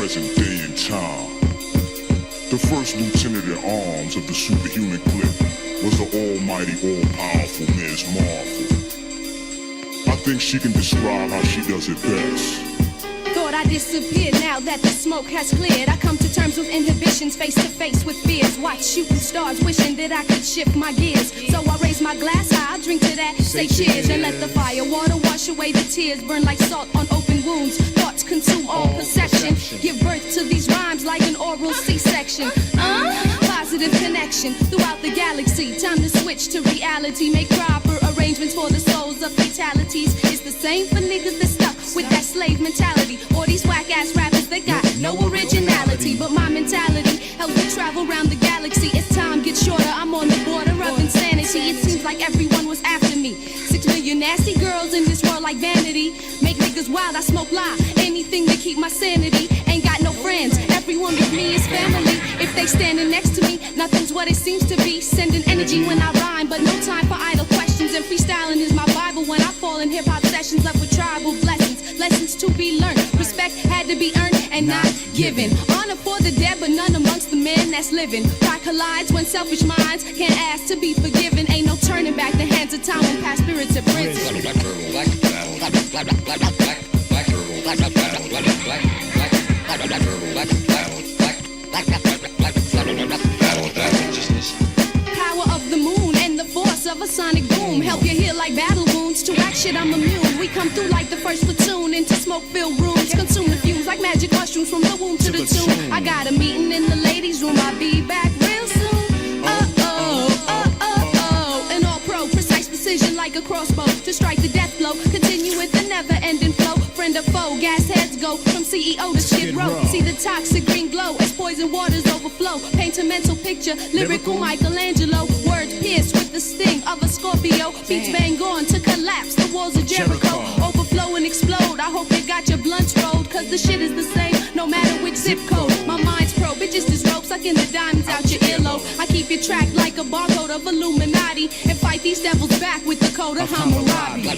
present day and time. The first lieutenant in arms of the superhuman clique was the almighty, all-powerful Ms. Marvel. I think she can describe how she does it best. Thought I disappeared, now that the smoke has cleared. I come to terms with inhibitions, face to face with fears. Watch shooting stars, wishing that I could shift my gears. So I raise my glass high, I'll drink to that, say cheers. And let the fire water wash away the tears. Burn like salt on open wounds, thoughts consume all perception. Give birth to these rhymes like an oral C-section. Positive connection throughout the galaxy. Time to switch to reality, make proper arrangements for the souls of fatalities. It's the same for niggas that stuck with that slave mentality, or these whack-ass rappers that got no originality. But my mentality helps me travel around the galaxy. As time gets shorter, I'm on the border of insanity. It seems like everyone was after me. 6 million nasty girls in this world like vanity. Make niggas wild, I smoke lie. Anything to keep my sanity. Ain't got no friends, everyone with me is family. If they standing next to me, nothing's what it seems to be. Sending energy when I rhyme, but no time for idle questions. And freestyling is my Bible when I fall in hip-hop sessions. Left with tribal blessings, lessons to be learned. Respect had to be earned and not given. Honor for the dead, but none amongst the men that's living. Pride collides when selfish minds can't ask to be forgiven. Ain't no turning back, the hands of time when past spirits are prison. Power of the moon and the force of a sonic boom. Help you heal like battle wounds. To act shit, I'm immune. We come through like the first platoon into smoke-filled rooms. Consume the fumes like magic mushrooms from the womb to the tomb. I got a meeting in the ladies' room. I'll be back real soon. An all-pro, precise precision like a crossbow to strike the death blow. Continue with the never-ending flow. Friend or foe, gas heads go from CEO to Skid Row. See the toxic green glow as poison waters overflow. Paint a mental picture, lyrical Michelangelo. Words pierced with the sting of a Scorpio. Beats bang on to collapse the walls of Jericho. Overflow and explode. I hope you got your blunts rolled, cause the shit is the same no matter which zip code. My mind's pro, bitches just rope, sucking the diamonds out your earlobe. I keep you tracked like a barcode of Illuminati and fight these devils back with the code of Hammurabi.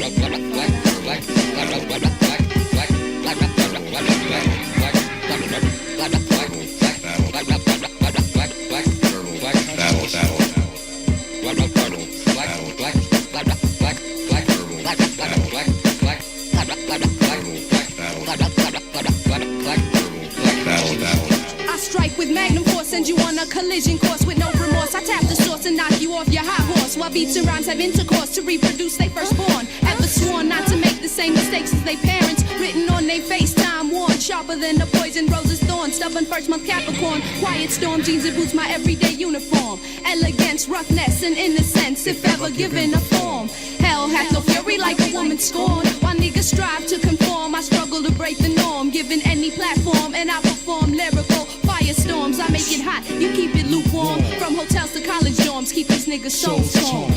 I strike with magnum force, send you on a collision course with no remorse. I tap the source and knock you off your high horse. While beats and rhymes have intercourse to reproduce they firstborn. Ever sworn not to make the same mistakes as they parents. Written on they face, time worn. Sharper than the poison rose's thorn. Stubborn first month Capricorn. Quiet storm, jeans and boots, my everyday uniform. Elegance, roughness, and innocence, if ever given a form. Hell hath no fury like a woman scorned. While niggas strive to conform, I struggle to break the norm. Given any platform, and I perform lyrical firestorms. I make it hot, you keep it lukewarm. From hotels to college dorms, keep these niggas souls calm.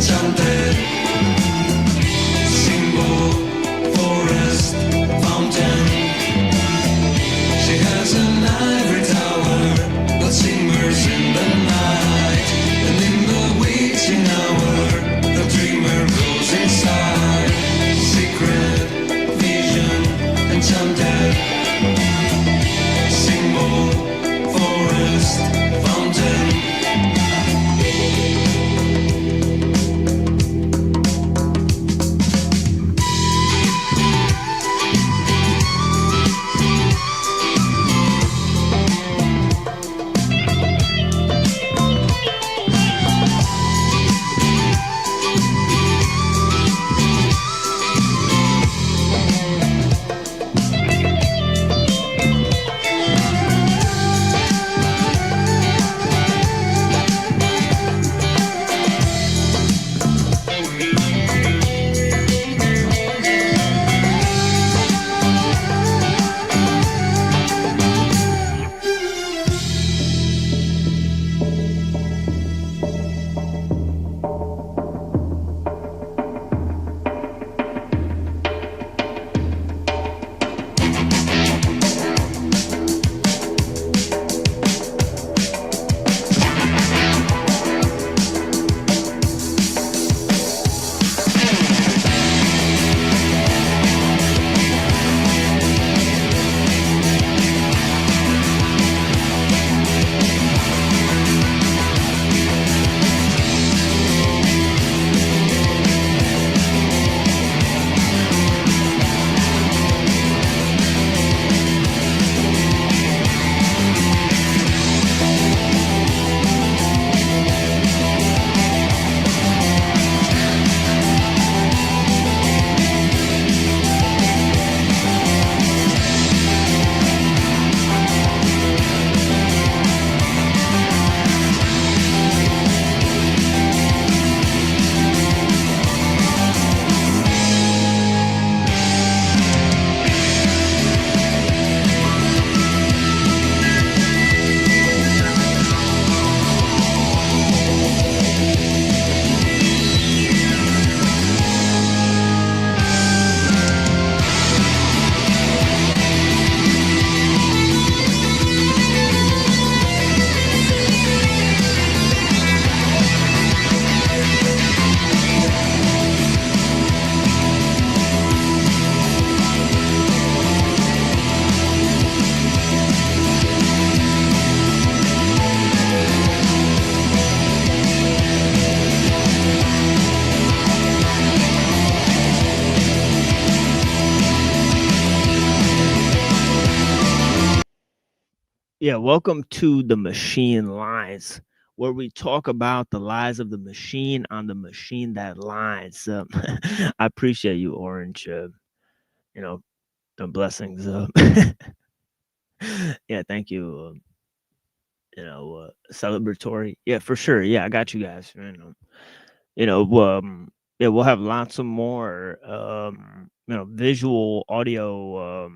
enchanted symbol, forest, fountain. She has an ivory tower that shimmers in the night, and in the waiting hour, the dreamer goes inside. Secret vision, enchanted symbol, forest, fountain. Yeah, welcome to the Machine Lies, where we talk about the lies of the machine on the machine that lies. I appreciate you, Orange. You know, the blessings. Yeah, thank you. Celebratory. Yeah, for sure. Yeah, I got you guys. You know, yeah, we'll have lots of more, visual, audio,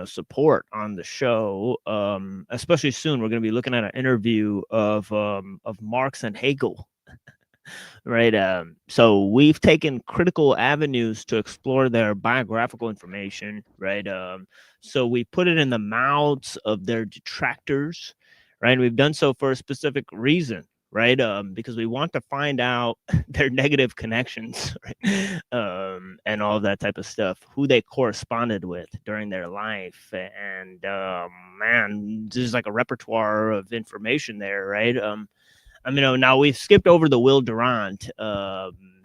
support on the show. Especially soon, we're going to be looking at an interview of Marx and Hegel, right? So we've taken critical avenues to explore their biographical information, right? So we put it in the mouths of their detractors, right? We've done so for a specific reason, right? Because we want to find out their negative connections, right? And all that type of stuff, who they corresponded with during their life, and man, there's like a repertoire of information there, right? Now we've skipped over the Will Durant,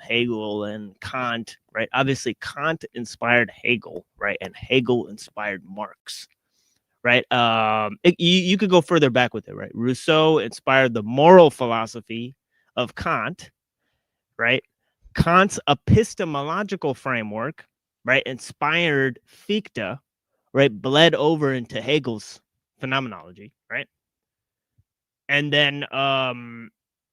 Hegel and Kant, right? Obviously, Kant inspired Hegel, right? And Hegel inspired Marx, right? You could go further back with it, right? Rousseau inspired the moral philosophy of Kant, right? Kant's epistemological framework, right, inspired Fichte, right, bled over into Hegel's phenomenology, right? And then,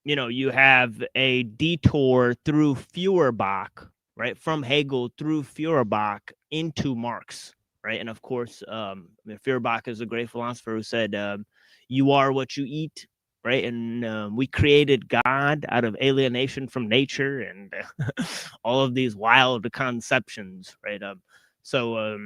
you have a detour through Feuerbach, right, from Hegel through Feuerbach into Marx, right? And of course, Feuerbach is a great philosopher who said, you are what you eat, right? And we created God out of alienation from nature and all of these wild conceptions, right? So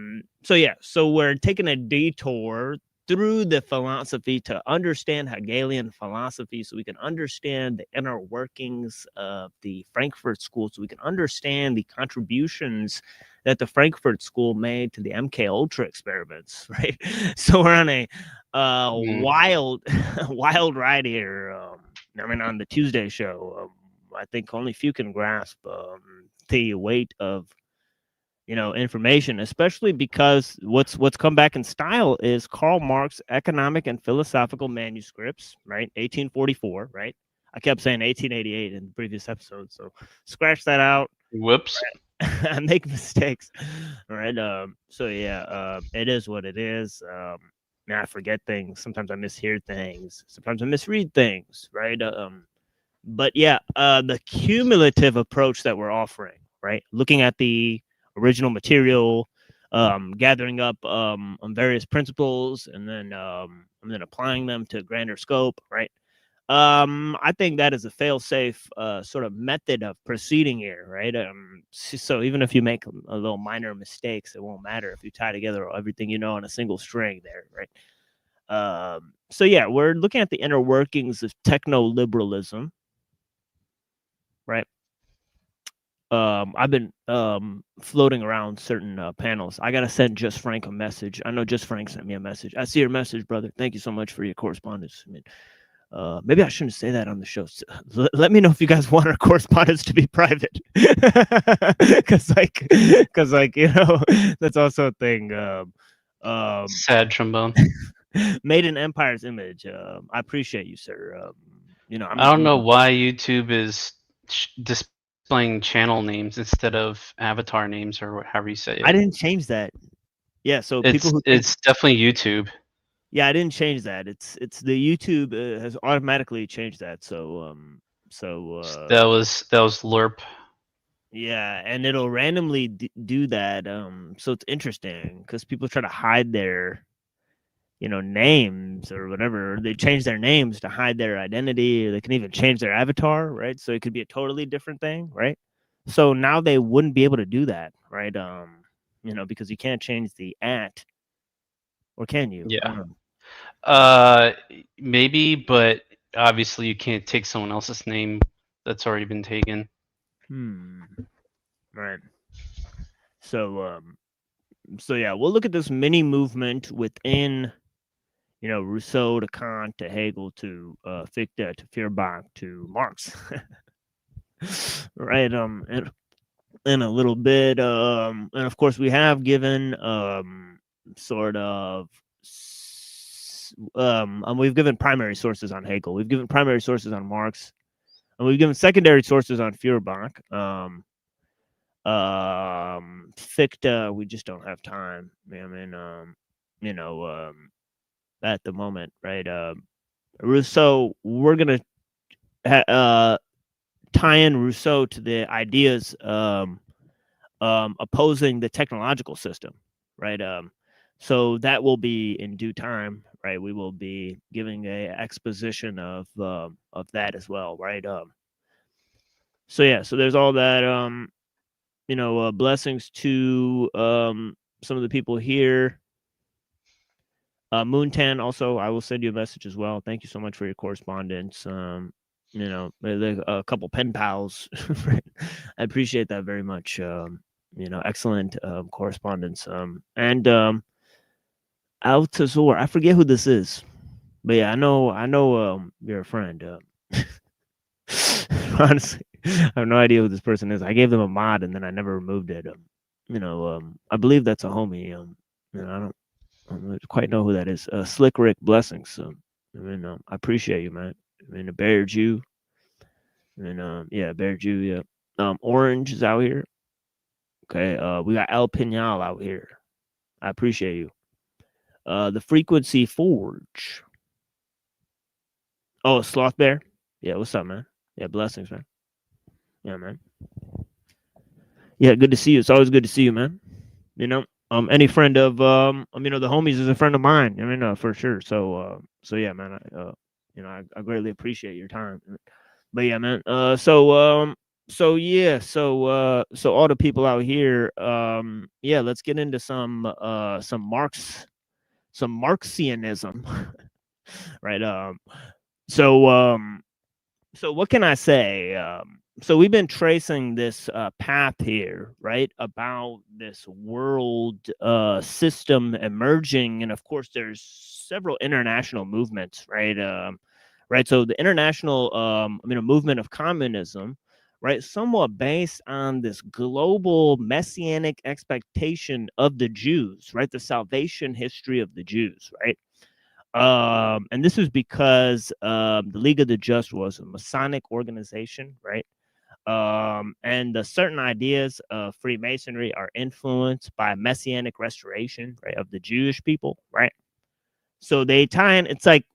yeah, so we're taking a detour through the philosophy to understand Hegelian philosophy, so we can understand the inner workings of the Frankfurt School, so we can understand the contributions that the Frankfurt School made to the MK Ultra experiments, right? So we're on a wild wild ride here. I mean, on the Tuesday show, I think only few can grasp the weight of information, especially because what's come back in style is Karl Marx economic and philosophical manuscripts, right? 1844, right? I kept saying 1888 in the previous episode, so scratch that out. Whoops. I make mistakes, right? So yeah, it is what it is. I forget things. Sometimes I mishear things. Sometimes I misread things, right? But yeah, the cumulative approach that we're offering, right? Looking at the original material, gathering up on various principles, and then applying them to grander scope, right? I think that is a fail-safe sort of method of proceeding here, right? So even if you make a little minor mistakes, it won't matter if you tie together everything you know on a single string there, right? So yeah, we're looking at the inner workings of techno-liberalism, right? I've been floating around certain panels. I gotta send Just Frank a message. I know Just Frank sent me a message. I see your message, brother. Thank you so much for your correspondence. I mean, maybe I shouldn't say that on the show. So, let me know if you guys want our correspondence to be private, because that's also a thing. Sad trombone. Made in Empire's image. I appreciate you, sir. I don't know why YouTube is displaying channel names instead of avatar names or however you say it. I didn't change that. Yeah, so it's definitely YouTube. Yeah, I didn't change that. It's the YouTube has automatically changed that. So that was LERP. Yeah, and it'll randomly do that. So it's interesting because people try to hide their names or whatever. They change their names to hide their identity. They can even change their avatar, right? So it could be a totally different thing, right? So now they wouldn't be able to do that, right? Because you can't change the @ or can you? Yeah. Maybe, but obviously you can't take someone else's name that's already been taken. Right. So yeah, we'll look at this mini movement within Rousseau to Kant to Hegel to Fichte to Feuerbach to Marx. Right. And in a little bit, and of course we have given sort of we've given primary sources on Hegel, we've given primary sources on Marx, and we've given secondary sources on Feuerbach. Fichte, we just don't have time. I mean, at the moment, right? Rousseau, we're gonna tie in Rousseau to the ideas opposing the technological system, right? So that will be in due time, right? We will be giving a exposition of that as well, right? So yeah, so there's all that. Blessings to some of the people here. Moontan, also, I will send you a message as well. Thank you so much for your correspondence. A couple pen pals. I appreciate that very much. Excellent correspondence. And Altazor, I forget who this is, but yeah, I know you're a friend. Honestly, I have no idea who this person is. I gave them a mod and then I never removed it. I believe that's a homie. I don't quite know who that is. Slick Rick, blessings. I appreciate you, man. A Bear Jew. Yeah, Bear Jew, yeah. Orange is out here. Okay, we got El Pinal out here. I appreciate you. The Frequency Forge. Oh, Sloth Bear. Yeah, what's up, man? Yeah, blessings, man. Yeah, man. Yeah, good to see you. It's always good to see you, man. Any friend of the homies is a friend of mine. For sure. So yeah, man. you know, I greatly appreciate your time. But yeah, man. So yeah, so all the people out here, yeah, let's get into some Marxianism, right? So so what can I say? So we've been tracing this path here, right, about this world system emerging, and of course, there's several international movements, right? Right. So the international, movement of communism, right, somewhat based on this global messianic expectation of the Jews, right, the salvation history of the Jews, right. And this is because the League of the Just was a Masonic organization, right? And the certain ideas of Freemasonry are influenced by Messianic restoration, right, of the Jewish people, right? So they tie in. It's like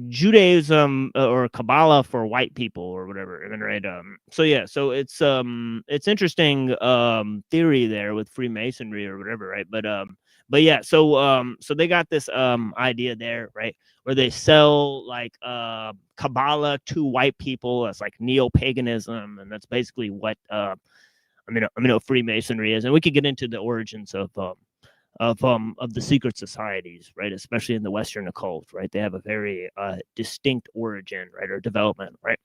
Judaism or Kabbalah for white people or whatever, right? So yeah, so it's interesting theory there with Freemasonry or whatever, right? But yeah, so they got this idea there, right, where they sell like Kabbalah to white people as like neo-paganism, and that's basically what Freemasonry is, and we could get into the origins of the secret societies, right? Especially in the Western occult, right? They have a very distinct origin, right, or development, right?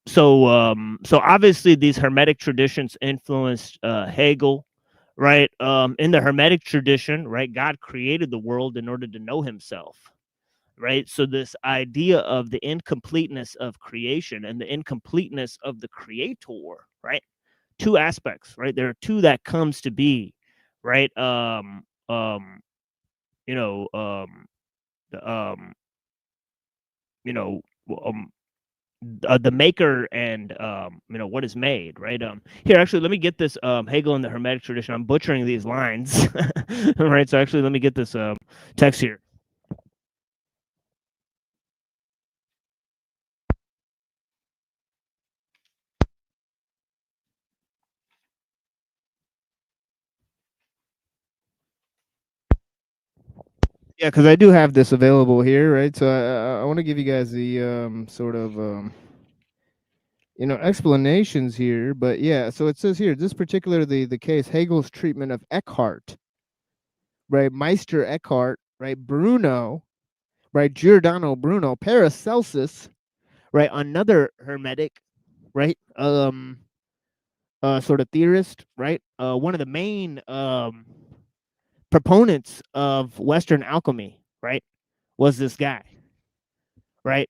So obviously these Hermetic traditions influenced Hegel, right? In the Hermetic tradition, right, God created the world in order to know Himself, right? So this idea of the incompleteness of creation and the incompleteness of the Creator, right? Two aspects, right? There are two that comes to be, right? You know, the you know, the maker and what is made, right? Here, actually, let me get this Hegel in the Hermetic tradition. I'm butchering these lines, right? So actually, let me get this text here. Yeah, because I do have this available here, right? So I want to give you guys the sort of explanations here, but yeah. So it says here, this particular the case, Hegel's treatment of Eckhart, right? Meister Eckhart, right? Bruno, right? Giordano Bruno, Paracelsus, right? Another Hermetic, right? Sort of theorist, right? One of the main proponents of Western alchemy, right, was this guy, right?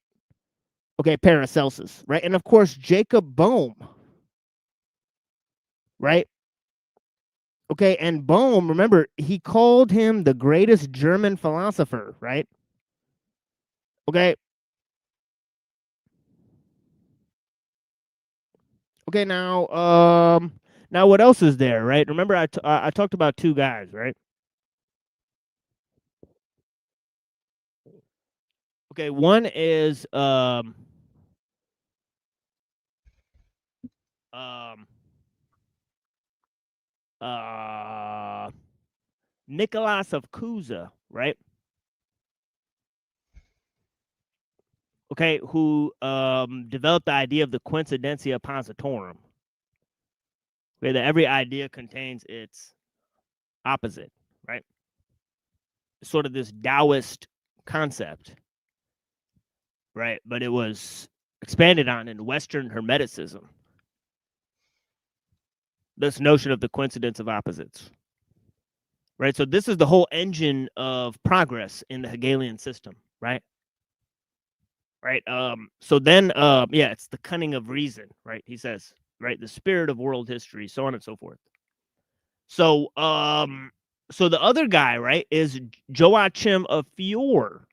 Okay, Paracelsus, right? And of course, Jacob Boehme, right? Okay, and Boehme, remember, he called him the greatest German philosopher, right? Okay. Okay, now what else is there, right? Remember, I talked about two guys, right? Okay, one is Nicholas of Cusa, right? Okay, who developed the idea of the coincidentia positorum. Okay, that every idea contains its opposite, right? Sort of this Taoist concept, right? But it was expanded on in Western Hermeticism. This notion of the coincidence of opposites, right? So this is the whole engine of progress in the Hegelian system, right? Right. So then, yeah, it's the cunning of reason, right? He says, right, the spirit of world history, so on and so forth. So, so the other guy, right, is Joachim of Fior,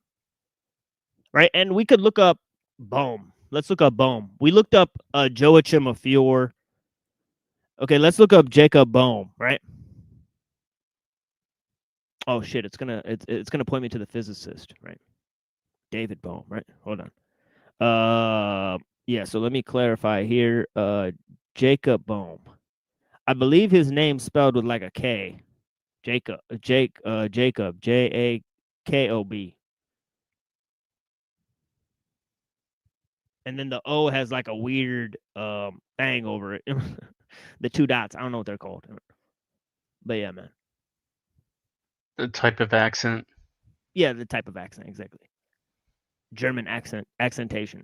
right? And we could look up Boehme. Let's look up Boehme. We looked up Joachim of Fior. Okay, let's look up Jacob Boehme, right? Oh shit, it's gonna point me to the physicist, right? David Boehme, right? Hold on. Yeah, so let me clarify here. Jacob Boehme. I believe his name's spelled with like a K. Jacob, Jacob, Jakob, Jakob. and then the O has like a weird thing over it. The two dots. I don't know what they're called. But yeah, man. The type of accent. Yeah, the type of accent, exactly. German accentation.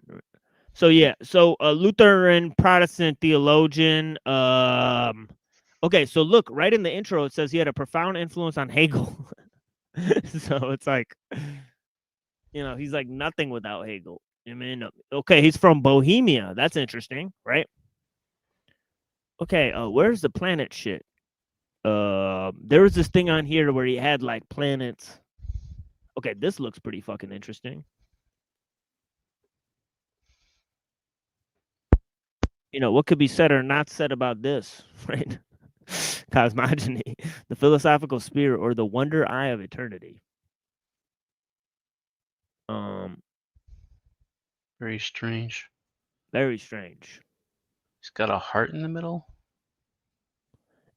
So yeah, so Lutheran Protestant theologian. Okay, so look, right in the intro it says he had a profound influence on Hegel. So it's like, he's like nothing without Hegel. I mean, okay, he's from Bohemia. That's interesting, right? Okay, where's the planet shit? There was this thing on here where he had like planets. Okay, this looks pretty fucking interesting. What could be said or not said about this, right? Cosmogony, the philosophical spirit, or the wonder eye of eternity. Very strange. Very strange. He's got a heart in the middle.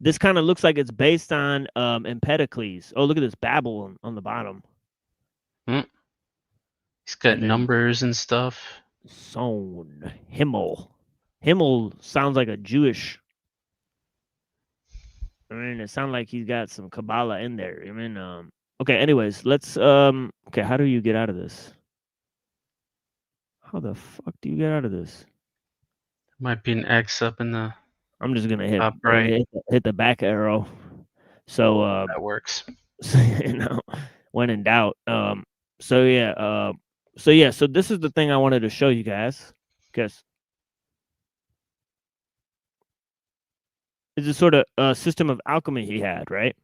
This kind of looks like it's based on Empedocles. Oh, look at this Babel on the bottom. He's got numbers and stuff. Son, Himmel. Himmel sounds like a Jewish. I mean, it sounds like he's got some Kabbalah in there. I mean, okay. Anyways, let's. Okay, how do you get out of this? How the fuck do you get out of this? Might be an X up in the. I'm just gonna hit top right. hit the back arrow. So that works. When in doubt. So this is the thing I wanted to show you guys, because it's a sort of system of alchemy he had, right?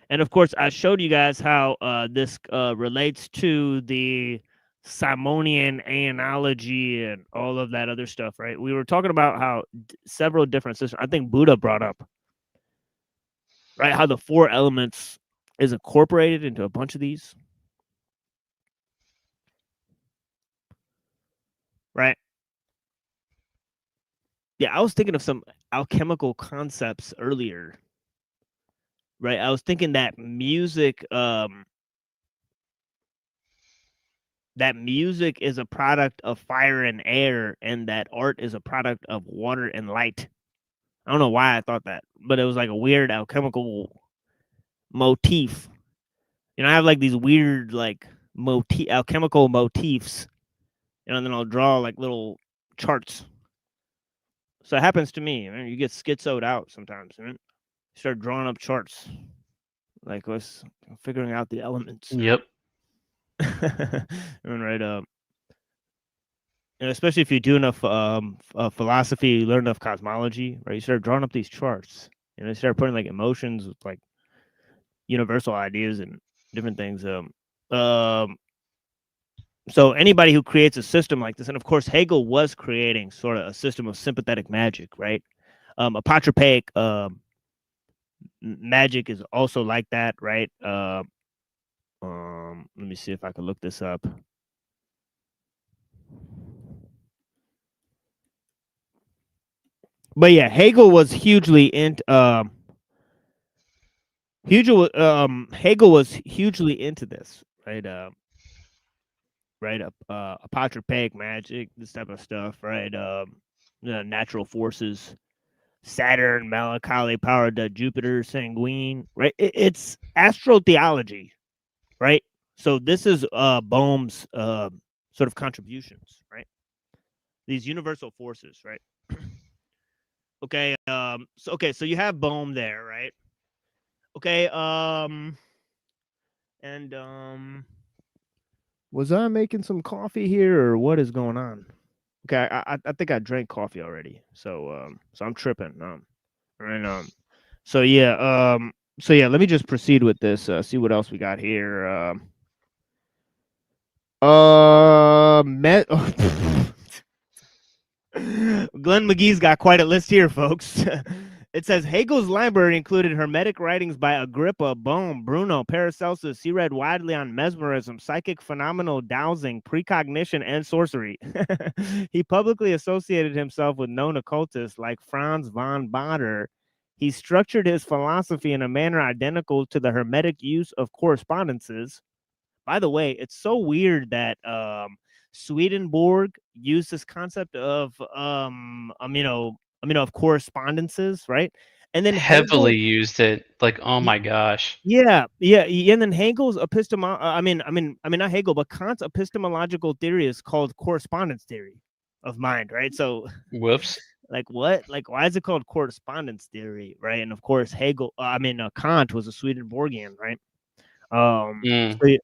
And of course, I showed you guys how this relates to the Simonian analogy and all of that other stuff, right? We were talking about how several different systems, I think Buddha brought up, right? How the four elements is incorporated into a bunch of these. Right? Yeah, I was thinking of some alchemical concepts earlier. Right? I was thinking that music is a product of fire and air, and that art is a product of water and light. I don't know why I thought that, but it was like a weird alchemical motif. I have like these weird like alchemical motifs, and then I'll draw like little charts. So it happens to me. You get schizoed out sometimes. You start drawing up charts, like us figuring out the elements. Yep. Right. And especially if you do enough philosophy, you learn enough cosmology, right? You start drawing up these charts, and you start putting like emotions with like universal ideas and different things. So anybody who creates a system like this, and of course Hegel was creating sort of a system of sympathetic magic, right? Apotropaic magic is also like that, right? Let me see if I can look this up. But yeah, Hegel was hugely into Hegel was hugely into this, right? Right, apotropaic magic, this type of stuff, right? Natural forces, Saturn, melancholy power to Jupiter, sanguine, right? It's astrotheology, right? So this is Bohm's sort of contributions, right? These universal forces, right? Okay, so you have Bohm there, right? Okay, was I making some coffee here, or what is going on? Okay, I think I drank coffee already, so I'm tripping. So yeah, let me just proceed with this. See what else we got here. Glenn McGee's got quite a list here, folks. It says Hegel's library included Hermetic writings by Agrippa, Bohm, Bruno, Paracelsus. He read widely on mesmerism, psychic phenomenal dowsing, precognition, and sorcery. He publicly associated himself with known occultists like Franz von Baader. He structured his philosophy in a manner identical to the Hermetic use of correspondences. By the way, it's so weird that Swedenborg used this concept of of correspondences, right? And then Heavily Hegel, used it. Like, oh y- my gosh. and then Hegel's not Hegel, but Kant's epistemological theory is called correspondence theory of mind, right? So Whoops. like what? Like why is it called correspondence theory, right? And of course Kant was a Swedenborgian, right? Um, Mm. so,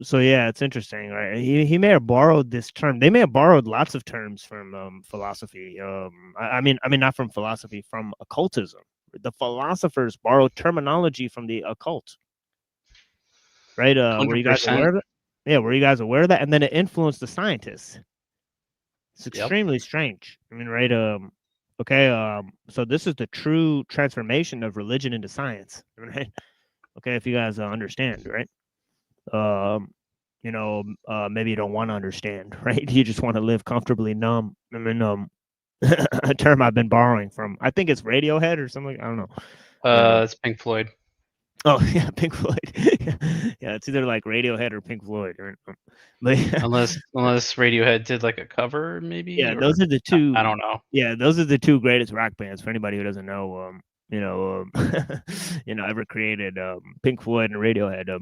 so yeah, it's interesting, right? He may have borrowed this term. They may have borrowed lots of terms from philosophy. Not from philosophy, from occultism. The philosophers borrowed terminology from the occult, right? Were you guys 100%. aware of it? Yeah, were you guys aware of that? And then it influenced the scientists. It's Yep. extremely strange. I mean, right? Okay. So this is the true transformation of religion into science, right? Okay, if you guys understand, right? Maybe you don't want to understand, right? You just want to live comfortably numb. I mean, a term I've been borrowing from, I think it's Radiohead or something. I don't know. It's Pink Floyd. Oh yeah, Pink Floyd. Yeah, it's either like Radiohead or Pink Floyd. But Unless Radiohead did like a cover, maybe. yeah, or- those are the two. I don't know. Yeah, those are the two greatest rock bands. For anybody who doesn't know, ever created, Pink Floyd and Radiohead.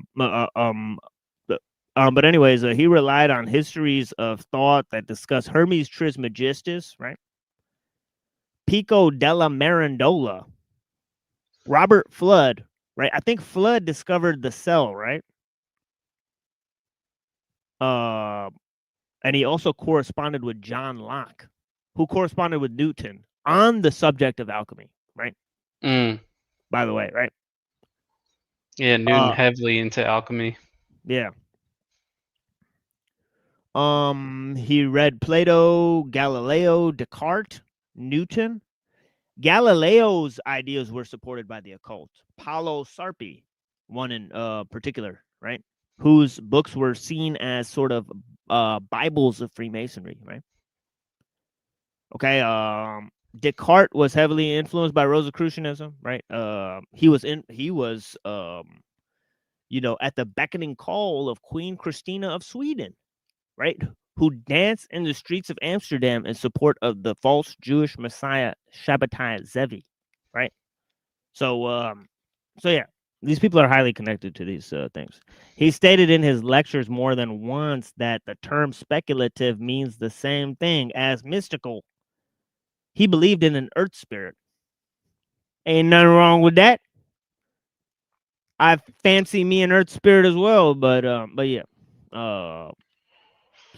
But anyways, he relied on histories of thought that discuss Hermes Trismegistus, right? Pico della Mirandola, Robert Flood, right? I think Flood discovered the cell, right? And he also corresponded with John Locke, who corresponded with Newton on the subject of alchemy, right? Mm. By the way, right? Yeah, Newton heavily into alchemy. Yeah. He read Plato, Galileo, Descartes, Newton. Galileo's ideas were supported by the occult. Paolo Sarpi, one in particular, right? Whose books were seen as sort of Bibles of Freemasonry, right? Okay. Descartes was heavily influenced by Rosicrucianism, right? He was at the beckoning call of Queen Christina of Sweden, right? Who danced in the streets of Amsterdam in support of the false Jewish Messiah Shabbatai Zevi, right? So yeah, these people are highly connected to these things. He stated in his lectures more than once that the term speculative means the same thing as mystical. He believed in an earth spirit. Ain't nothing wrong with that. I fancy me an earth spirit as well, but yeah.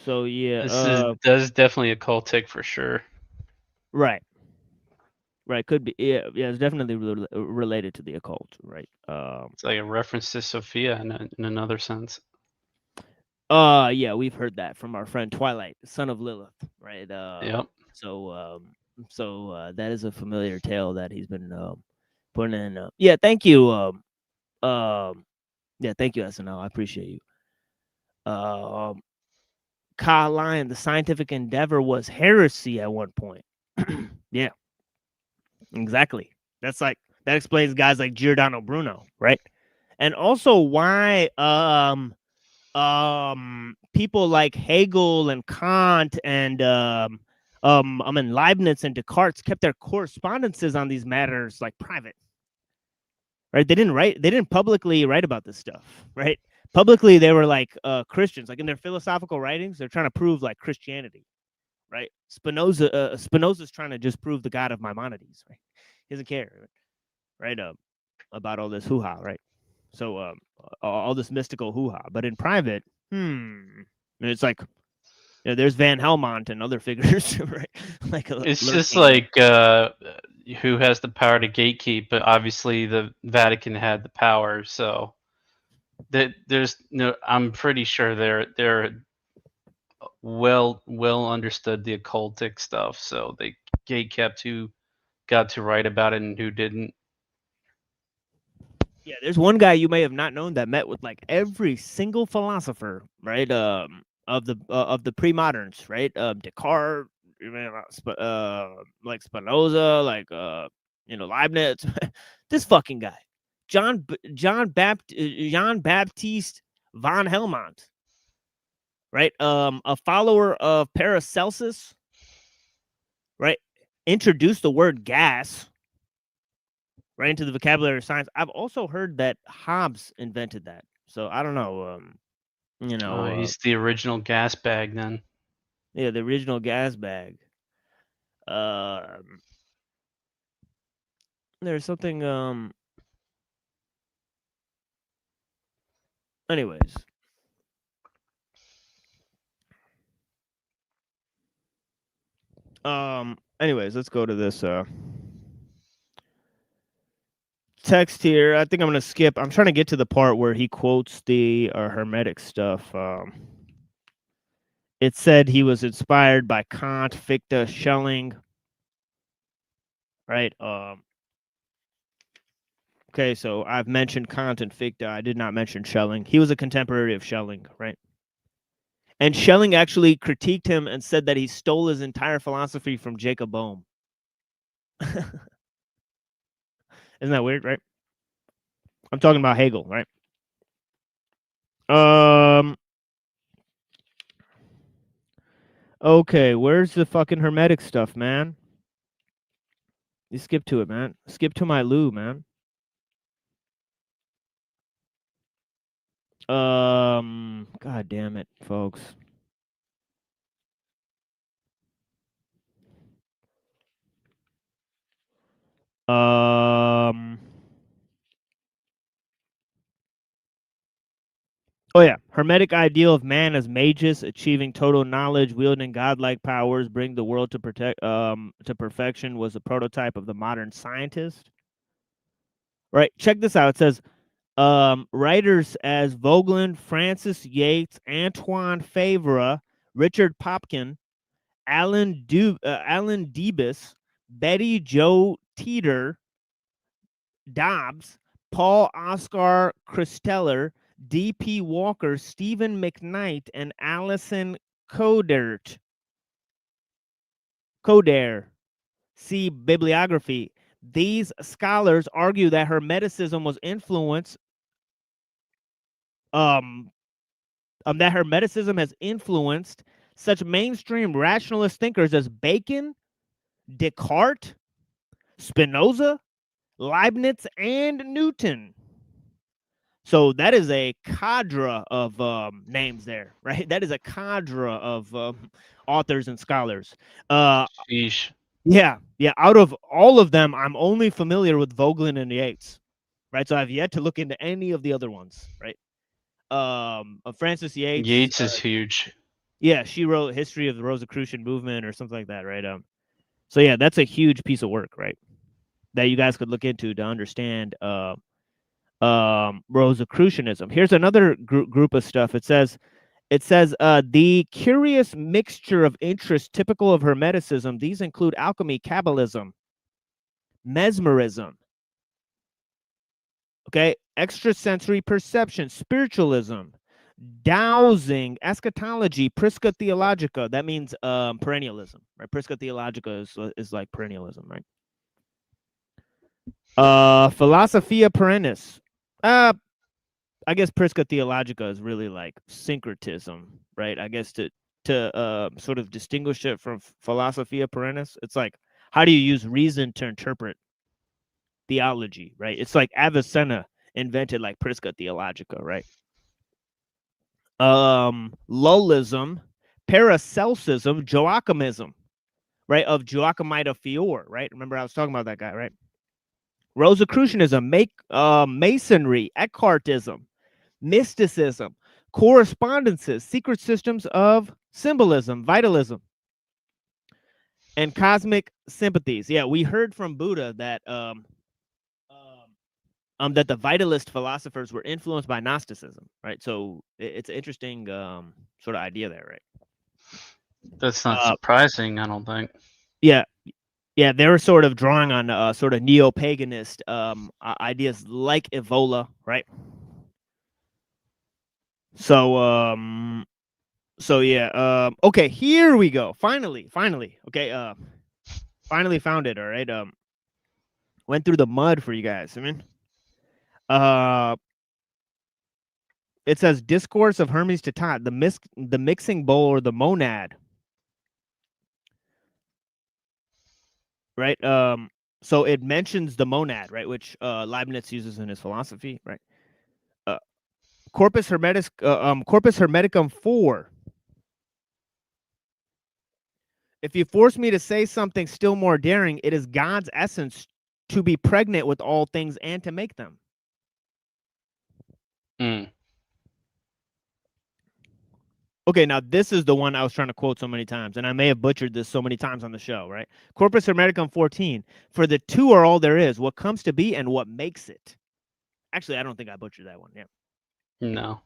So yeah, This is definitely occultic for sure. right, could be, yeah, it's definitely related to the occult, right? It's like a reference to Sophia in another sense. Yeah, we've heard that from our friend Twilight, son of Lilith, right? Yep. So that is a familiar tale that he's been putting in. Yeah, thank you. Yeah, thank you, SNL. I appreciate you. Kyle Lyon, the scientific endeavor was heresy at one point. Yeah, exactly. That explains guys like Giordano Bruno, right? And also why people like Hegel and Kant and Leibniz and Descartes kept their correspondences on these matters like private. Right? They didn't publicly write about this stuff, right? Publicly, they were like Christians. Like in their philosophical writings, they're trying to prove like Christianity, right? Spinoza's trying to just prove the God of Maimonides, right? He doesn't care, right? About all this hoo-ha, right? So all this mystical hoo-ha. But in private, it's like, there's Van Helmont and other figures, right? Like it's just like who has the power to gatekeep, but obviously the Vatican had the power, so there's no. I'm pretty sure they're well understood the occultic stuff, so they gatekept who got to write about it and who didn't. Yeah, there's one guy you may have not known that met with like every single philosopher, right? Of the pre-moderns, right? Descartes, like Spinoza, like Leibniz. This fucking guy, John Baptiste von Helmont. right? A follower of Paracelsus, right, introduced the word gas right into the vocabulary of science. I've also heard that Hobbes invented that. So I don't know. He's the original gas bag then. Yeah, the original gas bag. There's something. Anyways. Anyways, let's go to this text here. I think I'm gonna skip. I'm trying to get to the part where he quotes the Hermetic stuff. It said he was inspired by Kant, Fichte, Schelling. Right. Okay, so I've mentioned Kant and Fichte. I did not mention Schelling. He was a contemporary of Schelling, right? And Schelling actually critiqued him and said that he stole his entire philosophy from Jacob Boehme. Isn't that weird, right? I'm talking about Hegel, right? Okay, where's the fucking Hermetic stuff, man? You skip to it, man. Skip to my Lou, man. God damn it, folks. Oh yeah, Hermetic ideal of man as magus, achieving total knowledge, wielding godlike powers, bring the world to perfection, was a prototype of the modern scientist. Right, check this out. It says writers as Vogelin, Francis Yates, Antoine Favre, Richard Popkin, Alan Debus, Betty Jo Teeter, Dobbs, Paul Oscar Christeller, D.P. Walker, Stephen McKnight, and Alison Coder. See bibliography. These scholars argue that Hermeticism was influenced. That Hermeticism has influenced such mainstream rationalist thinkers as Bacon, Descartes, Spinoza, Leibniz, and Newton. So that is a cadre of names there, right? That is a cadre of authors and scholars. Sheesh. Yeah. Out of all of them, I'm only familiar with Vogelin and Yates, right? So I've yet to look into any of the other ones, right? Francis Yates. Yates is huge. Yeah, she wrote History of the Rosicrucian Movement or something like that, right? So yeah, that's a huge piece of work, right? That you guys could look into to understand Rosicrucianism. Here's another group of stuff. It says the curious mixture of interests typical of Hermeticism. These include alchemy, Kabbalism, mesmerism, okay, extrasensory perception, spiritualism, dowsing, eschatology, Prisca Theologica. That means perennialism, right? Prisca Theologica is like perennialism, right? Philosophia perennis. I guess Prisca Theologica is really like syncretism, right? I guess to sort of distinguish it from Philosophia perennis, it's like, how do you use reason to interpret theology, right? It's like Avicenna invented like Prisca Theologica, right? Lullism, Paracelsusism, Joachimism, right? Of Joachimita Fiore, right? Remember I was talking about that guy, right? Rosicrucianism, Masonry, Eckhartism, mysticism, correspondences, secret systems of symbolism, vitalism, and cosmic sympathies. Yeah, we heard from Buddha that that the vitalist philosophers were influenced by Gnosticism, right? So it's an interesting sort of idea there, right? That's not surprising, I don't think. Yeah, they were sort of drawing on sort of neo-paganist ideas like Evola, right? So yeah, okay, here we go. Finally, okay, finally found it. All right, went through the mud for you guys. I mean, it says discourse of Hermes to Tot, the mixing bowl or the monad. Right. So it mentions the monad, right, which Leibniz uses in his philosophy, right? Corpus Hermeticum 4. If you force me to say something still more daring, it is God's essence to be pregnant with all things and to make them. Mm. Okay, now this is the one I was trying to quote so many times, and I may have butchered this so many times on the show, right? Corpus Hermeticum 14. For the two are all there is, what comes to be and what makes it. Actually, I don't think I butchered that one. Yeah. No.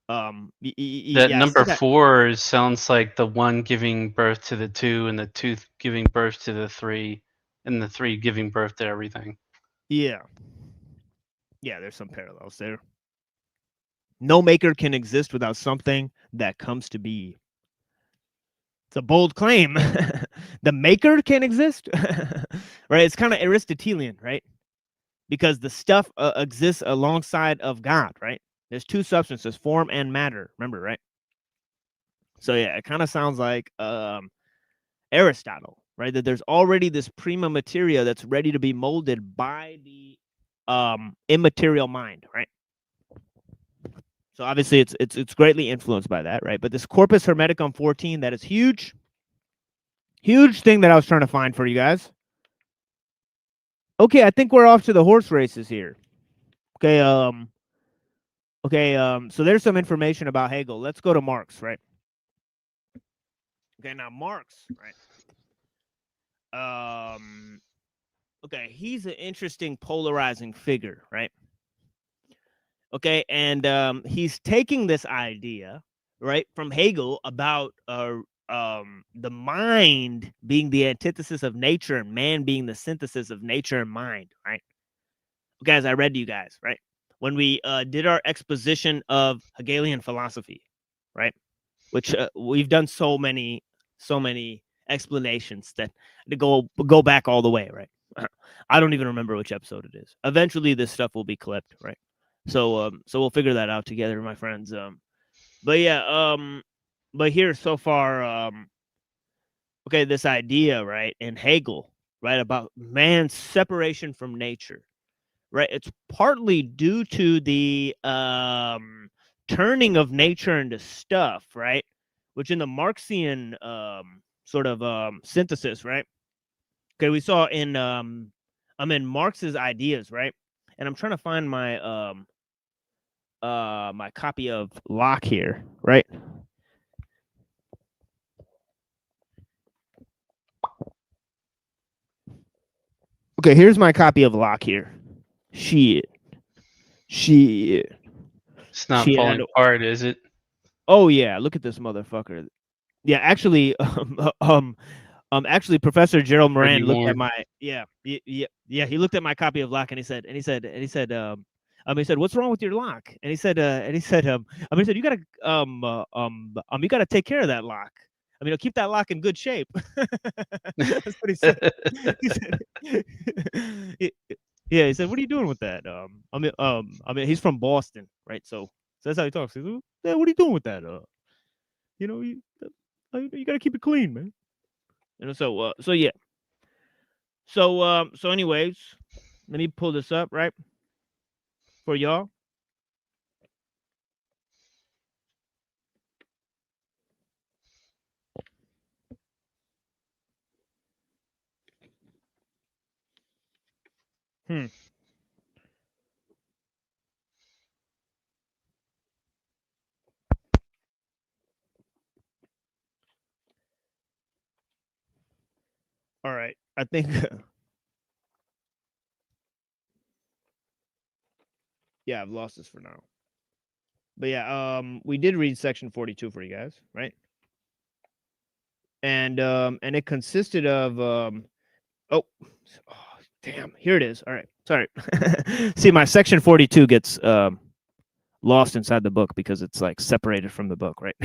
That That number 4 sounds like the 1 giving birth to the 2 and the 2 giving birth to the 3 and the 3 giving birth to everything. Yeah. Yeah, there's some parallels there. No maker can exist without something that comes to be. It's a bold claim. The maker can exist, right? It's kind of Aristotelian, right? Because the stuff exists alongside of God, right? There's two substances, form and matter. Remember, right? So yeah, it kind of sounds like Aristotle, right? That there's already this prima materia that's ready to be molded by the immaterial mind, right? So obviously it's greatly influenced by that, right? But this Corpus Hermeticum 14, that is huge thing that I was trying to find for you guys. Okay, I think we're off to the horse races here. Okay, so there's some information about Hegel. Let's go to Marx, right? Okay, now Marx, right? Okay, he's an interesting polarizing figure, right? Okay, and he's taking this idea, right, from Hegel about the mind being the antithesis of nature and man being the synthesis of nature and mind, right? Okay, as I read to you guys, right, when we did our exposition of Hegelian philosophy, right, which we've done so many explanations that to go back all the way, right? I don't even remember which episode it is. Eventually, this stuff will be clipped, right? So we'll figure that out together, my friends. But yeah, but here so far, okay, this idea, right, in Hegel, right, about man's separation from nature, right? It's partly due to the turning of nature into stuff, right? Which in the Marxian sort of synthesis, right? Okay, we saw in I'm in Marx's ideas, right? And I'm trying to find my my copy of Locke here, right? Okay, here's my copy of Locke here. Shit. It's not falling apart, is it? Oh yeah, look at this motherfucker. Yeah, actually, actually, Professor Gerald Moran looked at my he looked at my copy of Locke and he said, what's wrong with your Locke? And he said, you gotta take care of that Locke. I mean, keep that Locke in good shape. That's what he said. He said, what are you doing with that? I mean, he's from Boston, right? So that's how he talks. He says, yeah, what are you doing with that? You gotta keep it clean, man. And so yeah. So anyways, let me pull this up, right, for y'all. All right, I think yeah, I've lost this for now. But yeah, we did read section 42 for you guys, right? And it consisted of oh damn, here it is. All right, sorry. See, my section 42 gets lost inside the book because it's like separated from the book, right?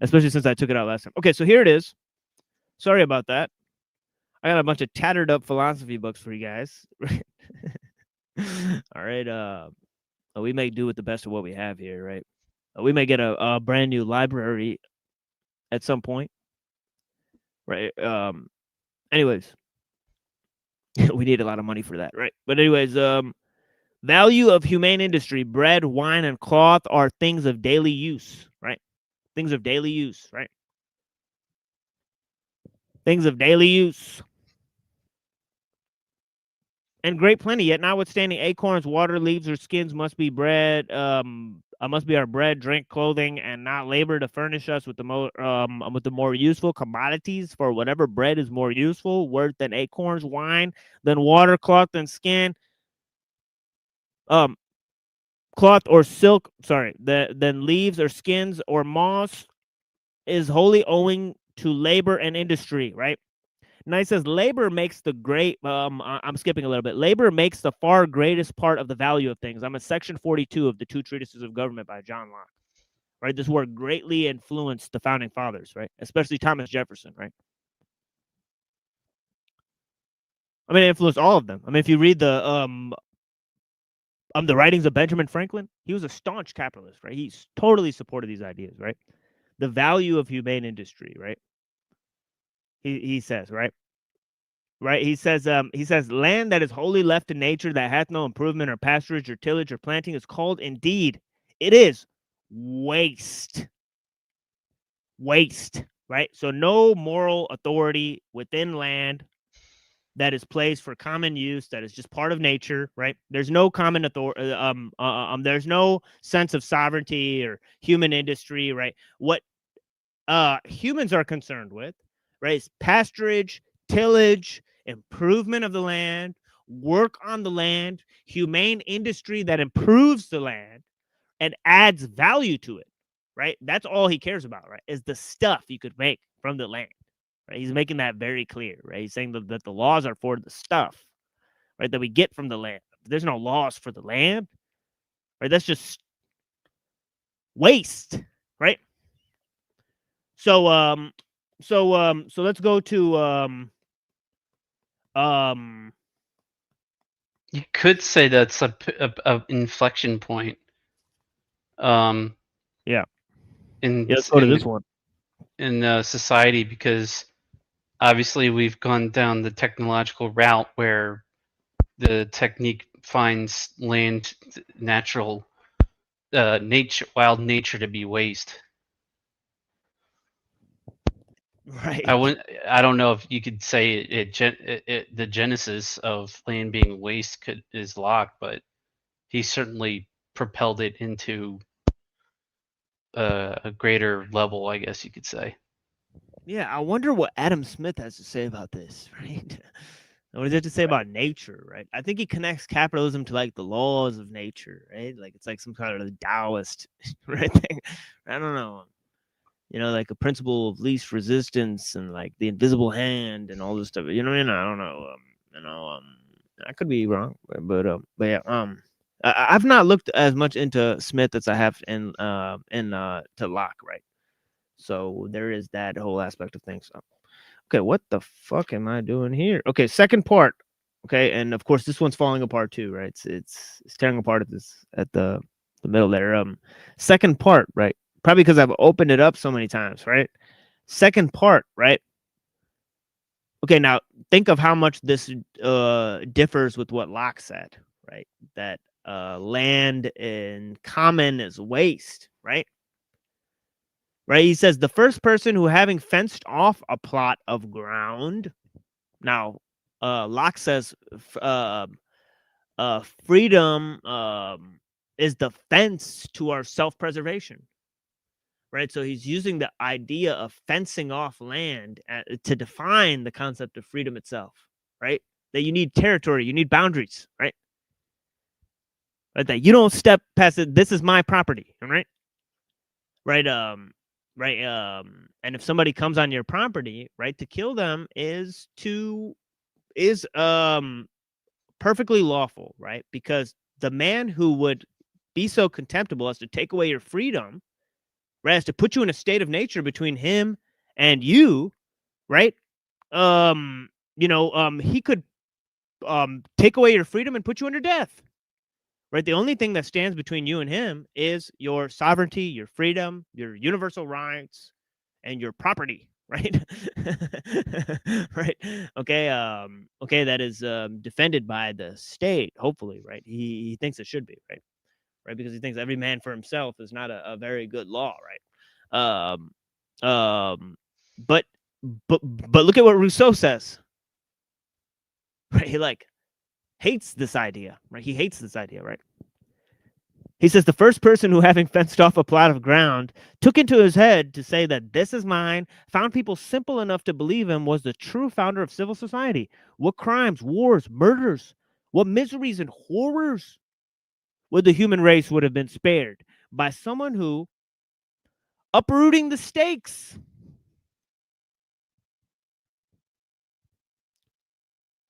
Especially since I took it out last time. Okay, so here it is. Sorry about that. I got a bunch of tattered up philosophy books for you guys. All right. we make do with the best of what we have here, right? We may get a brand new library at some point, right? Anyways, we need a lot of money for that, right? But anyways, value of humane industry: bread, wine, and cloth are things of daily use, right? Things of daily use, right? Things of daily use. And great plenty, yet notwithstanding acorns, water, leaves, or skins must be bread, must be our bread, drink, clothing, and not labor to furnish us with the more useful commodities. For whatever bread is more useful, worth than acorns, wine, than water, cloth, than skin, cloth or silk, than leaves or skins or moss, is wholly owing to labor and industry, right? Now he says labor makes the great. I'm skipping a little bit. Labor makes the far greatest part of the value of things. I'm in section 42 of the Two Treatises of Government by John Locke. Right, this work greatly influenced the founding fathers, right? Especially Thomas Jefferson, right? I mean, it influenced all of them. I mean, if you read the writings of Benjamin Franklin, he was a staunch capitalist, right? He's totally supported these ideas, right? The value of humane industry, right? He says, right? Right. He says land that is wholly left to nature, that hath no improvement or pasturage or tillage or planting, is called indeed, it is waste. Waste, right? So no moral authority within land that is placed for common use, that is just part of nature, right? There's no common authority, there's no sense of sovereignty or human industry, right? What humans are concerned with, right, is pasturage, tillage, improvement of the land, work on the land, humane industry that improves the land and adds value to it, right? That's all he cares about, right? Is the stuff you could make from the land, right? He's making that very clear, right? He's saying that the laws are for the stuff, right, that we get from the land. There's no laws for the land, right? That's just waste, right? So let's go to You could say that's a inflection point. Yeah. In let's go to this one. in society, because obviously we've gone down the technological route where the technique finds land, natural nature, wild nature to be waste. Right. I don't know if you could say the genesis of land being waste is Locke, but he certainly propelled it into a greater level, I guess you could say. Yeah, I wonder what Adam Smith has to say about this, right? What does he have to say about nature, right? I think he connects capitalism to like the laws of nature, right? Like it's like some kind of Taoist right thing. I don't know. You know, like a principle of least resistance and like the invisible hand and all this stuff. You know what I mean? I don't know. I could be wrong, but yeah. I've not looked as much into Smith as I have in to Locke, right? So there is that whole aspect of things. Okay, what the fuck am I doing here? Okay, second part. Okay, and of course this one's falling apart too, right? It's tearing apart at the middle there. Second part, right? Probably because I've opened it up so many times, right? Second part, right? Okay, now think of how much this differs with what Locke said, right? That land in common is waste, right? Right? He says the first person who, having fenced off a plot of ground, now Locke says freedom is the fence to our self-preservation. Right, so he's using the idea of fencing off land to define the concept of freedom itself, right? That you need territory, you need boundaries, right? Right, that you don't step past it. This is my property, right? Right, and if somebody comes on your property, right, to kill them is perfectly lawful, right? Because the man who would be so contemptible as to take away your freedom, right, as to put you in a state of nature between him and you, right? He could take away your freedom and put you under death, right? The only thing that stands between you and him is your sovereignty, your freedom, your universal rights, and your property, right? Right. Okay. Okay. That is defended by the state, hopefully, right? He thinks it should be, right? Right, because he thinks every man for himself is not a very good law, right? But look at what Rousseau says, right? He like hates this idea, right? He hates this idea, right? He says the first person who, having fenced off a plot of ground, took into his head to say that this is mine, found people simple enough to believe him, was the true founder of civil society. What crimes, wars, murders, what miseries and horrors would the human race would have been spared by someone who, uprooting the stakes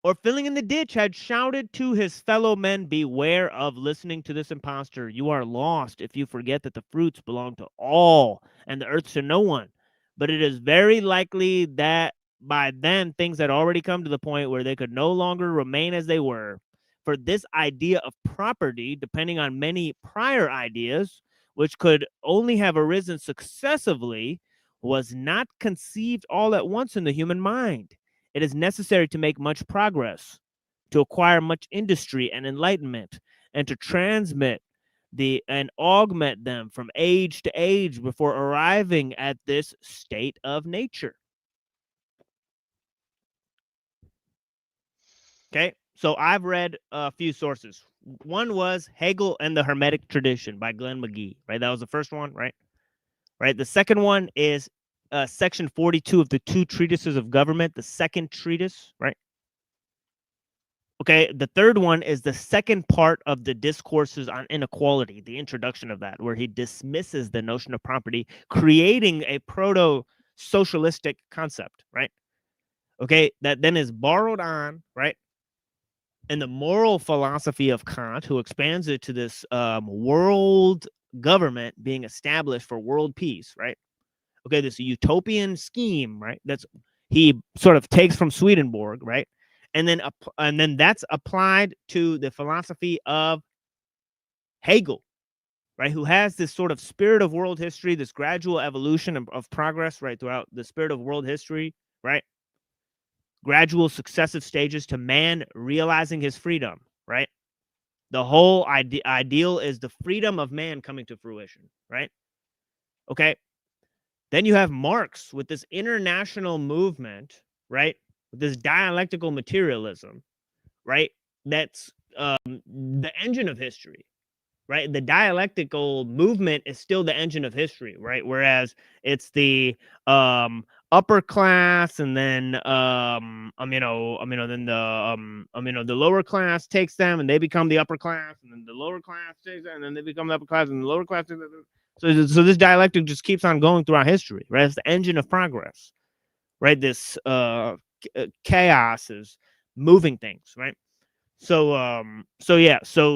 or filling in the ditch, had shouted to his fellow men, beware of listening to this impostor. You are lost if you forget that the fruits belong to all and the earth to no one. But it is very likely that by then things had already come to the point where they could no longer remain as they were. For this idea of property, depending on many prior ideas, which could only have arisen successively, was not conceived all at once in the human mind. It is necessary to make much progress, to acquire much industry and enlightenment, and to transmit and augment them from age to age before arriving at this state of nature. Okay, so I've read a few sources. One was Hegel and the Hermetic Tradition by Glenn McGee, right? That was the first one, right? Right. The second one is section 42 of the Two Treatises of Government, the second treatise, right? Okay, the third one is the second part of the Discourses on Inequality, the introduction of that, where he dismisses the notion of property, creating a proto-socialistic concept, right? Okay, that then is borrowed on, right? And the moral philosophy of Kant, who expands it to this world government being established for world peace, right? Okay, this utopian scheme, right? That's he sort of takes from Swedenborg, right? And then that's applied to the philosophy of Hegel, right? Who has this sort of spirit of world history, this gradual evolution of progress, right, throughout the spirit of world history, right? Gradual successive stages to man realizing his freedom, right? The whole ideal is the freedom of man coming to fruition, right? Okay. Then you have Marx with this international movement, right? With this dialectical materialism, right? That's the engine of history, right? The dialectical movement is still the engine of history, right? Whereas it's the upper class, and then the lower class takes them, and they become the upper class, and then the lower class takes them, and then they become the upper class, and the lower class takes them. So this dialectic just keeps on going throughout history, right? It's the engine of progress, right? This chaos is moving things, right? So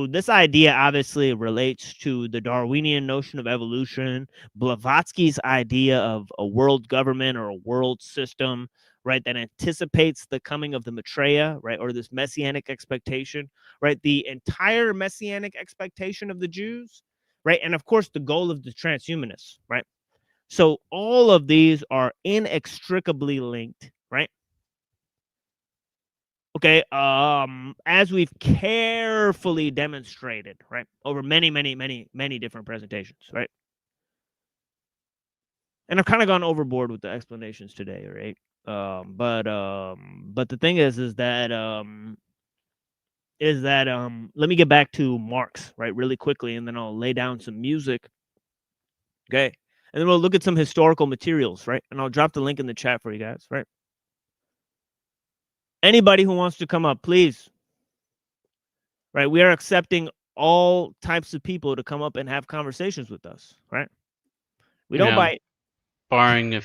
this idea obviously relates to the Darwinian notion of evolution, Blavatsky's idea of a world government or a world system, right, that anticipates the coming of the Maitreya, right, or this messianic expectation, right? The entire messianic expectation of the Jews, right? And of course, the goal of the transhumanists, right? So all of these are inextricably linked, right? Okay, as we've carefully demonstrated, right, over many different presentations, right? And I've kind of gone overboard with the explanations today, right? But the thing is that let me get back to Marx, right, really quickly, and then I'll lay down some music. Okay, and then we'll look at some historical materials, right? And I'll drop the link in the chat for you guys, right? Anybody who wants to come up, please. Right, we are accepting all types of people to come up and have conversations with us, right? We don't bite. Barring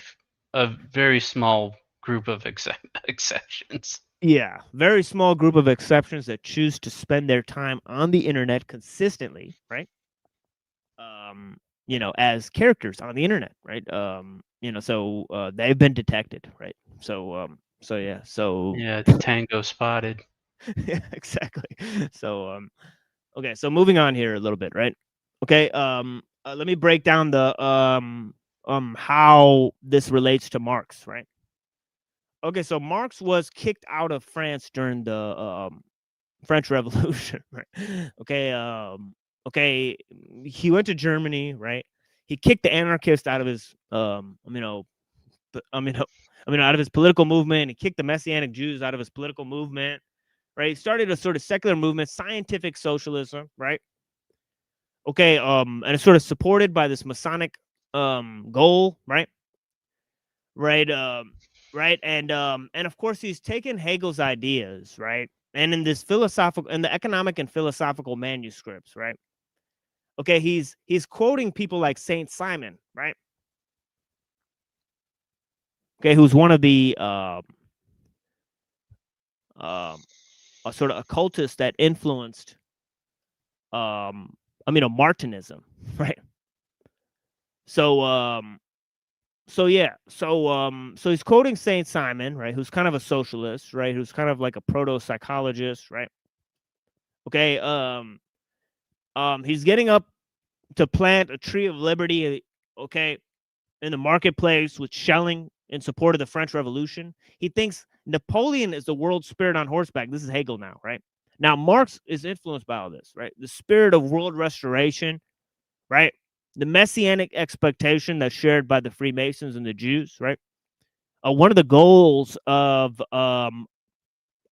a very small group of exceptions. Yeah, very small group of exceptions that choose to spend their time on the internet consistently, right? As characters on the internet, right? So they've been detected, right? So yeah, Tango spotted. Yeah, exactly. So Okay, so moving on here a little bit, right? Okay, let me break down the how this relates to Marx, right? Okay, so Marx was kicked out of France during the French Revolution, right? Okay, he went to Germany, right? He kicked the anarchists out of his out of his political movement. He kicked the Messianic Jews out of his political movement, right? He started a sort of secular movement, scientific socialism, right? Okay, and it's sort of supported by this Masonic goal, right? Right, right, and of course he's taken Hegel's ideas, right? And in this philosophical, in the economic and philosophical manuscripts, right? Okay, he's quoting people like Saint Simon, right? Okay, who's one of the a sort of occultists that influenced Martinism, right? So so he's quoting Saint Simon, right, who's kind of a socialist, right, who's kind of like a proto-psychologist, right? Okay, he's getting up to plant a tree of liberty, okay, in the marketplace with Schelling in support of the French Revolution. He thinks Napoleon is the world spirit on horseback. This is Hegel now, right? Now, Marx is influenced by all this, right? The spirit of world restoration, right? The messianic expectation that's shared by the Freemasons and the Jews, right? One of the goals of the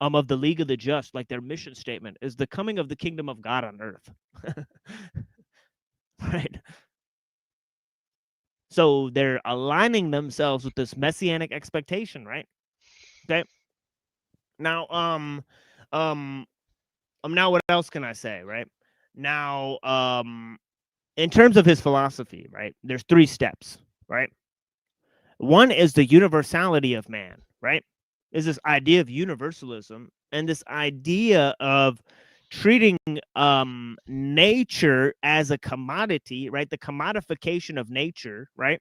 League of the Just, like their mission statement, is the coming of the kingdom of God on earth. Right? So they're aligning themselves with this messianic expectation, right? Okay. Now, now what else can I say, right? Now, in terms of his philosophy, right, there's 3 steps, right? One is the universality of man, right? Is this idea of universalism and this idea of treating nature as a commodity, right? The commodification of nature, right,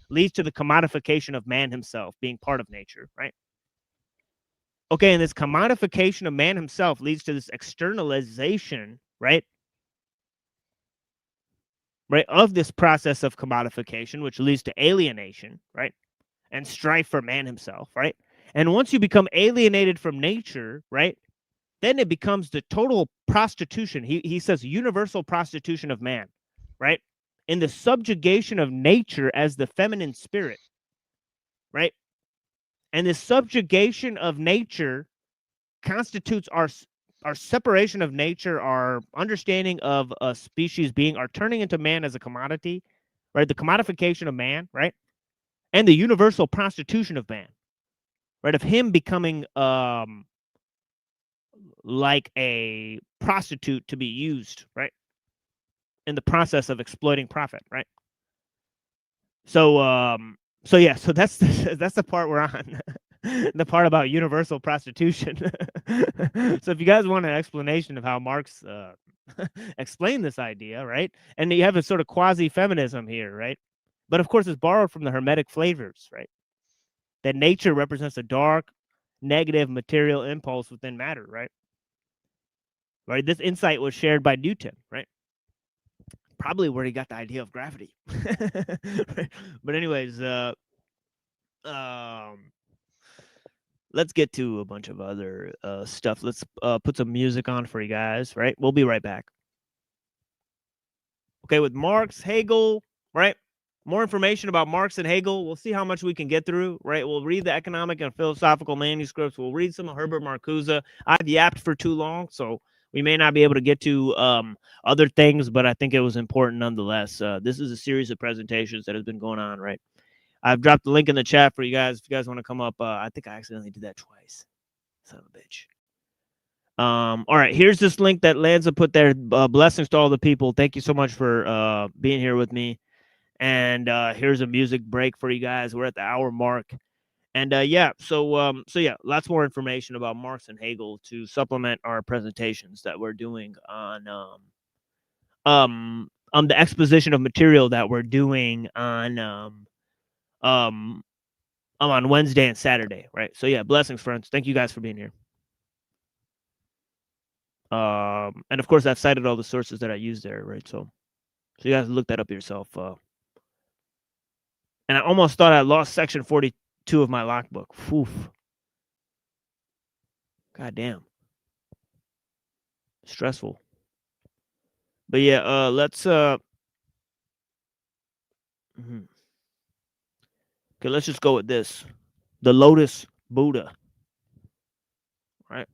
leads to the commodification of man himself being part of nature, right? Okay, and this commodification of man himself leads to this externalization, right? Right, of this process of commodification, which leads to alienation, right? And strife for man himself, right? And once you become alienated from nature, right, then it becomes the total prostitution. He says universal prostitution of man, right? In the subjugation of nature as the feminine spirit, right? And this subjugation of nature constitutes our separation of nature, our understanding of a species being, our turning into man as a commodity, right? The commodification of man, right? And the universal prostitution of man, right? Of him becoming like a prostitute to be used, right? In the process of exploiting profit, right? So so that's the part we're on. The part about universal prostitution. So if you guys want an explanation of how Marx explained this idea, right? And you have a sort of quasi-feminism here, right? But of course it's borrowed from the Hermetic flavors, right? That nature represents a dark, negative material impulse within matter, right? Right? This insight was shared by Newton, right? Probably where he got the idea of gravity. Right? But anyways, let's get to a bunch of other stuff. Let's put some music on for you guys, right? We'll be right back. Okay, with Marx, Hegel, right? More information about Marx and Hegel. We'll see how much we can get through, right? We'll read the economic and philosophical manuscripts. We'll read some of Herbert Marcuse. I've yapped for too long, so we may not be able to get to other things, but I think it was important nonetheless. This is a series of presentations that has been going on, right? I've dropped the link in the chat for you guys. If you guys want to come up, I think I accidentally did that twice. Son of a bitch. All right, here's this link that Lanza put there. Blessings to all the people. Thank you so much for being here with me. And here's a music break for you guys. We're at the hour mark. And so lots more information about Marx and Hegel to supplement our presentations that we're doing on the exposition of material that we're doing on Wednesday and Saturday, right? So yeah, blessings, friends. Thank you guys for being here. And of course, I've cited all the sources that I use there, right? So you guys look that up yourself. And I almost thought I lost section 42 of my lockbook. Oof. God damn. Stressful. But yeah, let's okay, let's just go with this. The Lotus Buddha. Right?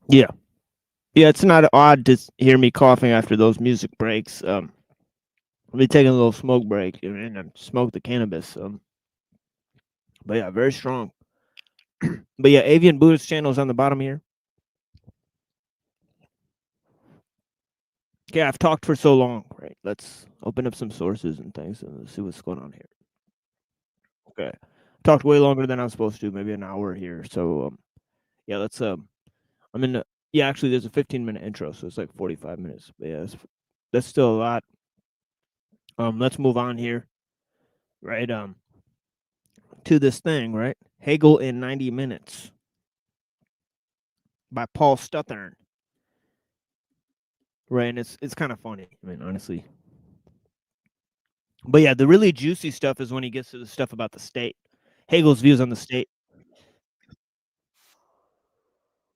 Yeah. Yeah, it's not odd to hear me coughing after those music breaks. I'll be taking a little smoke break and smoke the cannabis. But yeah, very strong. But yeah, Avian Buddhist channel is on the bottom here. Okay, I've talked for so long, right? Let's open up some sources and things and let's see what's going on here. Okay. Talked way longer than I'm supposed to, maybe an hour here. So yeah, let's I'm in the yeah, actually there's a 15-minute intro, so it's like 45 minutes. But yeah, that's still a lot. Let's move on here. Right? To this thing, right? Hegel in 90 Minutes by Paul Stuthern. Right, and it's kind of funny. I mean, honestly. But yeah, the really juicy stuff is when he gets to the stuff about the state. Hegel's views on the state.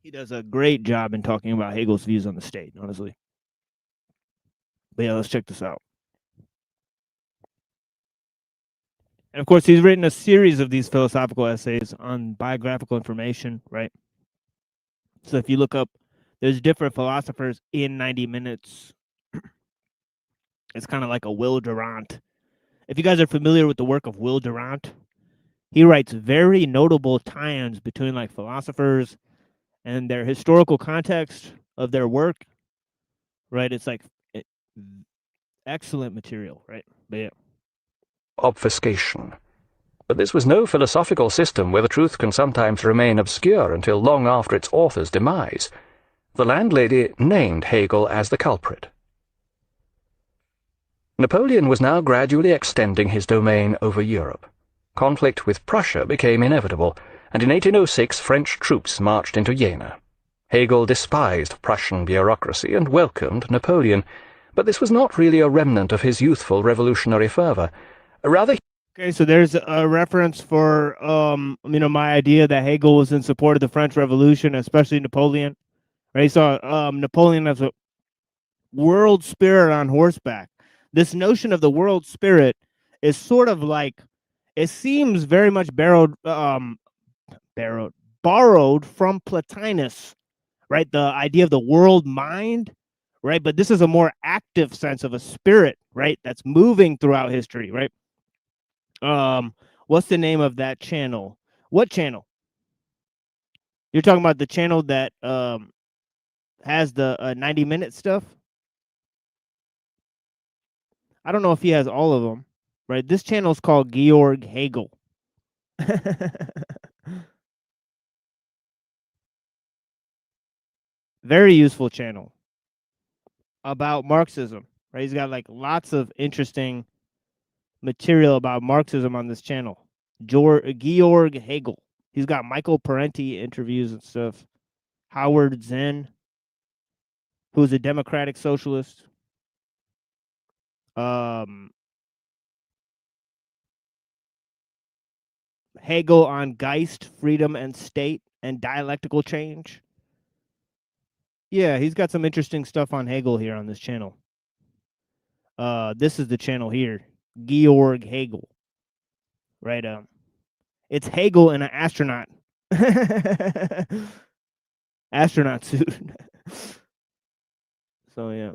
He does a great job in talking about Hegel's views on the state, honestly. But yeah, let's check this out. And of course, he's written a series of these philosophical essays on biographical information, right? So if you look up, there's different philosophers in 90 Minutes. It's kind of like a Will Durant. If you guys are familiar with the work of Will Durant, he writes very notable tie-ins between like philosophers and their historical context of their work, right? It's like excellent material, right? But yeah. Obfuscation. But this was no philosophical system where the truth can sometimes remain obscure until long after its author's demise. The landlady named Hegel as the culprit. Napoleon was now gradually extending his domain over Europe. Conflict with Prussia became inevitable, and in 1806 French troops marched into Jena. Hegel despised Prussian bureaucracy and welcomed Napoleon, but this was not really a remnant of his youthful revolutionary fervor. Rather, okay, so there's a reference for my idea that Hegel was in support of the French Revolution, especially Napoleon. Right? So Napoleon as a world spirit on horseback. This notion of the world spirit is sort of like, it seems very much borrowed from Plotinus, right? The idea of the world mind, right? But this is a more active sense of a spirit, right? That's moving throughout history, right? What's the name of that channel? What channel? You're talking about the channel that has the 90-minute stuff? I don't know if he has all of them, right? This channel is called Georg Hegel. Very useful channel about Marxism, right? He's got like lots of interesting material about Marxism on this channel. Georg Hegel. He's got Michael Parenti interviews and stuff. Howard Zinn, who's a democratic socialist. Hegel on Geist, freedom and state, and dialectical change. Yeah, he's got some interesting stuff on Hegel here on this channel. This is the channel here, Georg Hegel. Right, it's Hegel in an astronaut. Astronaut suit. So yeah.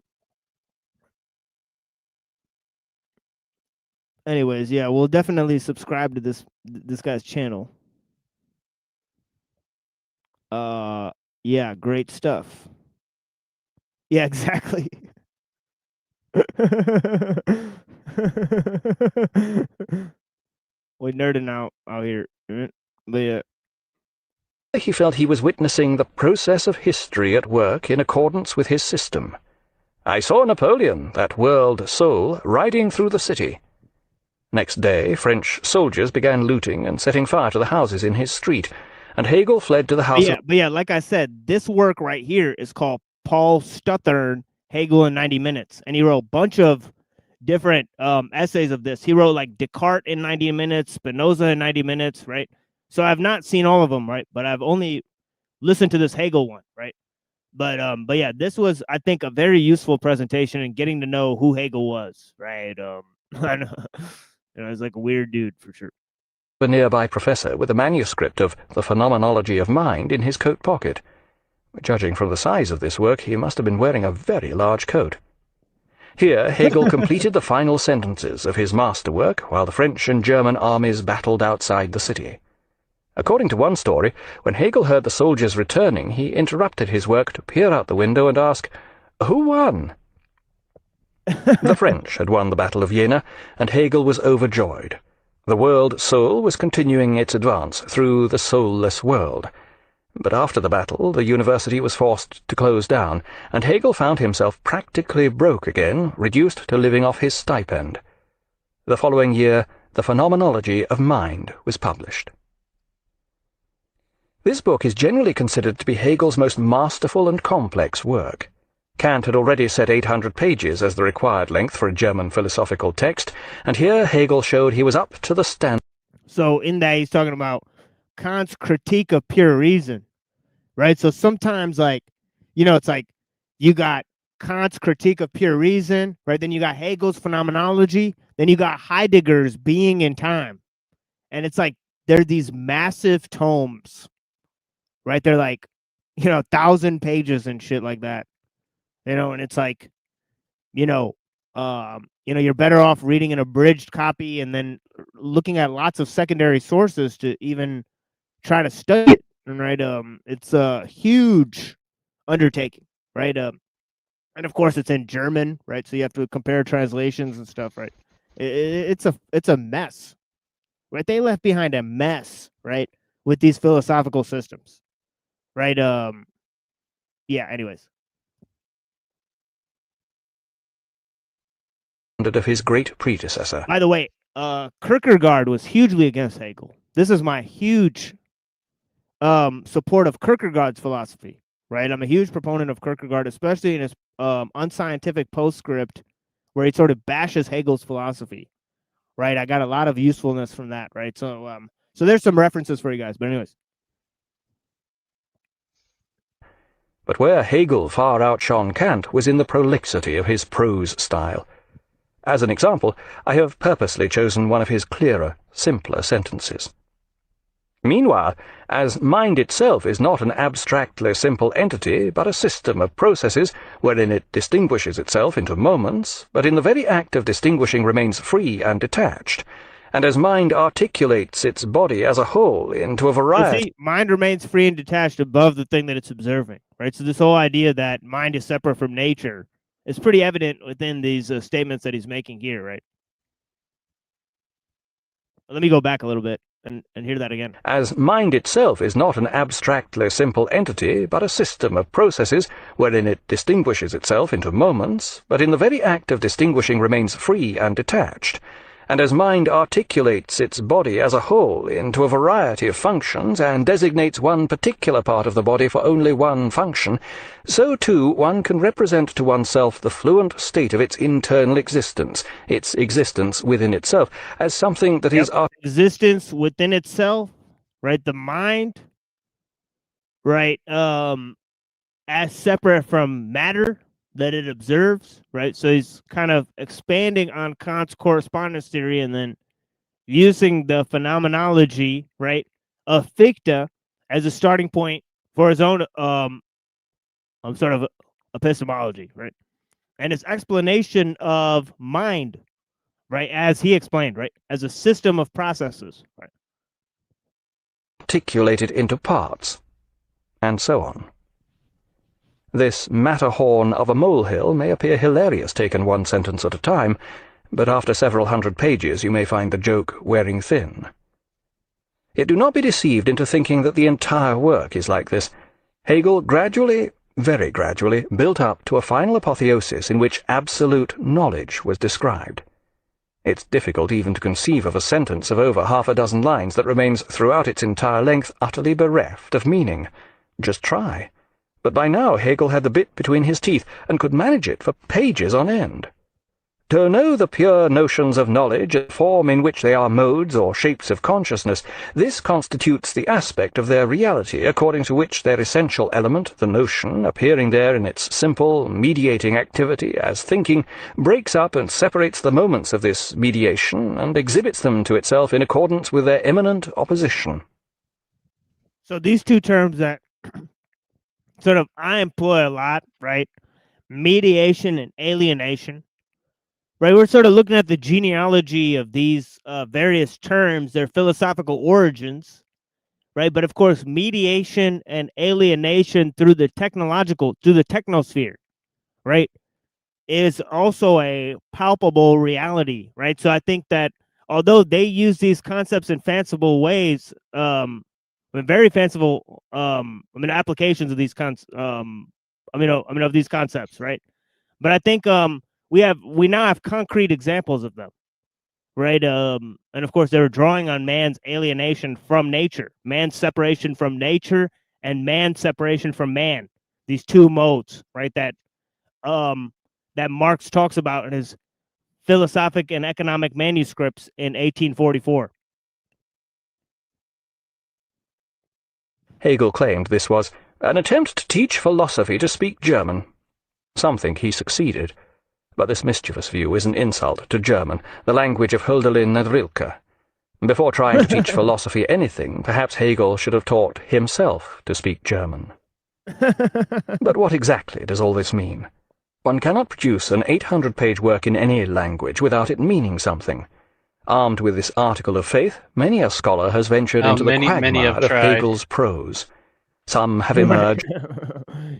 Anyways, yeah, we'll definitely subscribe to this guy's channel. Yeah, great stuff. Yeah, exactly. We're nerding out here. But yeah. he felt he was witnessing the process of history at work in accordance with his system. I saw Napoleon, that world soul, riding through the city. Next day, French soldiers began looting and setting fire to the houses in his street, and Hegel fled to the house But yeah, like I said, this work right here is called Paul Stuthern, Hegel in 90 Minutes, and he wrote a bunch of different essays of this. He wrote like Descartes in 90 minutes, Spinoza in 90 minutes, right? So I've not seen all of them, right? But I've only listened to this Hegel one, right? But yeah, this was, I think, a very useful presentation in getting to know who Hegel was, right? I know, he's like a weird dude for sure. a nearby professor with a manuscript of The Phenomenology of Mind in his coat pocket. Judging from the size of this work, he must have been wearing a very large coat. Here, Hegel completed the final sentences of his masterwork while the French and German armies battled outside the city. According to one story, when Hegel heard the soldiers returning, he interrupted his work to peer out the window and ask, "Who won?" The French had won the Battle of Jena, and Hegel was overjoyed. The world soul was continuing its advance through the soulless world. But after the battle, the university was forced to close down, and Hegel found himself practically broke again, reduced to living off his stipend. The following year, The Phenomenology of Mind was published. This book is generally considered to be Hegel's most masterful and complex work. Kant had already set 800 pages as the required length for a German philosophical text, and here Hegel showed he was up to the standard. So in that, he's talking about Kant's critique of pure reason, right? So sometimes, like, it's like you got Kant's critique of pure reason, right? Then you got Hegel's phenomenology. Then you got Heidegger's being in time. And it's like they're these massive tomes, right? They're like, 1,000 pages and shit like that, and it's like, you're better off reading an abridged copy and then looking at lots of secondary sources to even try to study it, right? It's a huge undertaking, right? And of course it's in German, right? So you have to compare translations and stuff, right? It's a mess, right? They left behind a mess, right, with these philosophical systems, right? Yeah. Anyways, of his great predecessor. by the way, Kierkegaard was hugely against Hegel. This is my huge support of Kierkegaard's philosophy, right? I'm a huge proponent of Kierkegaard, especially in his unscientific postscript, where he sort of bashes Hegel's philosophy, right? I got a lot of usefulness from that, right? So there's some references for you guys, but anyways. But where Hegel far outshone Kant was in the prolixity of his prose style. As an example, I have purposely chosen one of his clearer, simpler sentences. Meanwhile, as mind itself is not an abstractly simple entity, but a system of processes wherein it distinguishes itself into moments, but in the very act of distinguishing remains free and detached, and as mind articulates its body as a whole into a variety... mind remains free and detached above the thing that it's observing, right? So this whole idea that mind is separate from nature is pretty evident within these statements that he's making here, right? Let me go back a little bit and hear that again. As mind itself is not an abstractly simple entity, but a system of processes wherein it distinguishes itself into moments, but in the very act of distinguishing remains free and detached, and as mind articulates its body as a whole into a variety of functions and designates one particular part of the body for only one function, so too one can represent to oneself the fluent state of its internal existence, its existence within itself, as something that is... Existence within itself, right? The mind, right? As separate from matter that it observes, right? So he's kind of expanding on Kant's correspondence theory and then using the phenomenology, right, of Fichte as a starting point for his own sort of epistemology, right? And his explanation of mind, right, as he explained, right, as a system of processes, right? Articulated into parts, and so on. This Matterhorn of a molehill may appear hilarious taken one sentence at a time, but after several hundred pages you may find the joke wearing thin. Yet do not be deceived into thinking that the entire work is like this. Hegel gradually, very gradually, built up to a final apotheosis in which absolute knowledge was described. It's difficult even to conceive of a sentence of over half a dozen lines that remains throughout its entire length utterly bereft of meaning. Just try. But by now Hegel had the bit between his teeth, and could manage it for pages on end. To know the pure notions of knowledge, a form in which they are modes or shapes of consciousness, this constitutes the aspect of their reality, according to which their essential element, the notion, appearing there in its simple, mediating activity as thinking, breaks up and separates the moments of this mediation, and exhibits them to itself in accordance with their immanent opposition. So these two terms that sort of I employ a lot, right? Mediation and alienation, right? We're sort of looking at the genealogy of these various terms, their philosophical origins, right? But of course, mediation and alienation through the technosphere, right, is also a palpable reality, right? So I think that although they use these concepts in fanciful ways, very fanciful, applications of these of these concepts, right? But I think we now have concrete examples of them, right? And of course, they were drawing on man's alienation from nature, man's separation from nature, and man's separation from man. These two modes, right? That Marx talks about in his philosophic and economic manuscripts in 1844. Hegel claimed this was an attempt to teach philosophy to speak German. Some think he succeeded, but this mischievous view is an insult to German, the language of Hölderlin and Rilke. Before trying to teach philosophy anything, perhaps Hegel should have taught himself to speak German. But what exactly does all this mean? One cannot produce an 800-page work in any language without it meaning something. Armed with this article of faith, many a scholar has ventured into the quagmire of Hegel's prose. Some have emerged.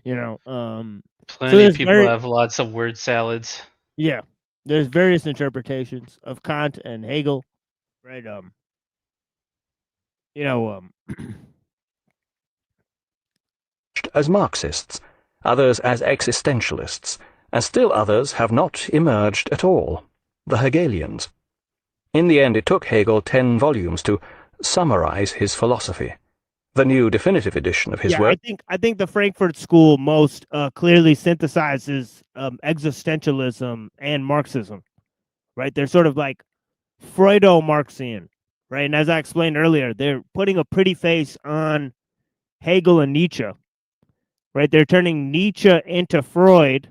Plenty of people have lots of word salads. Yeah, there's various interpretations of Kant and Hegel, right? As Marxists, others as existentialists, and still others have not emerged at all, the Hegelians. In the end, it took Hegel 10 volumes to summarize his philosophy. The new definitive edition of his work. I think the Frankfurt School most clearly synthesizes existentialism and Marxism, right? They're sort of like Freudo-Marxian, right? And as I explained earlier, they're putting a pretty face on Hegel and Nietzsche, right? They're turning Nietzsche into Freud,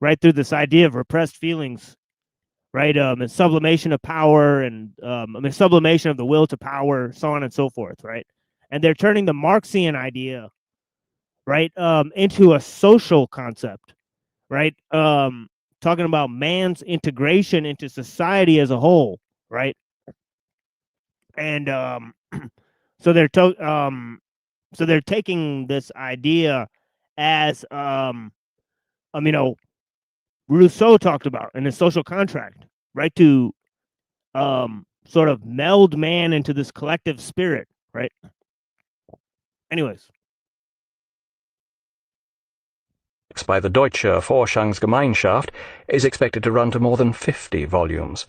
right, through this idea of repressed feelings, right? And sublimation of power and sublimation of the will to power, so on and so forth, right? And they're turning the Marxian idea, right, into a social concept, right? Talking about man's integration into society as a whole, right? And so they're taking this idea as Rousseau talked about in his Social Contract, right? To sort of meld man into this collective spirit, right? Anyways. By the Deutsche Forschungsgemeinschaft is expected to run to more than 50 volumes.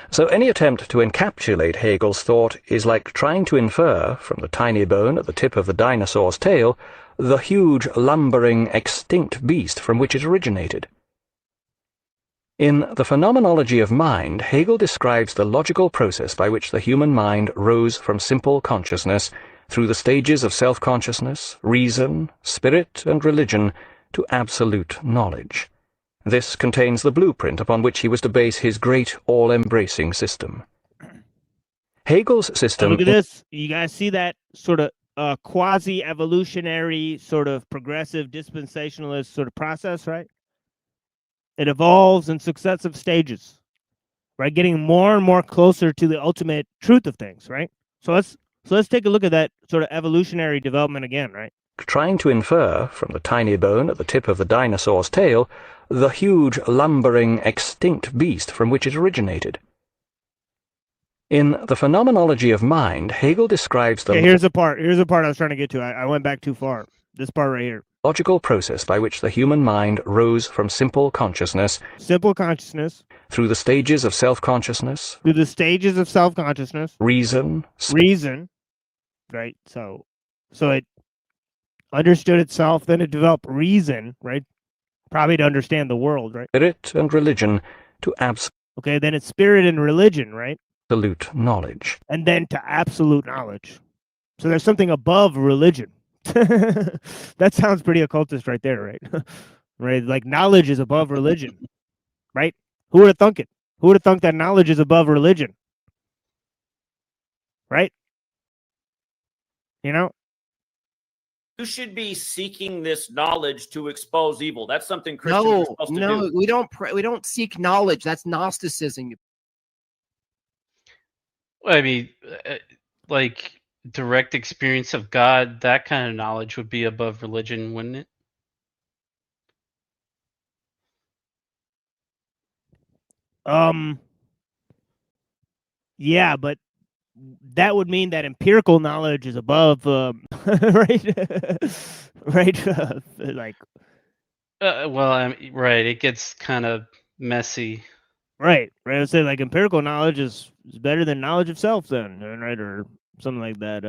So any attempt to encapsulate Hegel's thought is like trying to infer, from the tiny bone at the tip of the dinosaur's tail, the huge, lumbering, extinct beast from which it originated. In The Phenomenology of Mind, Hegel describes the logical process by which the human mind rose from simple consciousness through the stages of self-consciousness, reason, spirit, and religion to absolute knowledge. This contains the blueprint upon which he was to base his great all-embracing system. Hegel's system... Look at this. You guys see that sort of quasi-evolutionary, sort of progressive dispensationalist sort of process, right? It evolves in successive stages, right? Getting more and more closer to the ultimate truth of things, right? So let's take a look at that sort of evolutionary development again, right? Trying to infer, from the tiny bone at the tip of the dinosaur's tail, the huge, lumbering, extinct beast from which it originated. In The Phenomenology of Mind, Hegel describes the... Okay, here's the part I was trying to get to. I went back too far. This part right here. Logical process by which the human mind rose from simple consciousness... through the stages of self-consciousness... reason... right? So it understood itself, then it developed reason, right? Probably to understand the world, right? Spirit and religion to Okay, then it's spirit and religion, right? Absolute knowledge. And then to absolute knowledge. So there's something above religion. That sounds pretty occultist right there, right? Right? Like knowledge is above religion, right? Who would have thunk it? Who would have thunk that knowledge is above religion? Right? You know? you should be seeking this knowledge to expose evil. That's something Christians are No, supposed to no, do. we don't seek knowledge. That's Gnosticism. Well, I mean, like direct experience of God, that kind of knowledge would be above religion, wouldn't it? Yeah, but that would mean that empirical knowledge is above, right? Right? Like, Well, I mean, right. It gets kind of messy. right. I would say like empirical knowledge is better than knowledge of self, then, right, or something like that.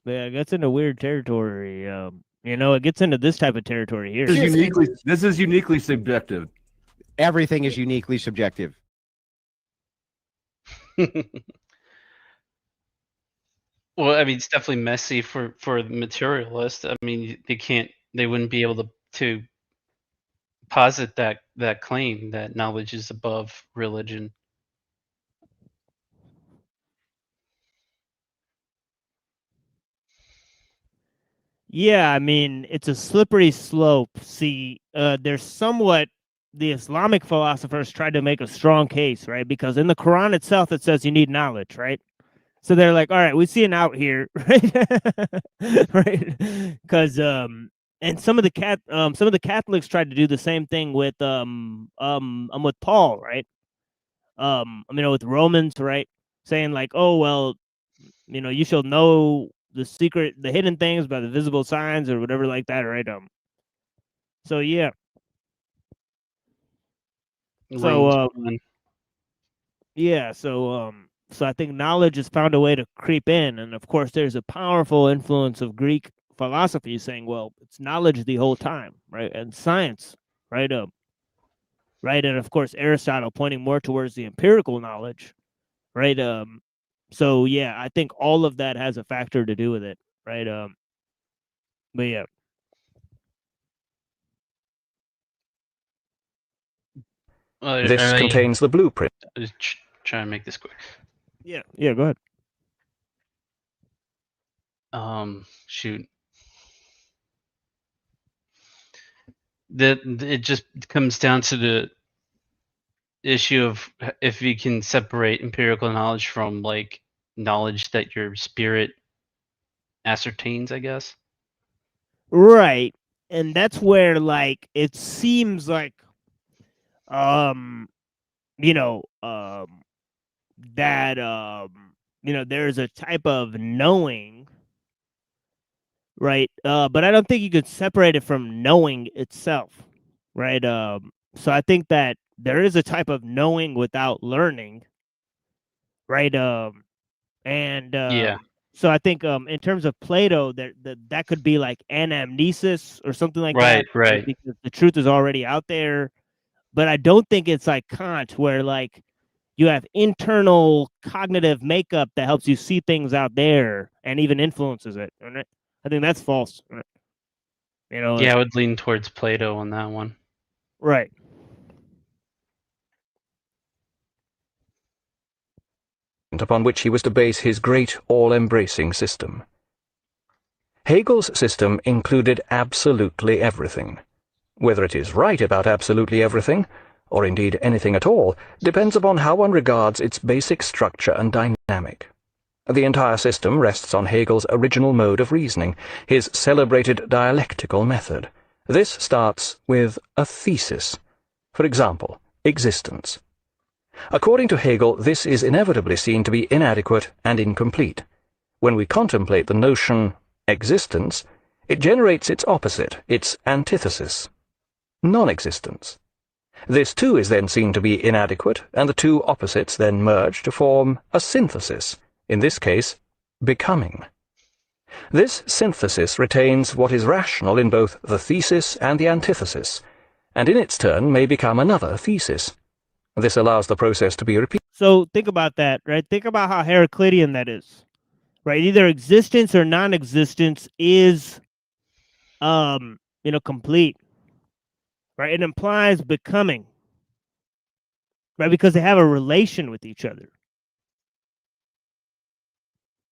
But yeah, it gets into weird territory. You know, it gets into this type of territory here. This is uniquely subjective. Everything is uniquely subjective. Well, I mean, it's definitely messy for the materialist. I mean, they wouldn't be able to posit that claim that knowledge is above religion. Yeah, I mean, it's a slippery slope. See, there's somewhat the Islamic philosophers tried to make a strong case, right? Because in the Quran itself, it says you need knowledge, right? So they're like, all right, we see an out here, right? Right? Because and some of the Catholics tried to do the same thing with Paul, right? With Romans, right? Saying like, oh well, you shall know the hidden things by the visible signs or whatever like that, right? So yeah. So yeah, so I think knowledge has found a way to creep in, and of course there's a powerful influence of Greek philosophy saying, well, it's knowledge the whole time, right? And science, right? Right, and of course Aristotle pointing more towards the empirical knowledge, right? So yeah, I think all of that has a factor to do with it, right? But yeah. This contains the blueprint. Just try and make this quick. Yeah, go ahead. Shoot. It just comes down to the issue of if you can separate empirical knowledge from like knowledge that your spirit ascertains, I guess. Right. And that's where like it seems like that there's a type of knowing, right? But I don't think you could separate it from knowing itself, right? So I think that there is a type of knowing without learning, right? Yeah. So I think in terms of Plato, that could be like anamnesis or something like that. Right. Because the truth is already out there. But I don't think it's like Kant, where like you have internal cognitive makeup that helps you see things out there and even influences it. Right? I think that's false. Right? Yeah, I would lean towards Plato on that one. Right. Upon which he was to base his great all-embracing system. Hegel's system included absolutely everything. Whether it is right about absolutely everything, or indeed anything at all, depends upon how one regards its basic structure and dynamic. The entire system rests on Hegel's original mode of reasoning, his celebrated dialectical method. This starts with a thesis. For example, existence. According to Hegel, this is inevitably seen to be inadequate and incomplete. When we contemplate the notion existence, it generates its opposite, its antithesis, non-existence. This too is then seen to be inadequate, and the two opposites then merge to form a synthesis, in this case, becoming. This synthesis retains what is rational in both the thesis and the antithesis, and in its turn may become another thesis. This allows the process to be repeated. So think about that, right? Think about how Heraclitean that is, right? Either existence or non-existence is, complete, right? It implies becoming, right? Because they have a relation with each other,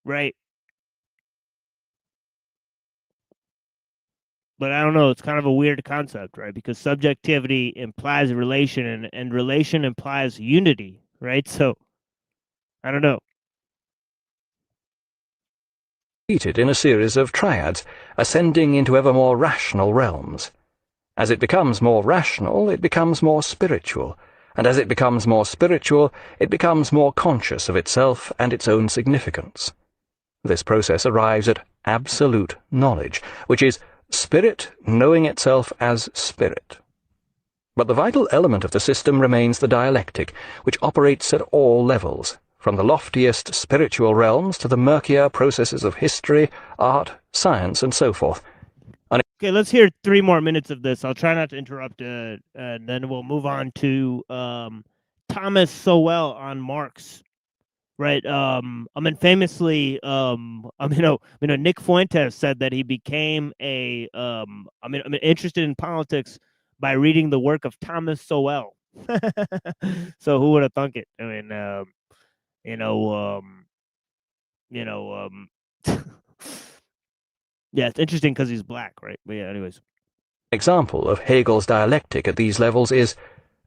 right? but I don't know. It's kind of a weird concept, right? Because subjectivity implies relation, and relation implies unity, right? So I don't know. Repeated in a series of triads, ascending into ever more rational realms. As it becomes more rational, it becomes more spiritual, and as it becomes more spiritual, it becomes more conscious of itself and its own significance. This process arrives at absolute knowledge, which is spirit knowing itself as spirit. But the vital element of the system remains the dialectic, which operates at all levels, from the loftiest spiritual realms to the murkier processes of history, art, science, and so forth. Okay, let's hear 3 more minutes of this. I'll try not to interrupt, and then we'll move on to Thomas Sowell on Marx. Right. Famously, Nick Fuentes said that he became interested in politics by reading the work of Thomas Sowell. So who would have thunk it? I mean, yeah, it's interesting because he's black, right? But yeah, anyways. Example of Hegel's dialectic at these levels is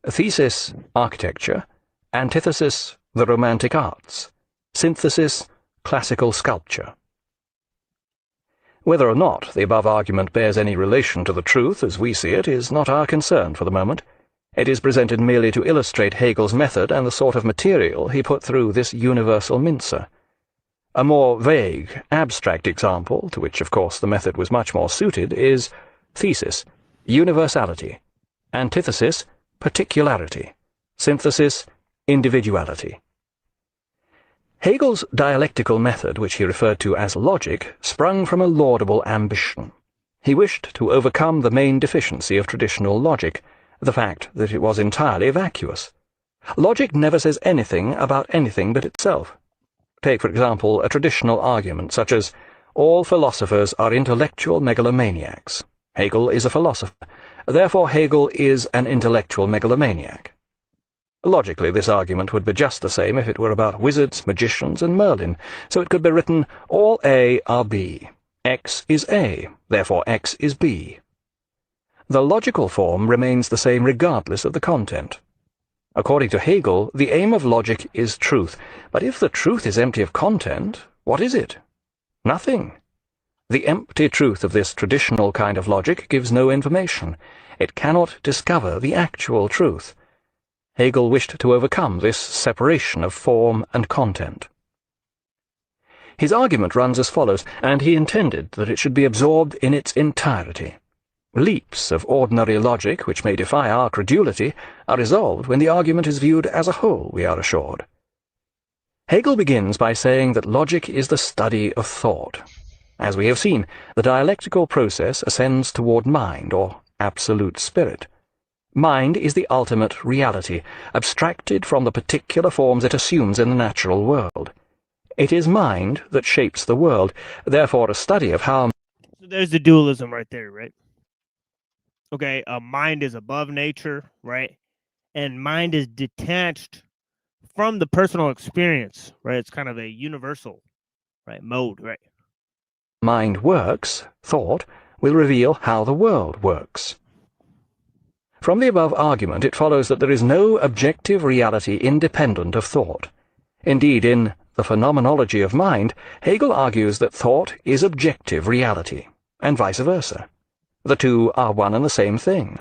thesis, architecture, antithesis, the romantic arts, synthesis, classical sculpture. Whether or not the above argument bears any relation to the truth as we see it is not our concern for the moment. It is presented merely to illustrate Hegel's method and the sort of material he put through this universal mincer. A more vague, abstract example, to which of course the method was much more suited, is thesis, universality, antithesis, particularity, synthesis, individuality. Hegel's dialectical method, which he referred to as logic, sprung from a laudable ambition. He wished to overcome the main deficiency of traditional logic, the fact that it was entirely vacuous. Logic never says anything about anything but itself. Take, for example, a traditional argument such as, all philosophers are intellectual megalomaniacs. Hegel is a philosopher. Therefore Hegel is an intellectual megalomaniac. Logically, this argument would be just the same if it were about wizards, magicians, and Merlin, so it could be written, all A are B. X is A, therefore X is B. The logical form remains the same regardless of the content. According to Hegel, the aim of logic is truth, but if the truth is empty of content, what is it? Nothing. The empty truth of this traditional kind of logic gives no information. It cannot discover the actual truth. Hegel wished to overcome this separation of form and content. His argument runs as follows, and he intended that it should be absorbed in its entirety. Leaps of ordinary logic, which may defy our credulity, are resolved when the argument is viewed as a whole, we are assured. Hegel begins by saying that logic is the study of thought. As we have seen, the dialectical process ascends toward mind, or absolute spirit. Mind is the ultimate reality, abstracted from the particular forms it assumes in the natural world. It is mind that shapes the world, therefore a study of how... So there's the dualism right there, right? Okay, mind is above nature, right? And mind is detached from the personal experience, right? It's kind of a universal, right, mode, right? Mind works, thought, will reveal how the world works. From the above argument, it follows that there is no objective reality independent of thought. Indeed, in The Phenomenology of Mind, Hegel argues that thought is objective reality, and vice versa. The two are one and the same thing.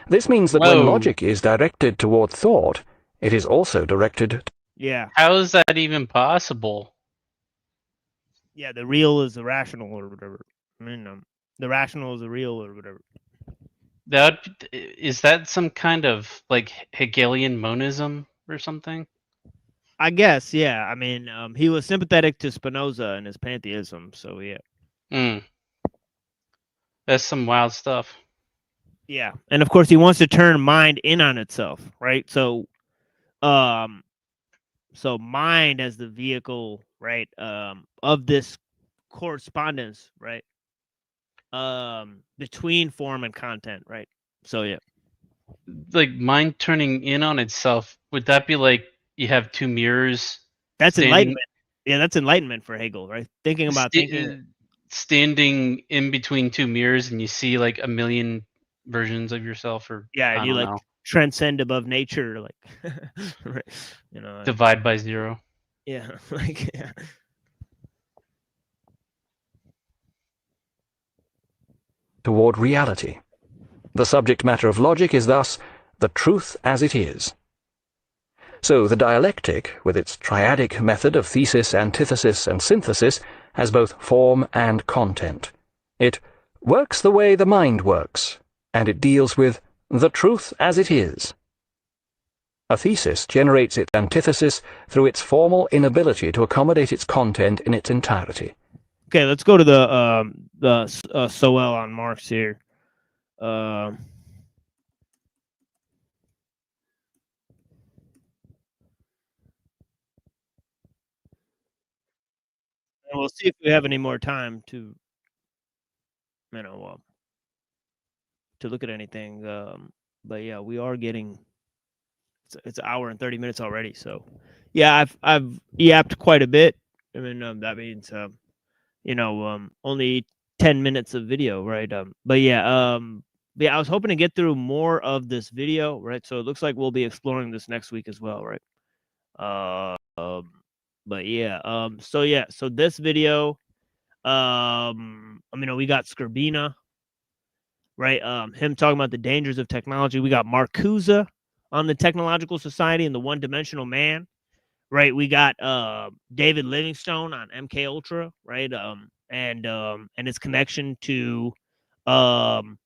This means that when logic is directed toward thought, it is also directed... Yeah. How is that even possible? Yeah, the real is the rational or whatever. I mean, the rational is the real or whatever. Is that some kind of like Hegelian monism or something? I guess, yeah. I mean, he was sympathetic to Spinoza and his pantheism, so yeah. That's some wild stuff. Yeah, and of course he wants to turn mind in on itself, right? So, so mind as the vehicle, right, of this correspondence, right, between form and content, right? So yeah, like mind turning in on itself. Would that be like you have two mirrors? That's enlightenment. Yeah, that's enlightenment for Hegel, right? Thinking about thinking. standing in between two mirrors and you see like a million versions of yourself, or Yeah, and I you don't like know, transcend above nature, like right, you know. divide by zero. Yeah, like yeah. Toward reality. The subject matter of logic is thus the truth as it is. So the dialectic, with its triadic method of thesis, antithesis, and synthesis, has both form and content. It works the way the mind works, and it deals with the truth as it is. A thesis generates its antithesis through its formal inability to accommodate its content in its entirety. Okay, let's go to the Sowell on Marx here. And we'll see if we have any more time to, you know, to look at anything. But yeah, we are getting. It's an hour and 30 minutes already. So, yeah, I've yapped quite a bit. I mean, that means only 10 minutes of video, right? But yeah, I was hoping to get through more of this video, right? So it looks like we'll be exploring this next week as well, right? But yeah, so this video, we got Scribina, right? Him talking about the dangers of technology. We got Marcuse on the Technological Society and the One-Dimensional Man, right? We got David Livingstone on MK Ultra, right? And its connection to the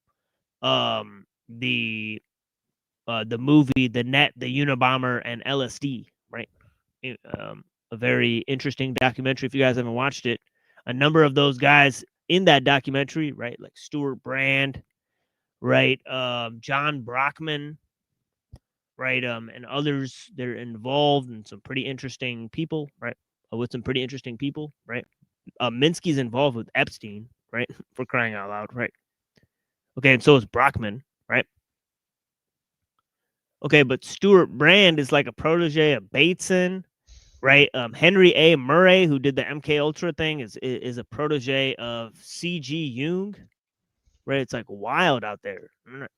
movie The Net, the Unabomber, and LSD, right? A very interesting documentary. If you guys haven't watched it, a number of those guys in that documentary, right? Like Stuart Brand, right? John Brockman, right? And others, they're involved in some pretty interesting people, right? With some pretty interesting people, right? Minsky's involved with Epstein, right? For crying out loud, right? Okay, and so is Brockman, right? Okay, but Stuart Brand is like a protege of Bateson, right? Henry A. Murray, who did the MK Ultra thing, is a protege of C.G. Jung, right? It's like wild out there. Right?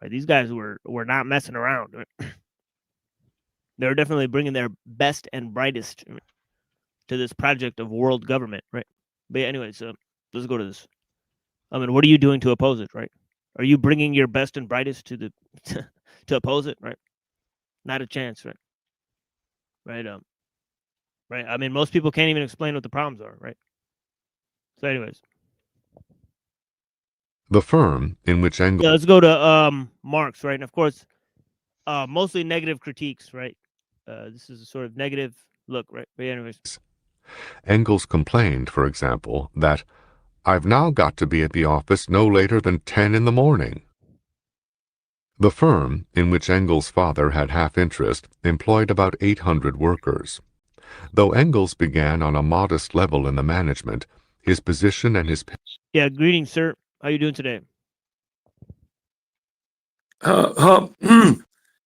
These guys were not messing around. Right? They're definitely bringing their best and brightest to this project of world government, right? But yeah, anyways, let's go to this. I mean, what are you doing to oppose it, right? Are you bringing your best and brightest to the to oppose it, right? Not a chance, right? Right. Right. I mean, most people can't even explain what the problems are, right? So, anyways, the firm in which Engels. Yeah, let's go to Marx, right? And of course, mostly negative critiques, right? This is a sort of negative look, right? But anyways, Engels complained, for example, that I've now got to be at the office no later than 10 in the morning. The firm, in which Engels' father had half interest, employed about 800 workers. Though Engels began on a modest level in the management, his position and his... Yeah, greetings, sir. How you doing today? Yeah,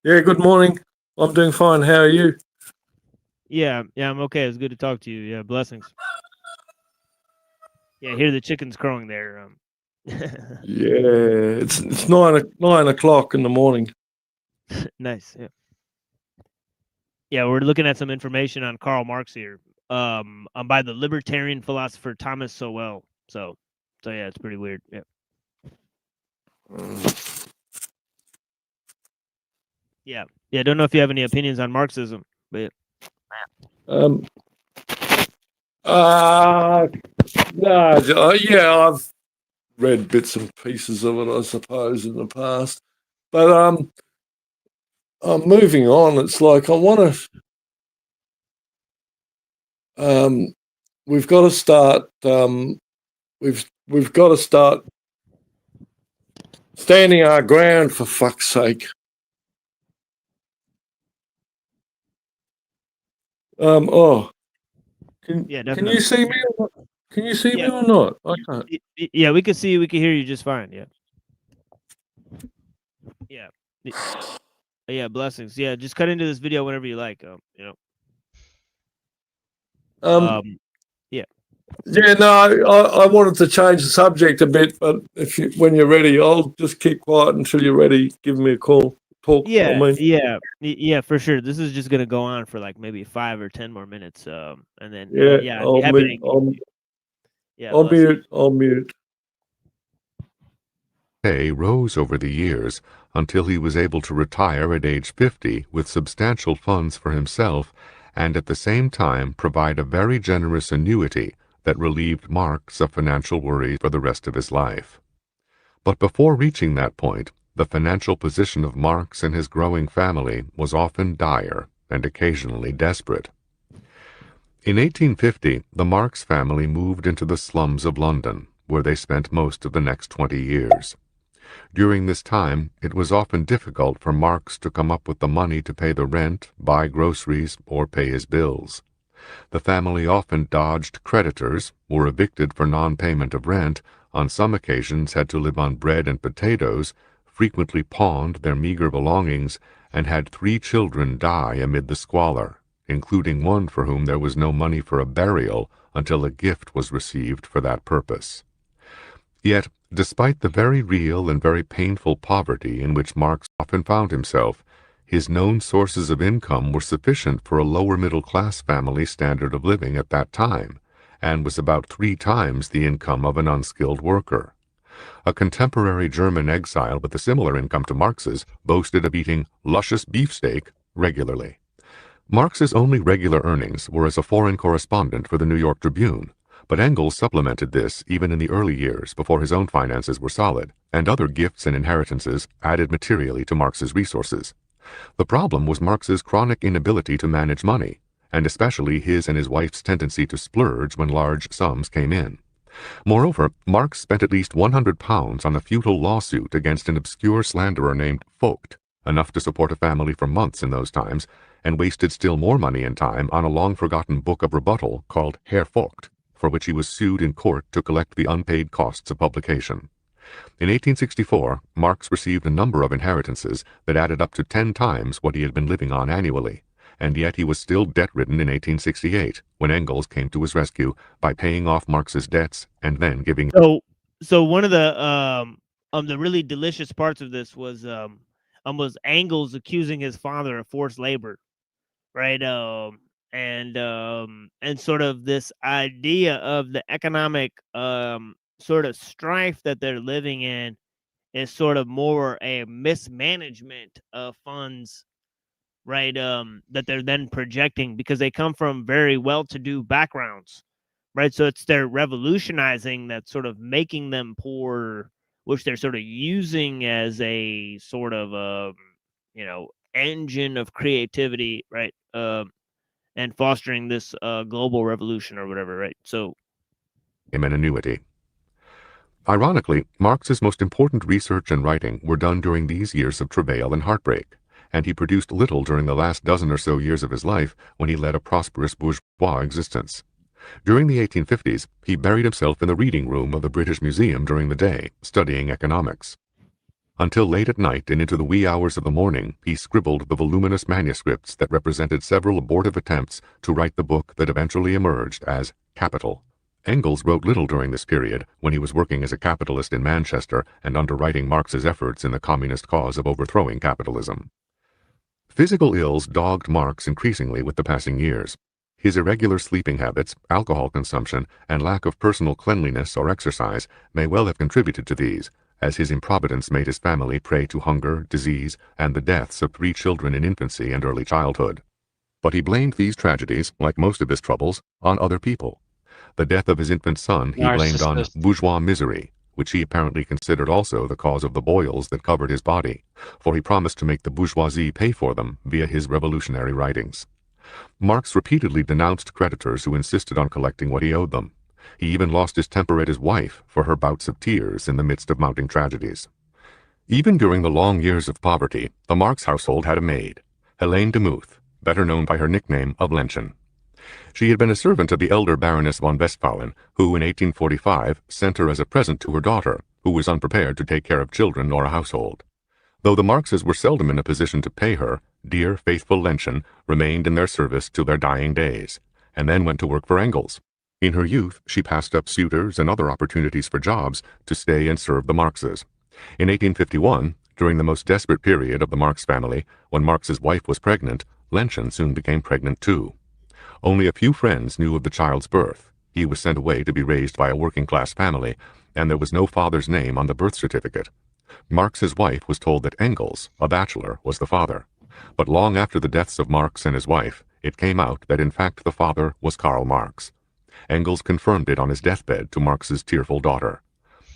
good morning. I'm doing fine. How are you? Yeah, I'm okay. It's good to talk to you. Yeah, blessings. Yeah, I hear the chickens crowing there. Yeah, it's 9 o'clock in the morning. Nice. Yeah. Yeah, we're looking at some information on Karl Marx here. By the libertarian philosopher Thomas Sowell. So yeah, it's pretty weird. Yeah. Yeah. I don't know if you have any opinions on Marxism, but yeah, I've read bits and pieces of it, I suppose, in the past. But I'm moving on. It's like I want to. We've got to start. We've got to start standing our ground, for fuck's sake. Can you see me or not? Can you see me or not? I can't. Yeah, we can see you. We can hear you just fine. Yeah. Yeah, blessings. Yeah, just cut into this video whenever you like. Yeah. Yeah, no, I wanted to change the subject a bit, but when you're ready, I'll just keep quiet until you're ready. Give me a call. Talk. Yeah, I mean, yeah, for sure. This is just gonna go on for like maybe 5 or 10 more minutes, and then yeah, yeah, I'd be I'll happy to mute. engage you. Yeah, I'll bless you. mute. I'll mute. Hay rose over the years until he was able to retire at age 50 with substantial funds for himself and at the same time provide a very generous annuity that relieved Marx of financial worry for the rest of his life. But before reaching that point, the financial position of Marx and his growing family was often dire and occasionally desperate. In 1850, the Marx family moved into the slums of London, where they spent most of the next 20 years. During this time, it was often difficult for Marx to come up with the money to pay the rent, buy groceries, or pay his bills. The family often dodged creditors, were evicted for non-payment of rent, on some occasions had to live on bread and potatoes, frequently pawned their meager belongings, and had 3 children die amid the squalor, including one for whom there was no money for a burial until a gift was received for that purpose. Yet, despite the very real and very painful poverty in which Marx often found himself, his known sources of income were sufficient for a lower middle-class family standard of living at that time, and was about 3 times the income of an unskilled worker. A contemporary German exile with a similar income to Marx's boasted of eating luscious beefsteak regularly. Marx's only regular earnings were as a foreign correspondent for the New York Tribune, but Engels supplemented this even in the early years before his own finances were solid, and other gifts and inheritances added materially to Marx's resources. The problem was Marx's chronic inability to manage money, and especially his and his wife's tendency to splurge when large sums came in. Moreover, Marx spent at least £100 on a futile lawsuit against an obscure slanderer named Vogt, enough to support a family for months in those times, and wasted still more money and time on a long-forgotten book of rebuttal called Herr Vogt, for which he was sued in court to collect the unpaid costs of publication. In 1864, Marx received a number of inheritances that added up to 10 times what he had been living on annually, and yet he was still debt-ridden in 1868, when Engels came to his rescue by paying off Marx's debts and then giving... So one of the really delicious parts of this was Engels accusing his father of forced labor, right? And sort of this idea of the economic sort of strife that they're living in is sort of more a mismanagement of funds, right? That they're then projecting because they come from very well-to-do backgrounds, right? So it's they're revolutionizing that's sort of making them poor, which they're sort of using as a sort of engine of creativity, right? And fostering this global revolution or whatever, right? So, an annuity. Ironically, Marx's most important research and writing were done during these years of travail and heartbreak, and he produced little during the last dozen or so years of his life when he led a prosperous bourgeois existence. During the 1850s, he buried himself in the reading room of the British Museum during the day, studying economics. Until late at night and into the wee hours of the morning, he scribbled the voluminous manuscripts that represented several abortive attempts to write the book that eventually emerged as Capital. Engels wrote little during this period, when he was working as a capitalist in Manchester and underwriting Marx's efforts in the communist cause of overthrowing capitalism. Physical ills dogged Marx increasingly with the passing years. His irregular sleeping habits, alcohol consumption, and lack of personal cleanliness or exercise may well have contributed to these, as his improvidence made his family prey to hunger, disease, and the deaths of 3 children in infancy and early childhood. But he blamed these tragedies, like most of his troubles, on other people. The death of his infant son he blamed on bourgeois misery, which he apparently considered also the cause of the boils that covered his body, for he promised to make the bourgeoisie pay for them via his revolutionary writings. Marx repeatedly denounced creditors who insisted on collecting what he owed them. He even lost his temper at his wife for her bouts of tears in the midst of mounting tragedies. Even during the long years of poverty, the Marx household had a maid, Helene de Muth, better known by her nickname of Lenchen. She had been a servant of the elder Baroness von Westphalen, who in 1845 sent her as a present to her daughter, who was unprepared to take care of children or a household. Though the Marxes were seldom in a position to pay her, dear, faithful Lenchen remained in their service till their dying days, and then went to work for Engels. In her youth, she passed up suitors and other opportunities for jobs to stay and serve the Marxes. In 1851, during the most desperate period of the Marx family, when Marx's wife was pregnant, Lenchen soon became pregnant too. Only a few friends knew of the child's birth. He was sent away to be raised by a working-class family, and there was no father's name on the birth certificate. Marx's wife was told that Engels, a bachelor, was the father. But long after the deaths of Marx and his wife, it came out that in fact the father was Karl Marx. Engels confirmed it on his deathbed to Marx's tearful daughter.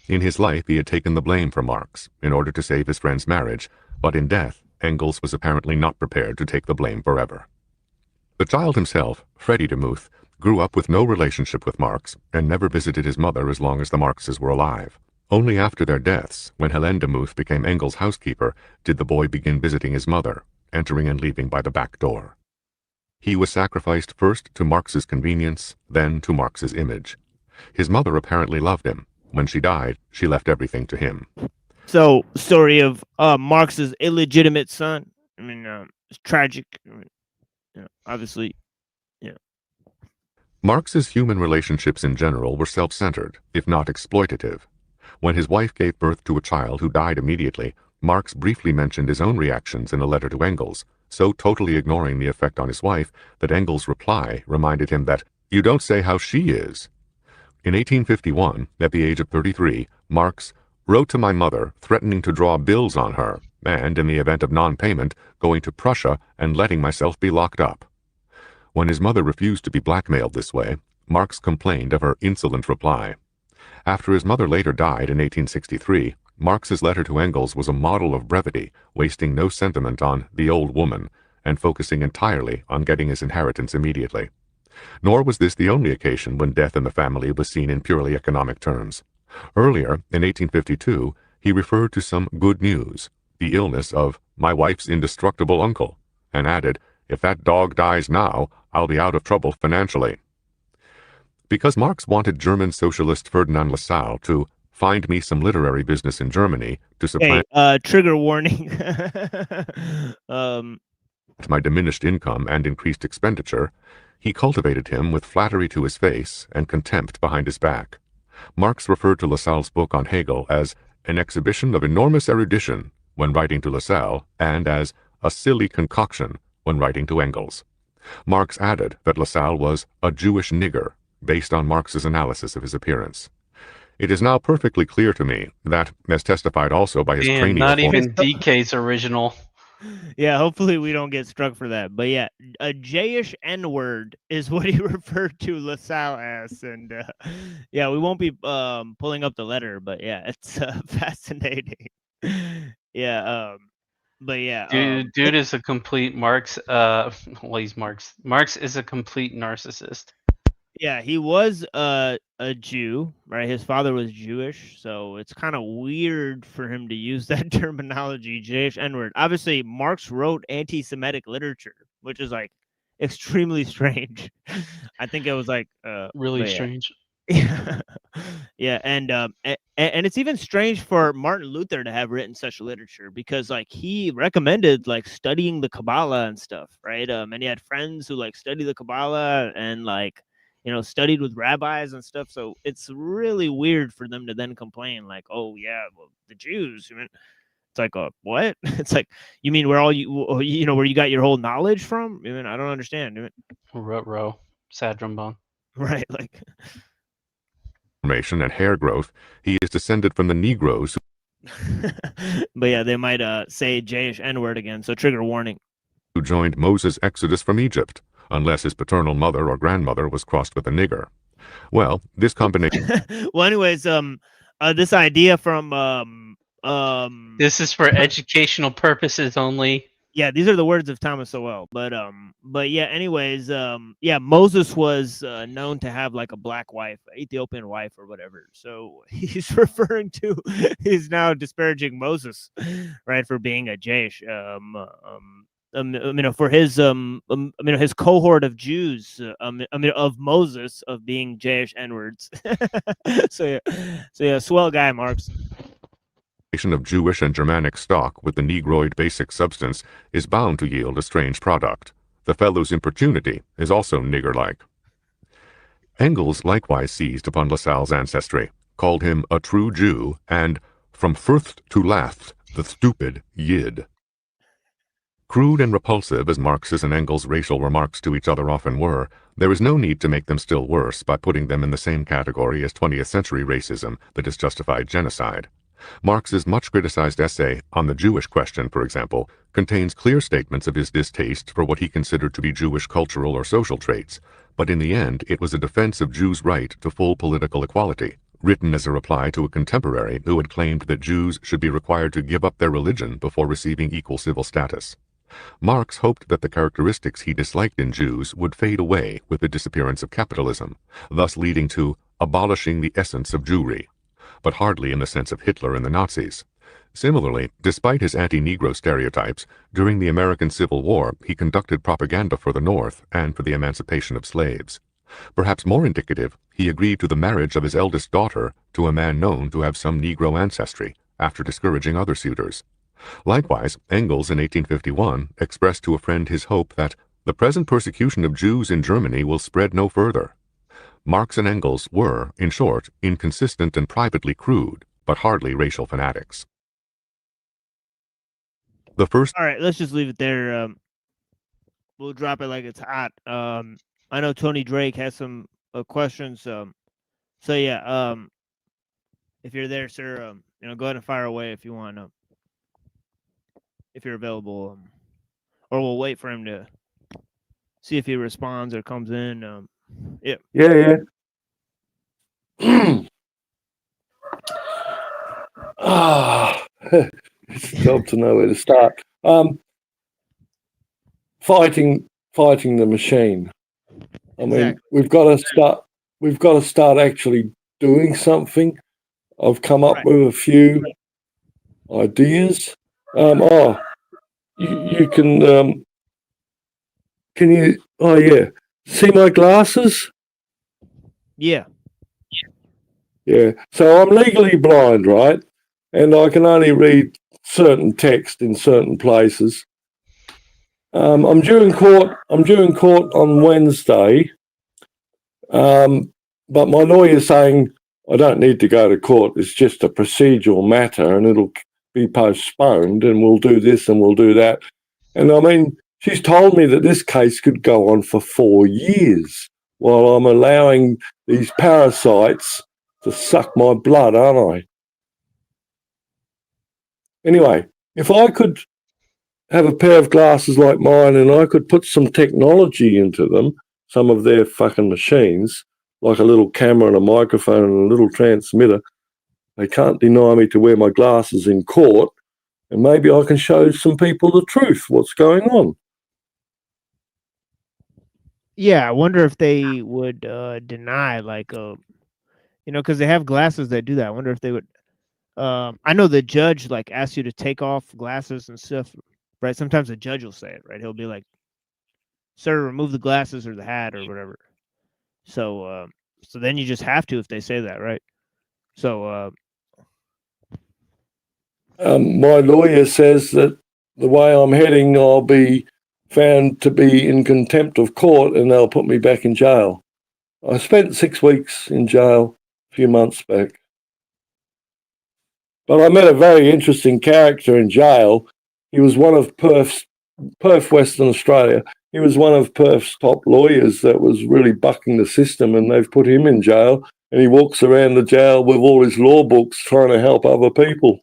In his life he had taken the blame for Marx in order to save his friend's marriage, but in death Engels was apparently not prepared to take the blame forever. The child himself, Freddie Demuth, grew up with no relationship with Marx and never visited his mother as long as the Marxes were alive. Only after their deaths, when Helene Demuth became Engels' housekeeper, did the boy begin visiting his mother, entering and leaving by the back door. He was sacrificed first to Marx's convenience, then to Marx's image. His mother apparently loved him. When she died, she left everything to him. So, story of Marx's illegitimate son. I mean, it's tragic. I mean, obviously, yeah. Marx's human relationships in general were self-centered, if not exploitative. When his wife gave birth to a child who died immediately, Marx briefly mentioned his own reactions in a letter to Engels, so totally ignoring the effect on his wife that Engels' reply reminded him that, "You don't say how she is." In 1851, at the age of 33, Marx wrote to my mother threatening to draw bills on her, and, in the event of non-payment, going to Prussia and letting myself be locked up. When his mother refused to be blackmailed this way, Marx complained of her insolent reply. After his mother later died in 1863, Marx's letter to Engels was a model of brevity, wasting no sentiment on the old woman, and focusing entirely on getting his inheritance immediately. Nor was this the only occasion when death in the family was seen in purely economic terms. Earlier, in 1852, he referred to some good news, the illness of my wife's indestructible uncle, and added, "If that dog dies now, I'll be out of trouble financially." Because Marx wanted German socialist Ferdinand Lassalle to find me some literary business in Germany to supplant trigger warning. my diminished income and increased expenditure, he cultivated him with flattery to his face and contempt behind his back. Marx referred to Lassalle's book on Hegel as an exhibition of enormous erudition when writing to Lassalle, and as a silly concoction when writing to Engels. Marx added that Lassalle was a Jewish nigger, based on Marx's analysis of his appearance. It is now perfectly clear to me that, as testified also by his cranial... Not even DK's original. Yeah, hopefully we don't get struck for that. But yeah, a J-ish N-word is what he referred to LaSalle as. And yeah, we won't be pulling up the letter, but yeah, it's fascinating. Yeah, but yeah. Dude is a complete Marx. Well, he's Marx. Marx is a complete narcissist. Yeah, he was a Jew, right? His father was Jewish, so it's kind of weird for him to use that terminology, J-ish N-word. Obviously, Marx wrote anti-Semitic literature, which is like extremely strange. I think it was like really strange. Yeah, yeah, and it's even strange for Martin Luther to have written such literature because like he recommended like studying the Kabbalah and stuff, right? And he had friends who like studied the Kabbalah and like, you know, studied with rabbis and stuff. So it's really weird for them to then complain like, oh yeah, well, the Jews, I mean, it's like, what? It's like, you mean where all you know, where you got your whole knowledge from? I mean, I don't understand. I mean, Row, sad drum bone. Right, like formation and hair growth, he is descended from the Negroes. But yeah, they might say J-ish N-word again, so trigger warning. Who joined Moses' exodus from Egypt, unless his paternal mother or grandmother was crossed with a nigger. Well, this combination... Well, anyways, this idea from... This is for educational purposes only. Yeah, these are the words of Thomas Sowell. But yeah, anyways, yeah, Moses was known to have like a black wife, Ethiopian wife or whatever. So he's referring to, he's now disparaging Moses, right, for being a J-ish. You know, for his you know, his cohort of Jews, of Moses, of being J-ish N-words. So yeah, swell guy, Marx. Of Jewish and Germanic stock with the Negroid basic substance is bound to yield a strange product. The fellow's importunity is also nigger-like. Engels likewise seized upon Lassalle's ancestry, called him a true Jew, and from Fürst to last, the stupid Yid. Crude and repulsive as Marx's and Engels' racial remarks to each other often were, there is no need to make them still worse by putting them in the same category as 20th century racism that has justified genocide. Marx's much criticized essay on the Jewish question, for example, contains clear statements of his distaste for what he considered to be Jewish cultural or social traits, but in the end it was a defense of Jews' right to full political equality, written as a reply to a contemporary who had claimed that Jews should be required to give up their religion before receiving equal civil status. Marx hoped that the characteristics he disliked in Jews would fade away with the disappearance of capitalism, thus leading to abolishing the essence of Jewry, but hardly in the sense of Hitler and the Nazis. Similarly, despite his anti-Negro stereotypes, during the American Civil War he conducted propaganda for the North and for the emancipation of slaves. Perhaps more indicative, he agreed to the marriage of his eldest daughter to a man known to have some Negro ancestry, after discouraging other suitors. Likewise, Engels in 1851 expressed to a friend his hope that the present persecution of Jews in Germany will spread no further. Marx and Engels were, in short, inconsistent and privately crude, but hardly racial fanatics. The first... All right, let's just leave it there. We'll drop it like it's hot. I know Tony Drake has some questions. So yeah, if you're there, sir, go ahead and fire away if you want. If you're available, or we'll wait for him to see if he responds or comes in. Yeah. Yeah. It's tough to know where to start. Fighting the machine. I mean, Exactly. we've got to start actually doing something. I've come up with a few ideas. You can you? Oh yeah, see my glasses? Yeah. Yeah. So I'm legally blind, right? And I can only read certain text in certain places. I'm due in court on Wednesday. But my lawyer's saying I don't need to go to court. It's just a procedural matter, and it'll be postponed, and we'll do this and we'll do that. And I mean, she's told me that this case could go on for 4 years while I'm allowing these parasites to suck my blood, aren't I? Anyway, if I could have a pair of glasses like mine and I could put some technology into them, some of their fucking machines, like a little camera and a microphone and a little transmitter, they can't deny me to wear my glasses in court, and maybe I can show some people the truth, what's going on. Yeah, I wonder if they would deny, like, because they have glasses that do that. I wonder if they would. I know the judge like asks you to take off glasses and stuff, right? Sometimes the judge will say it, right? He'll be like, "Sir, remove the glasses or the hat or whatever." So then you just have to if they say that, right? So my lawyer says that the way I'm heading, I'll be found to be in contempt of court and they'll put me back in jail. I spent 6 weeks in jail a few months back. But I met a very interesting character in jail. He was one of Perth, Western Australia. He was one of Perth's top lawyers that was really bucking the system, and they've put him in jail, and he walks around the jail with all his law books trying to help other people.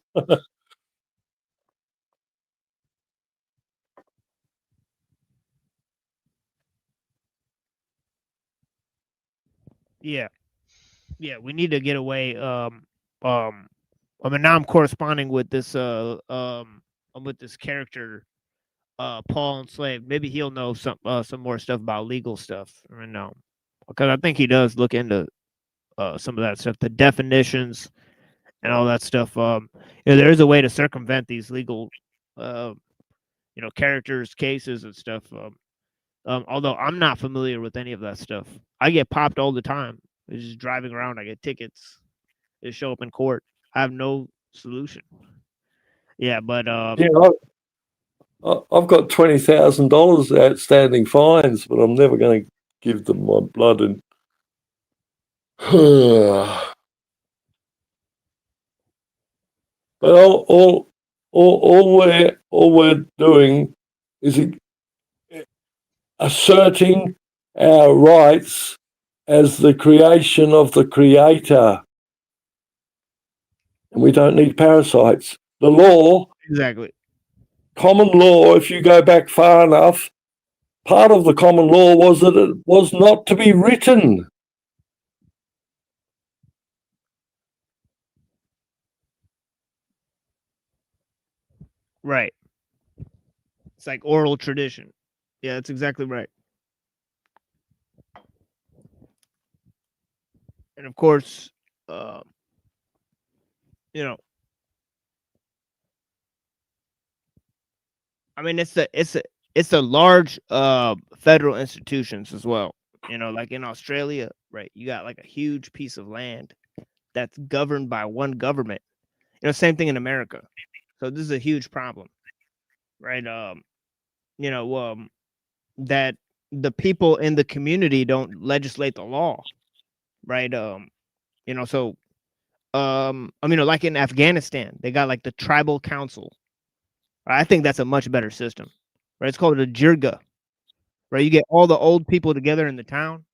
yeah, we need to get away. I mean, now I'm corresponding with this. I'm with this character, Paul Enslaved. Maybe he'll know some more stuff about legal stuff. I mean, no, because I think he does look into some of that stuff, the definitions and all that stuff. There is a way to circumvent these legal, characters, cases, and stuff. Although I'm not familiar with any of that stuff. I get popped all the time. It's just driving around. I get tickets. They show up in court. I have no solution. Yeah, but I've got $20,000 outstanding fines, but I'm never going to give them my blood and But all we're doing is asserting our rights as the creation of the creator. And we don't need parasites. The law, Exactly. common law, if you go back far enough, part of the common law was that it was not to be written. Right. It's like oral tradition. Yeah, that's exactly right. And of course, you know, I mean, it's a large federal institutions as well. You know, like in Australia, right? You got like a huge piece of land that's governed by one government. You know, same thing in America. So this is a huge problem, right? You know, that the people in the community don't legislate the law, right? You know, so I mean, like in Afghanistan, they got like the tribal council. I think that's a much better system, right? It's called a jirga, right? You get all the old people together in the town,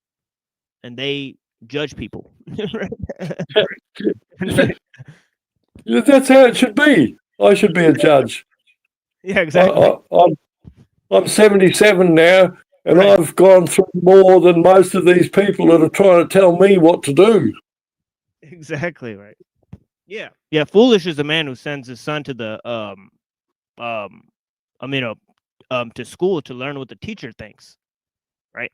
and they judge people. That's how it should be. I should be a judge. Yeah, exactly. I'm 77 now, and Right. I've gone through more than most of these people that are trying to tell me what to do. Exactly right. Yeah. Yeah. Foolish is the man who sends his son to the I mean, to school to learn what the teacher thinks. Right.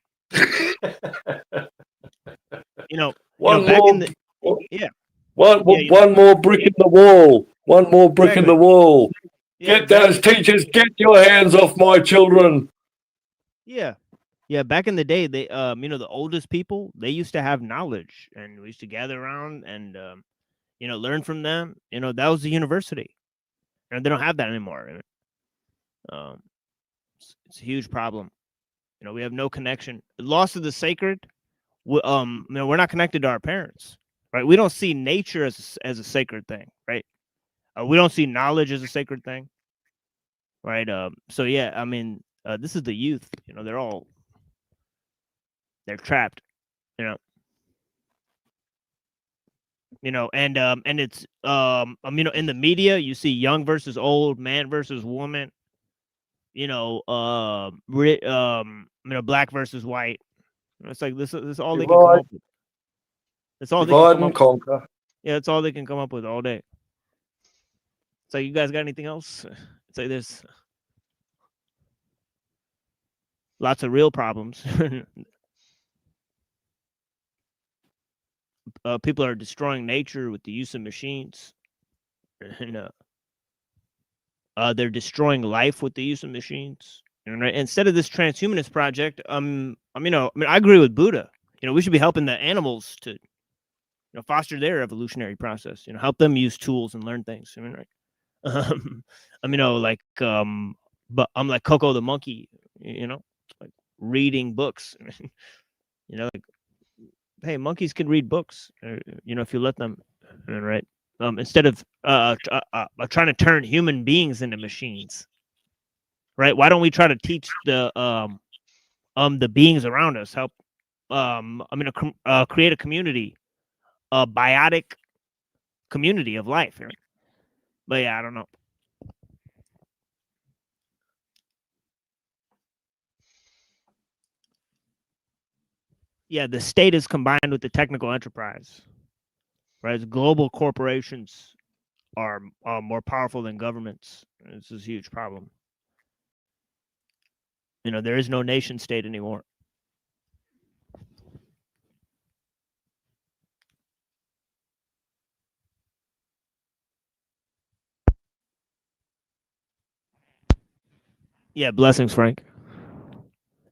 One back more, in the yeah. one more brick in the wall. One more brick in the wall. Get those teachers. Get your hands off my children. Yeah. Yeah, back in the day, they you know, the oldest people, they used to have knowledge, and we used to gather around and you know, learn from them. You know, that was the university. And they don't have that anymore. It's a huge problem. You know, we have no connection. Loss of the sacred. You know, we're not connected to our parents, right? We don't see nature as a sacred thing, right? We don't see knowledge as a sacred thing, right? So yeah, I mean, this is the youth. You know, they're trapped. You know. You know, and it's you know, in the media, you see young versus old, man versus woman. You know, you know, black versus white. It's like this is all they can come up with. That's all they can Divide come and up conquer. Yeah, that's all they can come up with all day. So you guys got anything else? It's like there's lots of real problems. People are destroying nature with the use of machines, and they're destroying life with the use of machines. And right, instead of this transhumanist project, you know, I mean, I agree with Buddha. You know, we should be helping the animals to, you know, foster their evolutionary process. You know, help them use tools and learn things. I mean, right? I mean, you know, like, but I'm like Coco the monkey. You know, like reading books. You know, like, hey, monkeys can read books. You know, if you let them, right? Instead of trying to turn human beings into machines, right? Why don't we try to teach the beings around us, help I mean, create a community, a biotic community of life. Right? But yeah, I don't know. Yeah, the state is combined with the technical enterprise, right? Global corporations are more powerful than governments. This is a huge problem. You know, there is no nation state anymore. Yeah, blessings, Frank.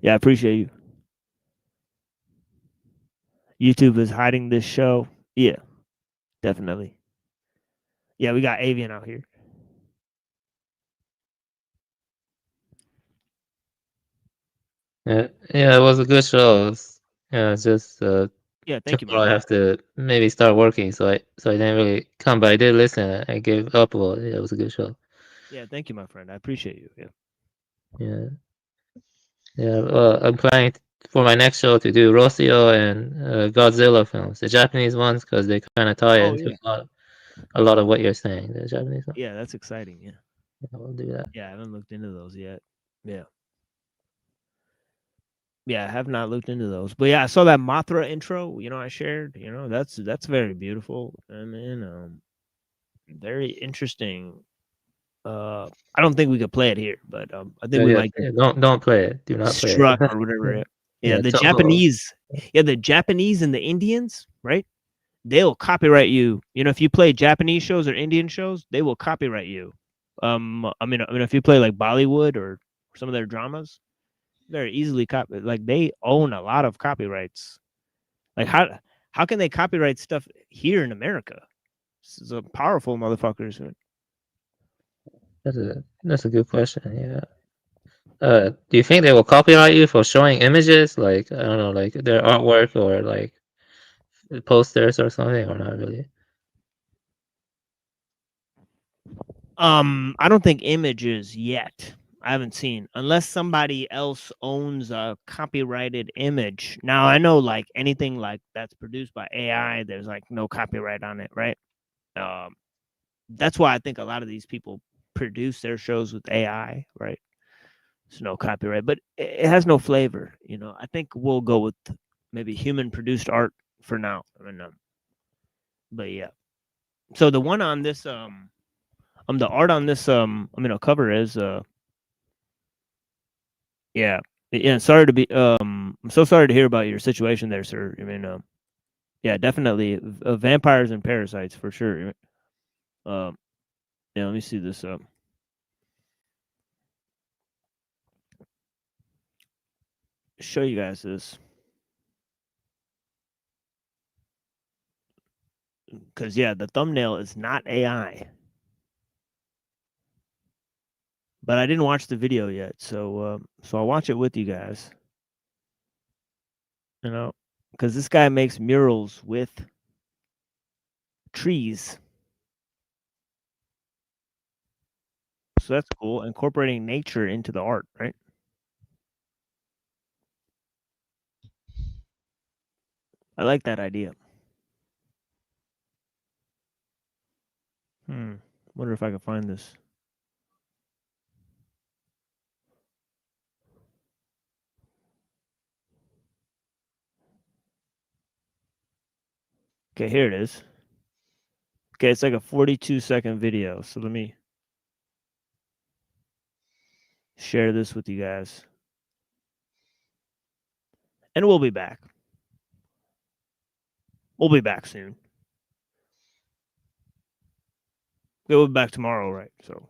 Yeah, I appreciate you. YouTube is hiding this show. Yeah, definitely. Yeah, we got Avian out here. Yeah, it was a good show. Yeah, just Yeah, thank you, my tomorrow I friend. have to maybe start working, so I didn't really come, but I did listen. I gave up. Well, it was a good show. Yeah, thank you, my friend. I appreciate you. Yeah. Yeah, yeah. Well, I'm planning for my next show to do Rossio and Godzilla films, the Japanese ones, because they kind of tie Oh into yeah. a lot of what you're saying. The Japanese ones. Yeah, that's exciting. Yeah. Yeah, we'll do that. Yeah, I haven't looked into those yet. Yeah. Yeah, I have not looked into those. But yeah, I saw that Mothra intro, I shared, that's very beautiful. And very interesting. I don't think we could play it here, but I think we might Yeah, don't play it. Do not play it. struck or whatever. Yeah, Yeah, the Toho. Japanese, the Japanese and the Indians, right? They'll copyright you. If you play Japanese shows or Indian shows, they will copyright you. I mean, if you play like Bollywood or some of their dramas, very easily like they own a lot of copyrights. Like how can they copyright stuff here in America? This is a powerful motherfuckers. That's a good question. Yeah. Do you think they will copyright you for showing images, like I don't know, like their artwork or like posters or something, or not really? I don't think images yet. I haven't seen unless somebody else owns a copyrighted image. Now I know like anything like that's produced by AI, there's like no copyright on it, right? That's why I think a lot of these people produce their shows with AI, right? There's no copyright, but it has no flavor. I think we'll go with maybe human produced art for now. But yeah. So the one on this the art on this cover is yeah. Sorry to be I'm so sorry to hear about your situation there, sir. Yeah, definitely vampires and parasites for sure. Yeah, let me see this show you guys this. Because yeah, the thumbnail is not AI. But I didn't watch the video yet, so I'll watch it with you guys. Because this guy makes murals with trees. So that's cool, incorporating nature into the art, right? I like that idea. Wonder if I can find this. Okay, here it is. Okay, it's like a 42-second video. So let me share this with you guys. And we'll be back. We'll be back soon. We'll be back tomorrow, right? So.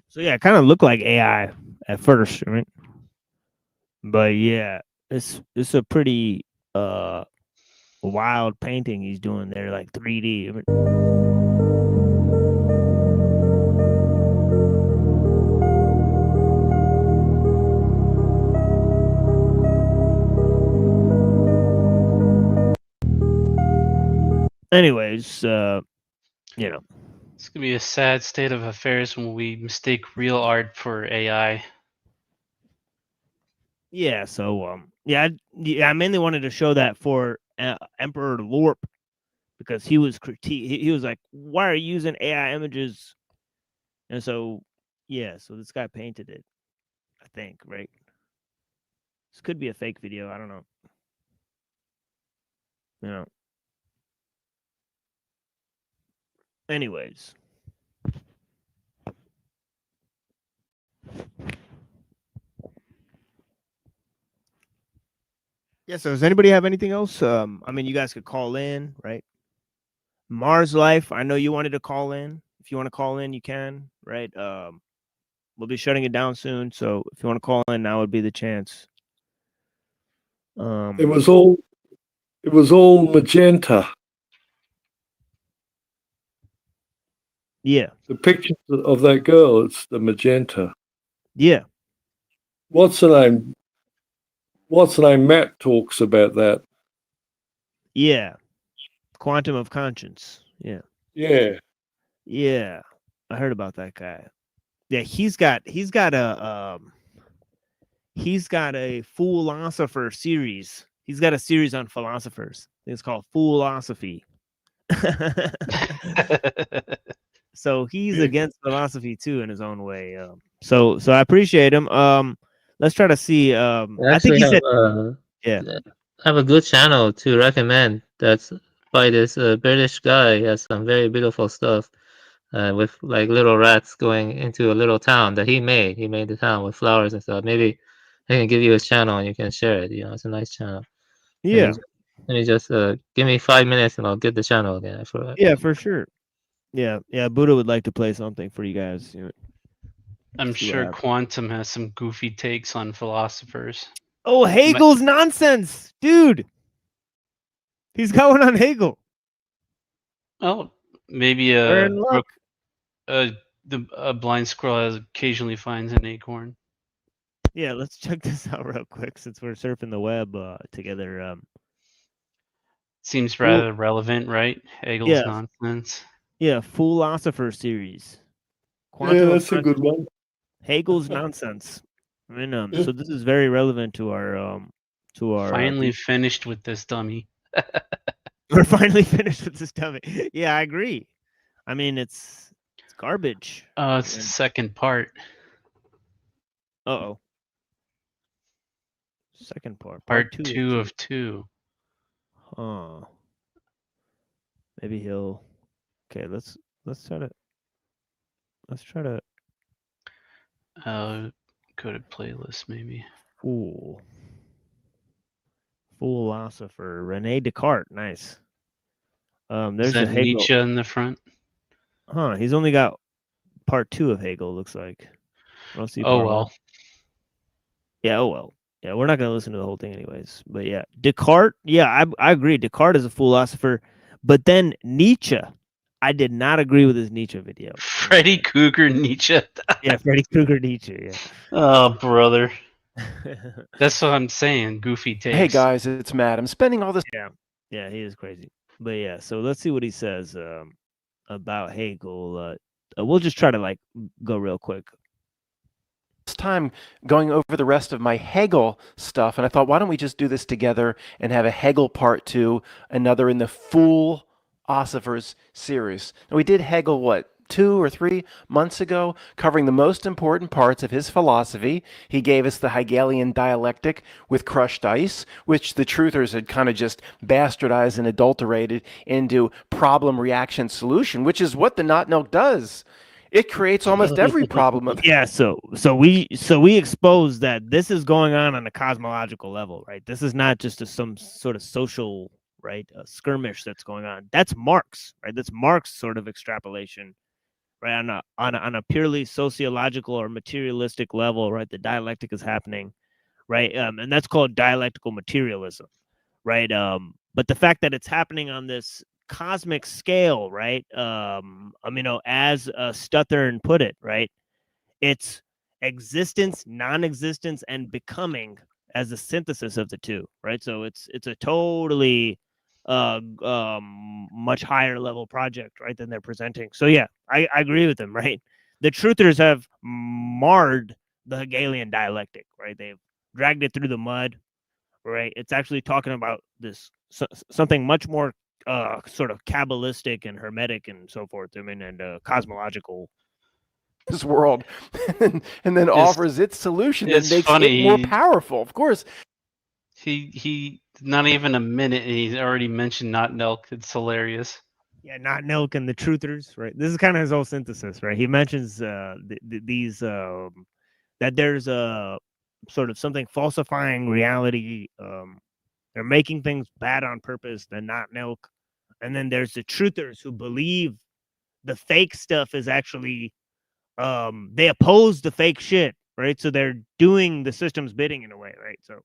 So yeah, it kind of looked like AI at first, right? But yeah, it's a pretty wild painting he's doing there, like 3D. Anyways, It's gonna be a sad state of affairs when we mistake real art for AI. Yeah, so I mainly wanted to show that for Emperor Lorp because he was he was like, "Why are you using AI images?" And so so this guy painted it, I think, right? This could be a fake video, I don't know. Anyways. Yeah. So does anybody have anything else? I mean, you guys could call in, right? Mars Life. I know you wanted to call in. If you want to call in, you can, right? We'll be shutting it down soon. So if you want to call in, now would be the chance. It was all magenta. Yeah. The pictures of that girl, it's the magenta. Yeah. What's the name? Matt talks about that. Yeah. Quantum of Conscience. Yeah. Yeah. Yeah. I heard about that guy. Yeah, he's got a philosopher series. He's got a series on philosophers. I think it's called Philosophy. So he's against philosophy too in his own way. So I appreciate him. Let's try to see. I think he said, yeah. I have a good channel to recommend. That's by this British guy. He has some very beautiful stuff with like little rats going into a little town that he made. He made the town with flowers and stuff. Maybe I can give you his channel and you can share it. You know, it's a nice channel. Yeah. Let me just give me 5 minutes and I'll get the channel again. Yeah, for sure. Yeah, Buddha would like to play something for you guys. You know, I'm sure Quantum has some goofy takes on philosophers. Oh, Hegel's nonsense, dude. He's going on Hegel. Oh, maybe the blind squirrel occasionally finds an acorn. Yeah, let's check this out real quick since we're surfing the web together. Seems rather relevant, right? Hegel's nonsense. Yeah, Philosopher series. Yeah, that's a good one. Hegel's nonsense. I mean, so this is very relevant to our finally finished with this dummy. We're finally finished with this dummy. Yeah, I agree. I mean, it's garbage. It's the second part. Uh-oh. Second part. Part two of 2. Huh. Maybe he'll. Okay, let's try to. Go to playlist maybe. Ooh. Philosopher Rene Descartes. Nice. There's Is that Hegel. Nietzsche in the front? Huh? He's only got part 2 of Hegel. Looks like. I don't see. Oh well. Yeah. Oh well. Yeah, we're not gonna listen to the whole thing anyways. But yeah, Descartes. Yeah, I agree. Descartes is a philosopher, but then Nietzsche. I did not agree with his Nietzsche video. Freddy Krueger Nietzsche. Yeah, Freddy Krueger Nietzsche. Yeah. Oh, brother. That's what I'm saying. Goofy takes. Hey guys, it's Matt. I'm spending all this. Yeah, he is crazy. But yeah, so let's see what he says about Hegel. We'll just try to go real quick. Time going over the rest of my Hegel stuff, and I thought, why don't we just do this together and have a Hegel part 2, another in the Philosophers series. And we did Hegel, what, 2 or 3 months ago, covering the most important parts of his philosophy. He gave us the Hegelian dialectic with crushed ice, which the truthers had kind of just bastardized and adulterated into problem, reaction, solution, which is what the Not Milk does. It creates almost every problem of So we expose that this is going on a cosmological level, right? This is not just some sort of social, right, skirmish that's going on. That's Marx, right? That's Marx sort of extrapolation, right? On a purely sociological or materialistic level, right? The dialectic is happening, right? And that's called dialectical materialism, right? But the fact that it's happening on this cosmic scale, right? As Stuther put it, right? It's existence, non-existence, and becoming as a synthesis of the two, right? So it's a totally much higher level project, right, than they're presenting. So yeah, I agree with them, right? The truthers have marred the Hegelian dialectic, right? They've dragged it through the mud, right? It's actually talking about this something much more sort of Kabbalistic and Hermetic and so forth. I mean, and cosmological. This world, and then offers its solution and makes it more powerful. Of course, he not even a minute, and he's already mentioned Not Milk. It's hilarious. Yeah, Not Milk and the Truthers, right? This is kind of his whole synthesis, right? He mentions these that there's a sort of something falsifying reality They're making things bad on purpose. They're not milk. And then there's the truthers who believe the fake stuff is actually, they oppose the fake shit, right? So they're doing the system's bidding in a way, right? So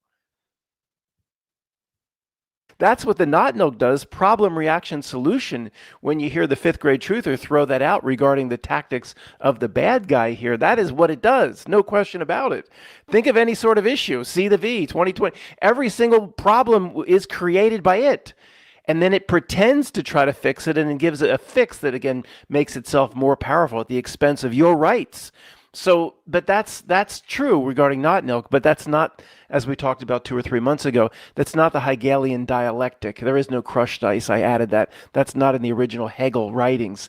that's what the Not Milk does. Problem, reaction, solution. When you hear the fifth grade truther throw that out regarding the tactics of the bad guy here, that is what it does. No question about it. Think of any sort of issue. C to V, 2020. Every single problem is created by it. And then it pretends to try to fix it and it gives it a fix that, again, makes itself more powerful at the expense of your rights. So, but that's true regarding Not Milk, but that's not, as we talked about 2 or 3 months ago, that's not the Hegelian dialectic. There is no crushed ice. I added that. That's not in the original Hegel writings.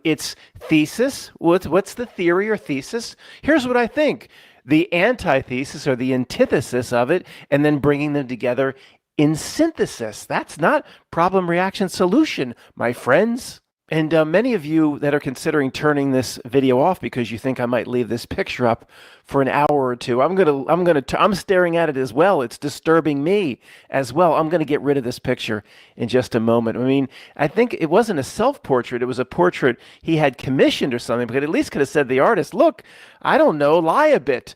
It's thesis. What's the theory or thesis? Here's what I think. The antithesis or the antithesis of it, and then bringing them together in synthesis. That's not problem, reaction, solution, my friends. And many of you that are considering turning this video off because you think I might leave this picture up for an hour or two, I'm staring at it as well. It's disturbing me as well. I'm going to get rid of this picture in just a moment. I mean, I think it wasn't a self-portrait. It was a portrait he had commissioned or something, but at least could have said to the artist, look, I don't know, lie a bit.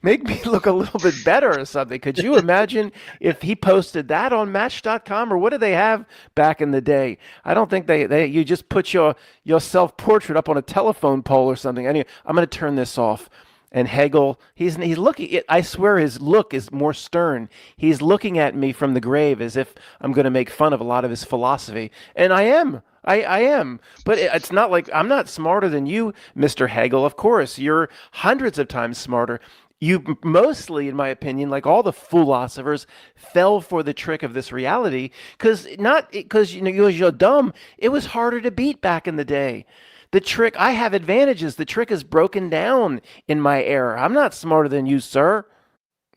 Make me look a little bit better or something. Could you imagine if he posted that on Match.com, or what did they have back in the day? I don't think you just put your self-portrait up on a telephone pole or something. Anyway, I'm going to turn this off. And Hegel, he's looking. I swear his look is more stern. He's looking at me from the grave as if I'm going to make fun of a lot of his philosophy, and I am. I am, but it's not like I'm not smarter than you, Mr. Hegel. Of course, you're hundreds of times smarter. You mostly, in my opinion, like all the philosophers, fell for the trick of this reality because you're dumb. It was harder to beat back in the day. The trick, I have advantages. The trick is broken down in my era. I'm not smarter than you, sir.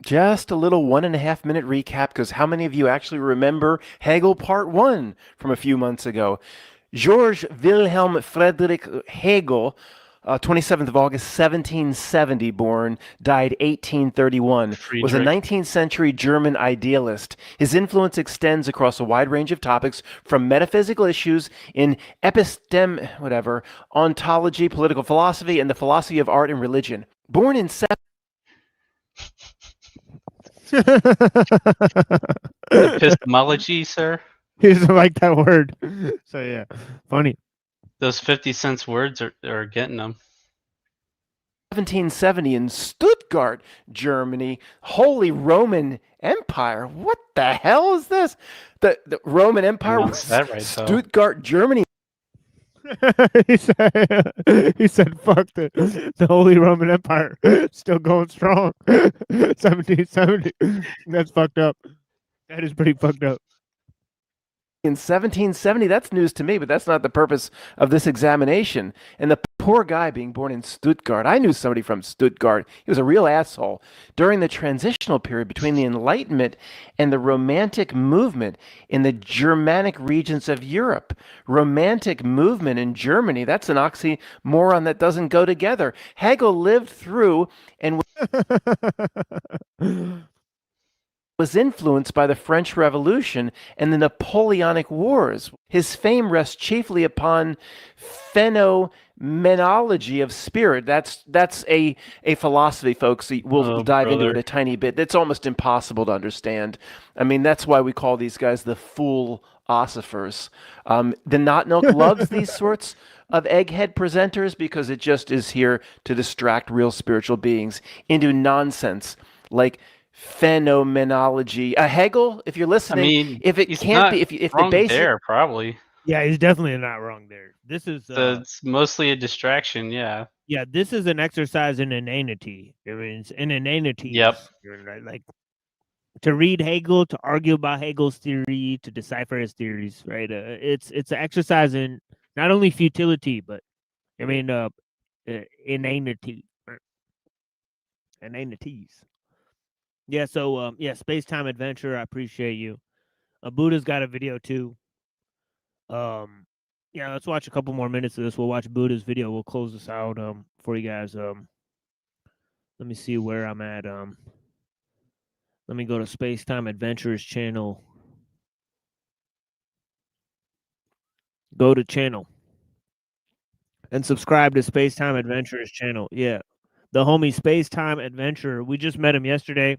Just a little 1.5 minute recap, because how many of you actually remember Hegel Part 1 from a few months ago? George Wilhelm Friedrich Hegel, 27th of August, 1770 born, died 1831, was a 19th century German idealist. His influence extends across a wide range of topics from metaphysical issues in ontology, political philosophy, and the philosophy of art and religion. Born in Epistemology, sir. He doesn't like that word. So yeah, funny. Those 50-cent words are getting them. 1770 in Stuttgart, Germany, Holy Roman Empire. What the hell is this? The Roman Empire was that right, Stuttgart, Germany. he said, fuck the Holy Roman Empire. Still going strong. 1770. That's fucked up. That is pretty fucked up. In 1770, that's news to me, but that's not the purpose of this examination. And the poor guy being born in Stuttgart, I knew somebody from Stuttgart. He was a real asshole. During the transitional period between the Enlightenment and the Romantic movement in the Germanic regions of Europe. Romantic movement in Germany, that's an oxymoron that doesn't go together. Hegel lived through and was influenced by the French Revolution and the Napoleonic Wars. His fame rests chiefly upon phenomenology of spirit. That's a philosophy, folks. We'll dive into it a tiny bit. It's almost impossible to understand. I mean, that's why we call these guys the fool-osophers. The Not Milk loves these sorts of egghead presenters because it just is here to distract real spiritual beings into nonsense like phenomenology. Hegel, if you're listening, I mean, if it can't be, if the basic there, probably. Yeah, he's definitely not wrong there. This is it's mostly a distraction. Yeah. Yeah, this is an exercise in inanity. I mean, it's in inanity. Yep. Right? Like to read Hegel, to argue about Hegel's theory, to decipher his theories. Right. It's an exercise in not only futility, but I mean, inanity. Right? Inanities. Yeah, so space-time adventure, I appreciate you. Buddha's got a video too. Let's watch a couple more minutes of this. We'll watch Buddha's video. We'll close this out for you guys. Let me see where I'm at. Let me go to Space Time Adventures channel. Go to channel and subscribe to Space Time Adventures channel. Yeah. The homie Space Time Adventurer. We just met him yesterday.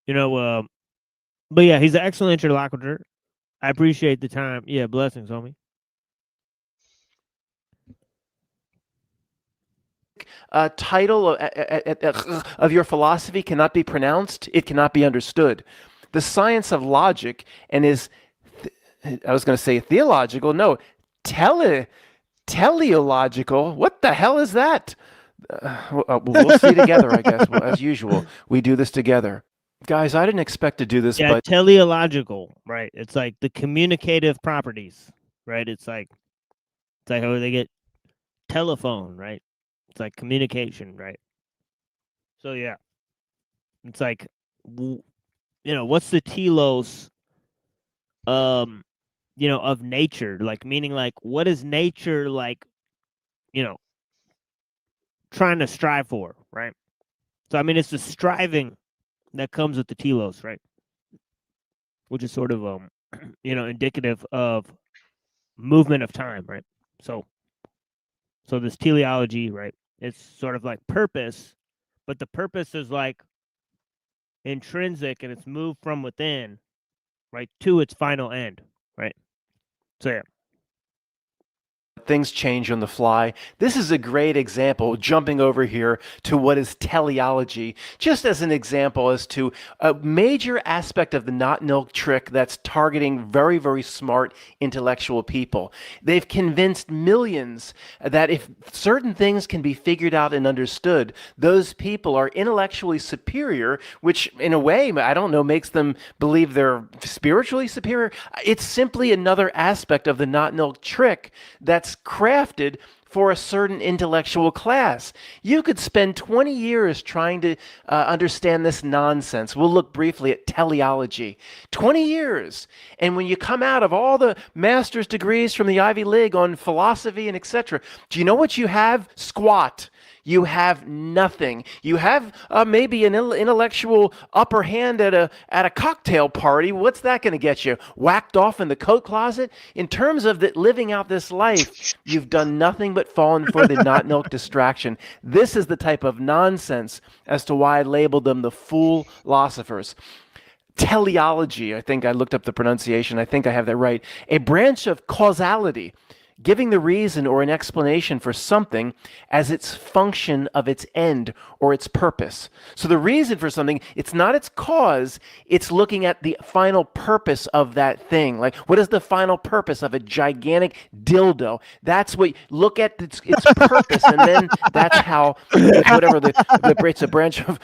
You know, but yeah, he's an excellent interlocutor. I appreciate the time. Yeah, blessings, homie. Title of your philosophy cannot be pronounced. It cannot be understood. The science of logic and I was going to say theological. No, teleological. What the hell is that? We'll see together, I guess. Well, as usual, we do this together. Guys, I didn't expect to do this, Yeah, but teleological, right? It's like the communicative properties, right? It's like how they get telephone, right? It's like communication, right? So yeah, it's like, what's the telos, of nature? Like, meaning, like, what is nature, like, trying to strive for, right? So I mean, it's the striving that comes with the telos, right? Which is sort of indicative of movement of time, right? So this teleology, right? It's sort of like purpose, but the purpose is like intrinsic and it's moved from within, right, to its final end, right? So yeah. things change on the fly. This is a great example, jumping over here to what is teleology, just as an example as to a major aspect of the Not Nilk trick that's targeting very, very smart intellectual people. They've convinced millions that if certain things can be figured out and understood, those people are intellectually superior, which in a way, I don't know, makes them believe they're spiritually superior. It's simply another aspect of the Not Nilk trick that's crafted for a certain intellectual class. You could spend 20 years trying to understand this nonsense. We'll look briefly at teleology. 20 years. And when you come out of all the master's degrees from the Ivy League on philosophy and etc., do you know what you have? Squat. You have nothing. You have maybe an intellectual upper hand at a cocktail party. What's that going to get you? Whacked off in the coat closet? In terms of living out this life, you've done nothing but fallen for the Not Nilk distraction. This is the type of nonsense as to why I labeled them the fool philosophers. Teleology, I think I looked up the pronunciation. I think I have that right. A branch of causality, giving the reason or an explanation for something as its function of its end or its purpose. So the reason for something, it's not its cause, it's looking at the final purpose of that thing. Like, what is the final purpose of a gigantic dildo? That's what, look at its purpose, and then that's how, whatever it's a branch of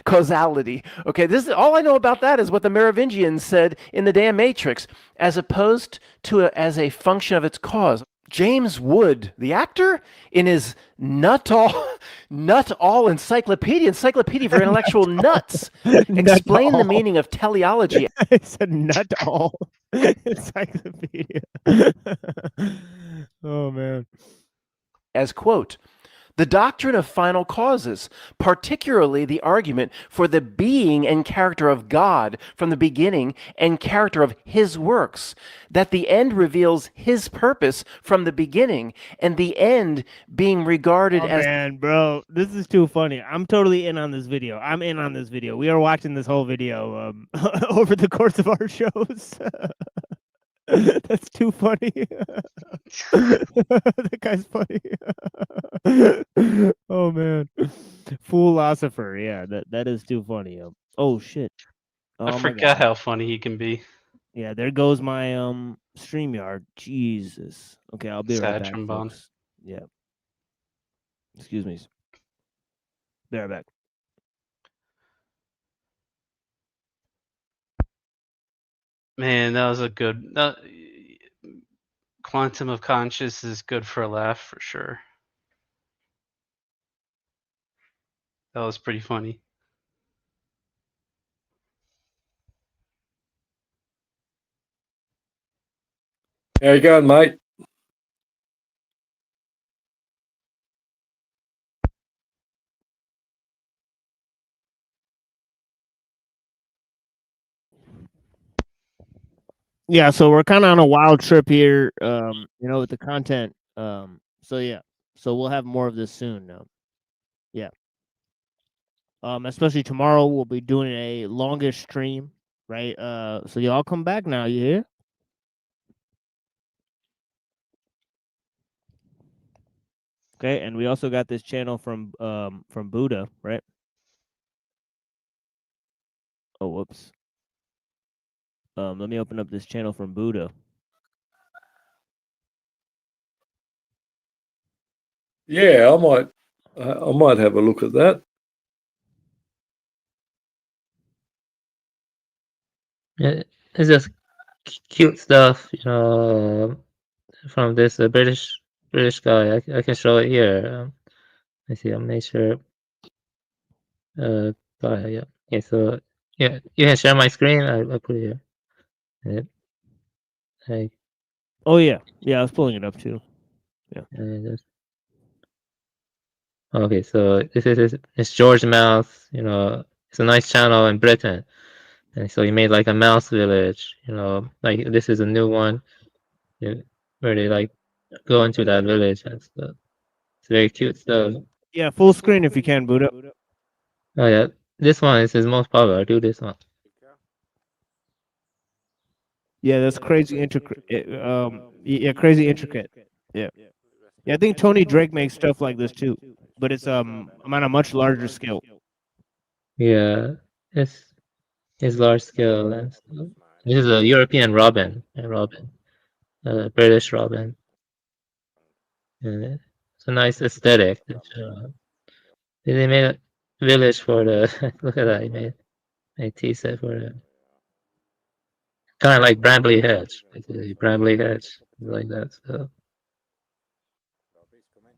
causality. Okay, this is all I know about that is what the Merovingians said in the damn Matrix, as opposed to as a function of its cause. James Wood, the actor, in his nut all encyclopedia for intellectual nuts, explained the meaning of teleology. I said nut all encyclopedia. Oh man. As, quote, the doctrine of final causes, particularly the argument for the being and character of God from the beginning and character of his works, that the end reveals his purpose from the beginning, and the end being regarded as... Man, bro, this is too funny. I'm totally in on this video. I'm in on this video. We are watching this whole video over the course of our shows. That's too funny. That guy's funny. Oh man, philosopher. Yeah, that is too funny. Oh shit. Oh, I forgot how funny he can be. Yeah, there goes my StreamYard. Jesus. Okay, I'll be right back. Folks. Yeah. Excuse me. Be right back. Man, that was a good. Quantum of Conscious is good for a laugh for sure. That was pretty funny. How you going, mate? Yeah, so we're kind of on a wild trip here, with the content. So yeah, so we'll have more of this soon. Yeah. Especially tomorrow, we'll be doing a longest stream, right? So y'all come back now. You hear? Okay, and we also got this channel from Buddha, right? Oh, whoops. Let me open up this channel from Buddha. Yeah, I might have a look at that. It's just cute stuff, from this British guy. I can show it here. Let's see. I'll make sure. Guy, yeah. Okay, so yeah, you can share my screen. I put it here. Yep. Hey. Oh yeah, I was pulling it up too. Yeah. Okay, so this is it's George Mouse. It's a nice channel in Britain, and so he made like a mouse village. Like this is a new one, where they like go into that village and stuff. It's very cute stuff. Yeah, full screen if you can, Buddha. Oh yeah, this one is his most popular. Do this one. Yeah, that's crazy intricate. Crazy intricate. Yeah. Yeah, I think Tony Drake makes stuff like this too, but it's on a much larger scale. Yeah, it's large scale and stuff. This is a European robin, British robin. And it's a nice aesthetic. They made a village for the. Look at that. He made a tea set for the. Kind of like Bramley Hedge, Bramley Hedge, like that. So.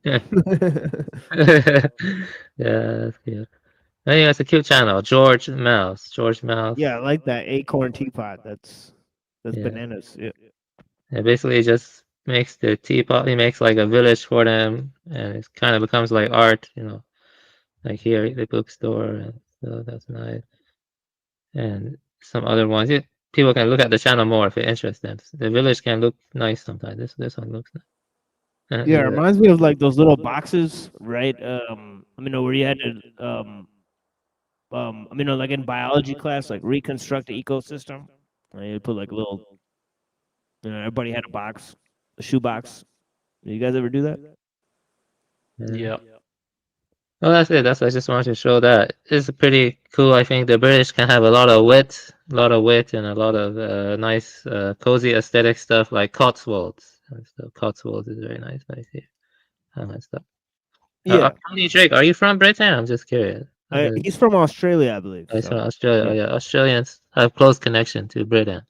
Yeah. Yeah, that's cute. I think that's a cute channel. George Mouse. Yeah, I like that acorn teapot. That's bananas. Yeah. Yeah, basically just makes the teapot. He makes like a village for them, and it kind of becomes like art. Like here, the bookstore, and so that's nice. And some other ones. People can look at the channel more if it interests them. The village can look nice sometimes. This one looks nice. Yeah, it reminds me of like those little boxes, right? Where you had to like in biology class, like reconstruct the ecosystem. You put like a little, everybody had a box, a shoe box. You guys ever do that? Yep. Well, that's it. I just wanted to show that. It's pretty cool. I think the British can have a lot of wit, and a lot of nice, cozy aesthetic stuff like Cotswolds. So Cotswolds is very nice. Nice here. Stuff. Yeah. Tony Drake, are you from Britain? I'm just curious. He's from Australia, I believe. He's from Australia. Oh, yeah, Australians have close connection to Britain,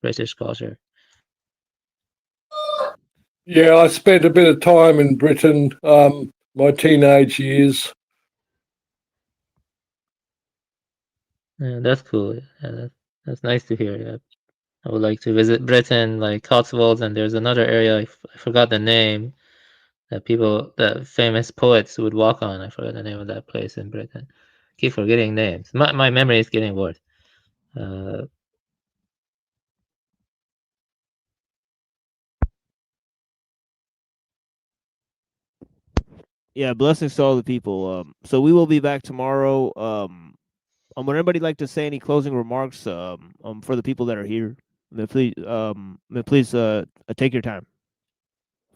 British culture. Yeah, I spent a bit of time in Britain, my teenage years. Yeah, that's cool. Yeah, that's nice to hear. Yeah. I would like to visit Britain, like Cotswolds, and there's another area I forgot the name that famous poets would walk on. I forgot the name of that place in Britain. Keep forgetting names. My memory is getting worse. Yeah, blessings to all the people. So we will be back tomorrow. Would anybody like to say any closing remarks? For the people that are here, please, take your time.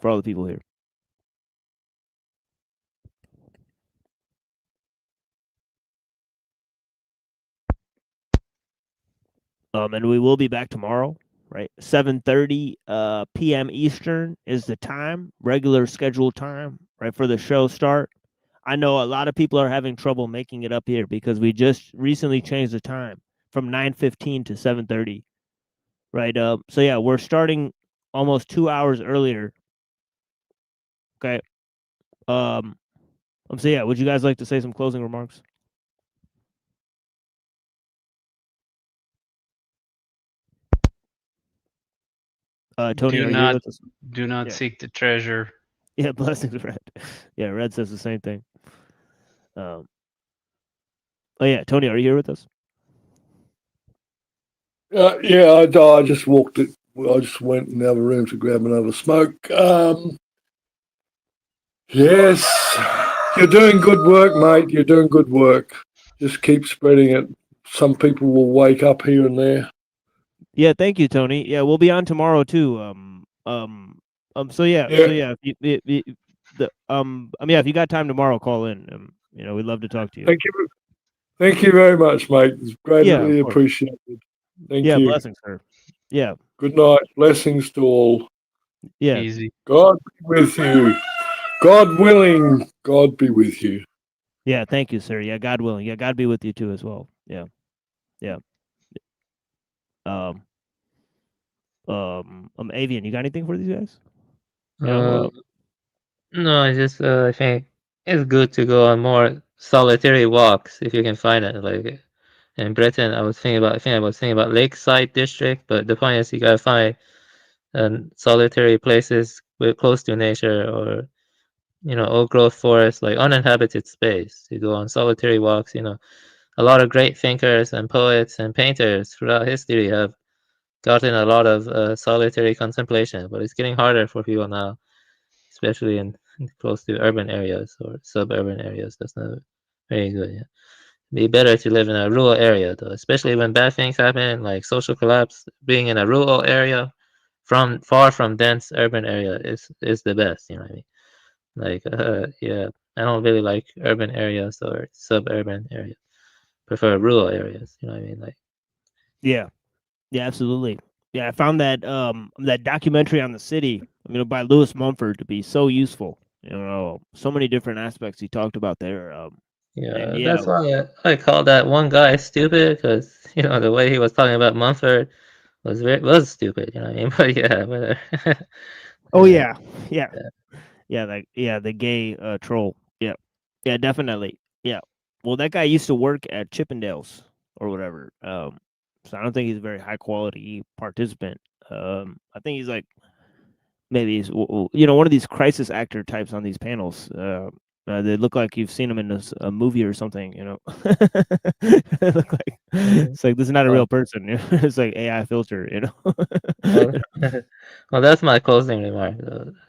For all the people here. And we will be back tomorrow, right? 7:30 p.m. Eastern is the time, regular scheduled time, right, for the show start. I know a lot of people are having trouble making it up here because we just recently changed the time from 9:15 to 7:30, right? So yeah, we're starting almost 2 hours earlier. Okay. So yeah, would you guys like to say some closing remarks? Tony, are you with us? Do not seek the treasure. Yeah, blessings, Red. Yeah, Red says the same thing. Oh yeah, Tony, are you here with us? Yeah, I just walked it. I just went in the other room to grab another smoke. Yes, you're doing good work, mate. You're doing good work. Just keep spreading it. Some people will wake up here and there. Yeah, thank you, Tony. Yeah, we'll be on tomorrow too. So yeah. If you got time tomorrow, call in. We'd love to talk to you. Thank you very much, mate. It's greatly of course. appreciated. Thank Yeah, you. blessings, sir. Yeah. Good night. Blessings to all. Yeah. Easy. God be with you. God willing, God be with you. Yeah, thank you, sir. Yeah, God willing. Yeah, God be with you too as well. Yeah. Yeah. Avian, you got anything for these guys? No, I just I think it's good to go on more solitary walks if you can find it. Like in Britain, I was thinking about Lakeside District, but the point is you gotta find solitary places with close to nature, or old growth forest, like uninhabited space. You go on solitary walks. A lot of great thinkers and poets and painters throughout history have gotten a lot of solitary contemplation, but it's getting harder for people now, especially in close to urban areas or suburban areas. That's not very good. Yeah. Be better to live in a rural area though, especially when bad things happen, like social collapse. Being in a rural area, far from dense urban area, is the best. You know what I mean? Like, yeah, I don't really like urban areas or suburban areas. Prefer rural areas. You know what I mean? Like, yeah, absolutely. Yeah, I found that that documentary on the city, by Lewis Mumford to be so useful. So many different aspects he talked about there. Yeah, that's why I call that one guy stupid, because the way he was talking about Mumford was stupid. You know what I mean? But yeah, but, oh yeah, the gay troll. Yeah, definitely. Yeah. Well, that guy used to work at Chippendales or whatever. So I don't think he's a very high quality participant. I think he's like maybe he's one of these crisis actor types on these panels. They look like you've seen them in a movie or something. They look like it's like this is not a real person. It's like AI filter. Well, that's my closing remark.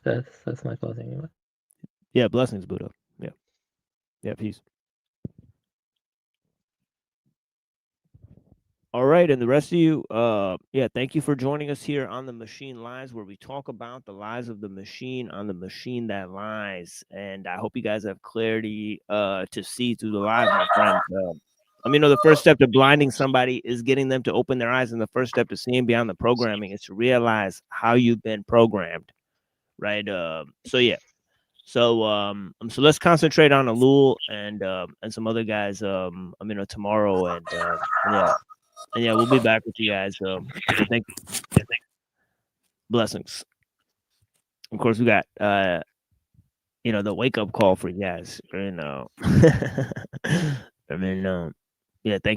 That's my closing remark. Yeah, blessings, Buddha. Yeah, peace. All right, and the rest of you, thank you for joining us here on The Machine Lies, where we talk about the lies of the machine on the machine that lies. And I hope you guys have clarity to see through the lies, my friend. The first step to blinding somebody is getting them to open their eyes, and the first step to seeing beyond the programming is to realize how you've been programmed, right? So let's concentrate on Alul and some other guys, tomorrow, and we'll be back with you guys. Thank you. Blessings. Of course, we got the wake up call for you guys. Thank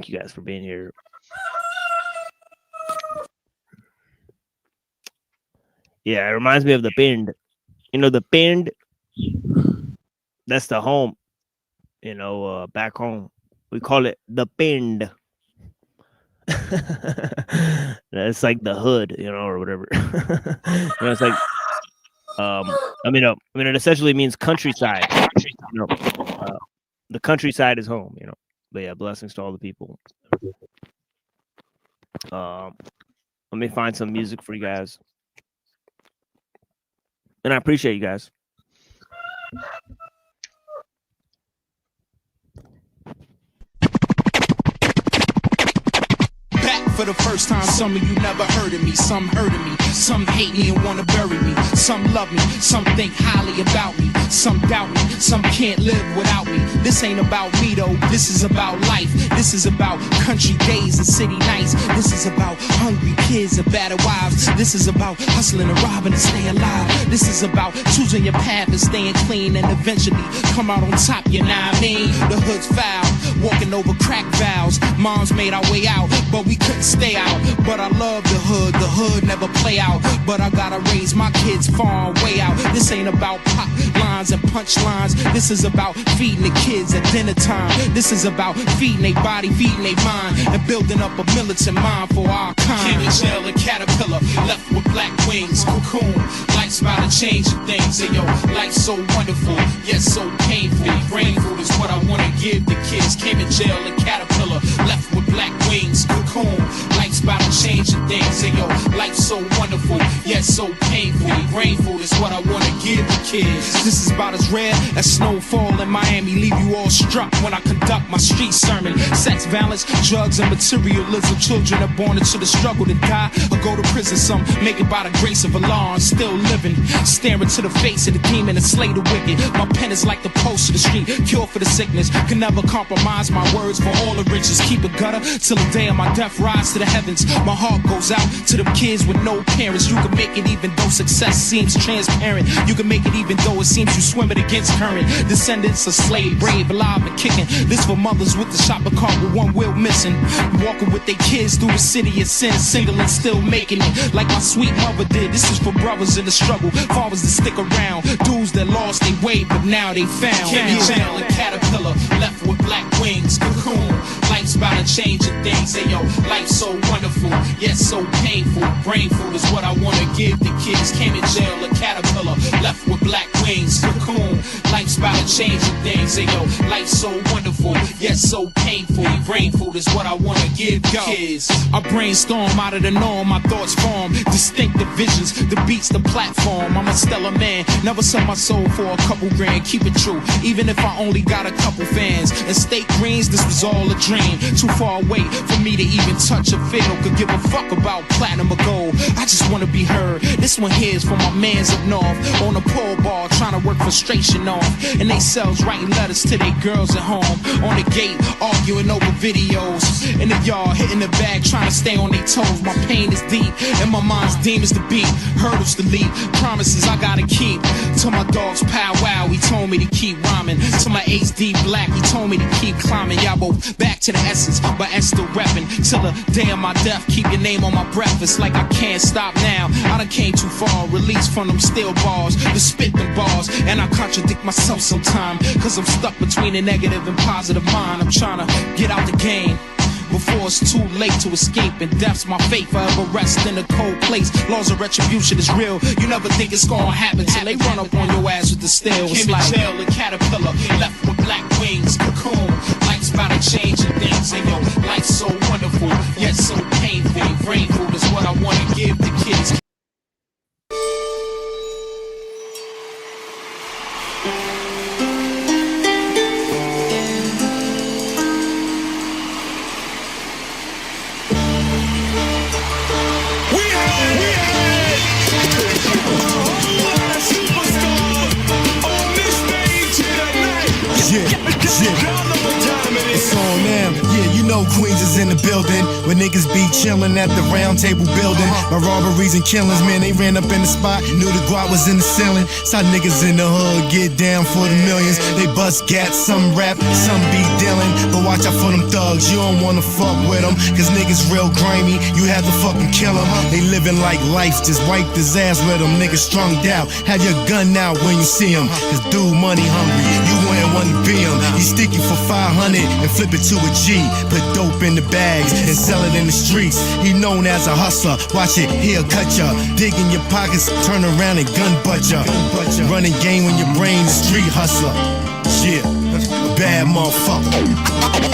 you guys for being here. Yeah, it reminds me of the Pind. The Pind. That's the home. Back home, we call it the Pind. It's like the hood, or whatever. It's like, it essentially means countryside. The countryside is home, But yeah, blessings to all the people. Let me find some music for you guys, and I appreciate you guys. For the first time, some of you never heard of me. Some heard of me, some hate me and wanna bury me. Some love me, some think highly about me. Some doubt me, some can't live without me. This ain't about me though, this is about life. This is about country days and city nights. This is about hungry kids and battered wives. This is about hustling and robbing to stay alive. This is about choosing your path and staying clean and eventually come out on top, you know what I mean? The hood's foul, walking over crack valves. Moms made our way out, but we couldn't stay out. But I love the hood never play out. But I gotta raise my kids far and way out. This ain't about pop lines and punchlines. This is about feeding the kids kids at dinner time. This is about feeding their body, feeding their mind, and building up a militant mind for our kind. Came in jail a caterpillar, left with black wings, cocoon. Life's about to change things, and yo, life's so wonderful, yet so painful. Brain food is what I wanna give the kids. Came in jail a caterpillar, left with black wings, cocoon. Life's about to change things, and yo, life's so wonderful, yet so painful. Brain food is what I wanna give the kids. This is about as rare as snowfall in Miami. Leave you all struck when I conduct my street sermon. Sex, violence, drugs, and materialism. Children are born into the struggle to die or go to prison. Some make it by the grace of Allah and still living, staring to the face of the demon and slay the wicked. My pen is like the pulse of the street, cure for the sickness. Can never compromise my words for all the riches. Keep it gutter till the day of my death, rise to the heavens. My heart goes out to them kids with no parents. You can make it even though success seems transparent. You can make it even though it seems you swimming against current. Descendants of slave, brave, alive and kicking. This for mothers with the shopping cart with one wheel missing, walking with their kids through the city of sin, single and still making it like my sweet mother did. This is for brothers in the struggle, fathers that stick around, dudes that lost their way but now they found. Came in jail a caterpillar, left with black wings, cocoon. Life's about to change things, and yo, life's so wonderful, yet so painful. Brain food is what I wanna give the kids. Came in jail a caterpillar, left with black wings, cocoon. Life's about to change things, and yo, life's so wonderful, yet so painful. Brain food is what I wanna give the kids. I brainstorm out of the norm, my thoughts form distinctive visions, the beats, the platform. I'm a stellar man, never sell my soul for a couple grand. Keep it true, even if I only got a couple fans. And state greens, this was all a dream. Too far away for me to even touch a feel. Could give a fuck about platinum or gold. I just wanna be heard. This one here's for my mans up north, on a pole bar trying to work frustration off. And they selves writing letters to their girls at home, on the gate arguing over videos, in the yard hitting the bag trying to stay on their toes. My pain is deep and my mind's demons to beat, hurdles to leap, promises I gotta keep. To my dog's powwow, he told me to keep rhyming. To my HD Black, he told me to keep climbing. Y'all both back to the essence, but I'm still repping till the day of my death. Keep your name on my breath, it's like I can't stop now. I done came too far, released from them steel bars, to spit them bars. And I contradict myself sometime, cause I'm stuck between a negative and positive mind. I'm trying to get out the game before it's too late to escape, and death's my fate. Forever rest in a cold place. Laws of retribution is real. You never think it's gonna happen till they run up on your ass with the steel. It's like jail, a caterpillar, left with black wings, cocoon. Life's about to change things, and yo, life's so wonderful, yet so painful. Brain food is what I wanna give the kids. It's on them. Yeah, you know Queens is in the building, where niggas be chillin' at the round table building. My robberies and killings, man, they ran up in the spot. Knew the guap was in the ceiling. Saw niggas in the hood get down for the millions. They bust gats, some rap, some be dealing. But watch out for them thugs, you don't wanna fuck with them, cause niggas real grimy, you have to fucking kill them. They living like life, just wiped his ass with them. Niggas strung out, have your gun out when you see him, cause dude money hungry, you wouldn't want to be him. He stick you for 500 and flip it to a G. Put dope in the bags and sell it in the streets. He known as a hustler, watch it, he'll cut ya. Dig in your pockets, turn around and gun butt ya. Running game when your brain is street hustler. Yeah, bad motherfucker.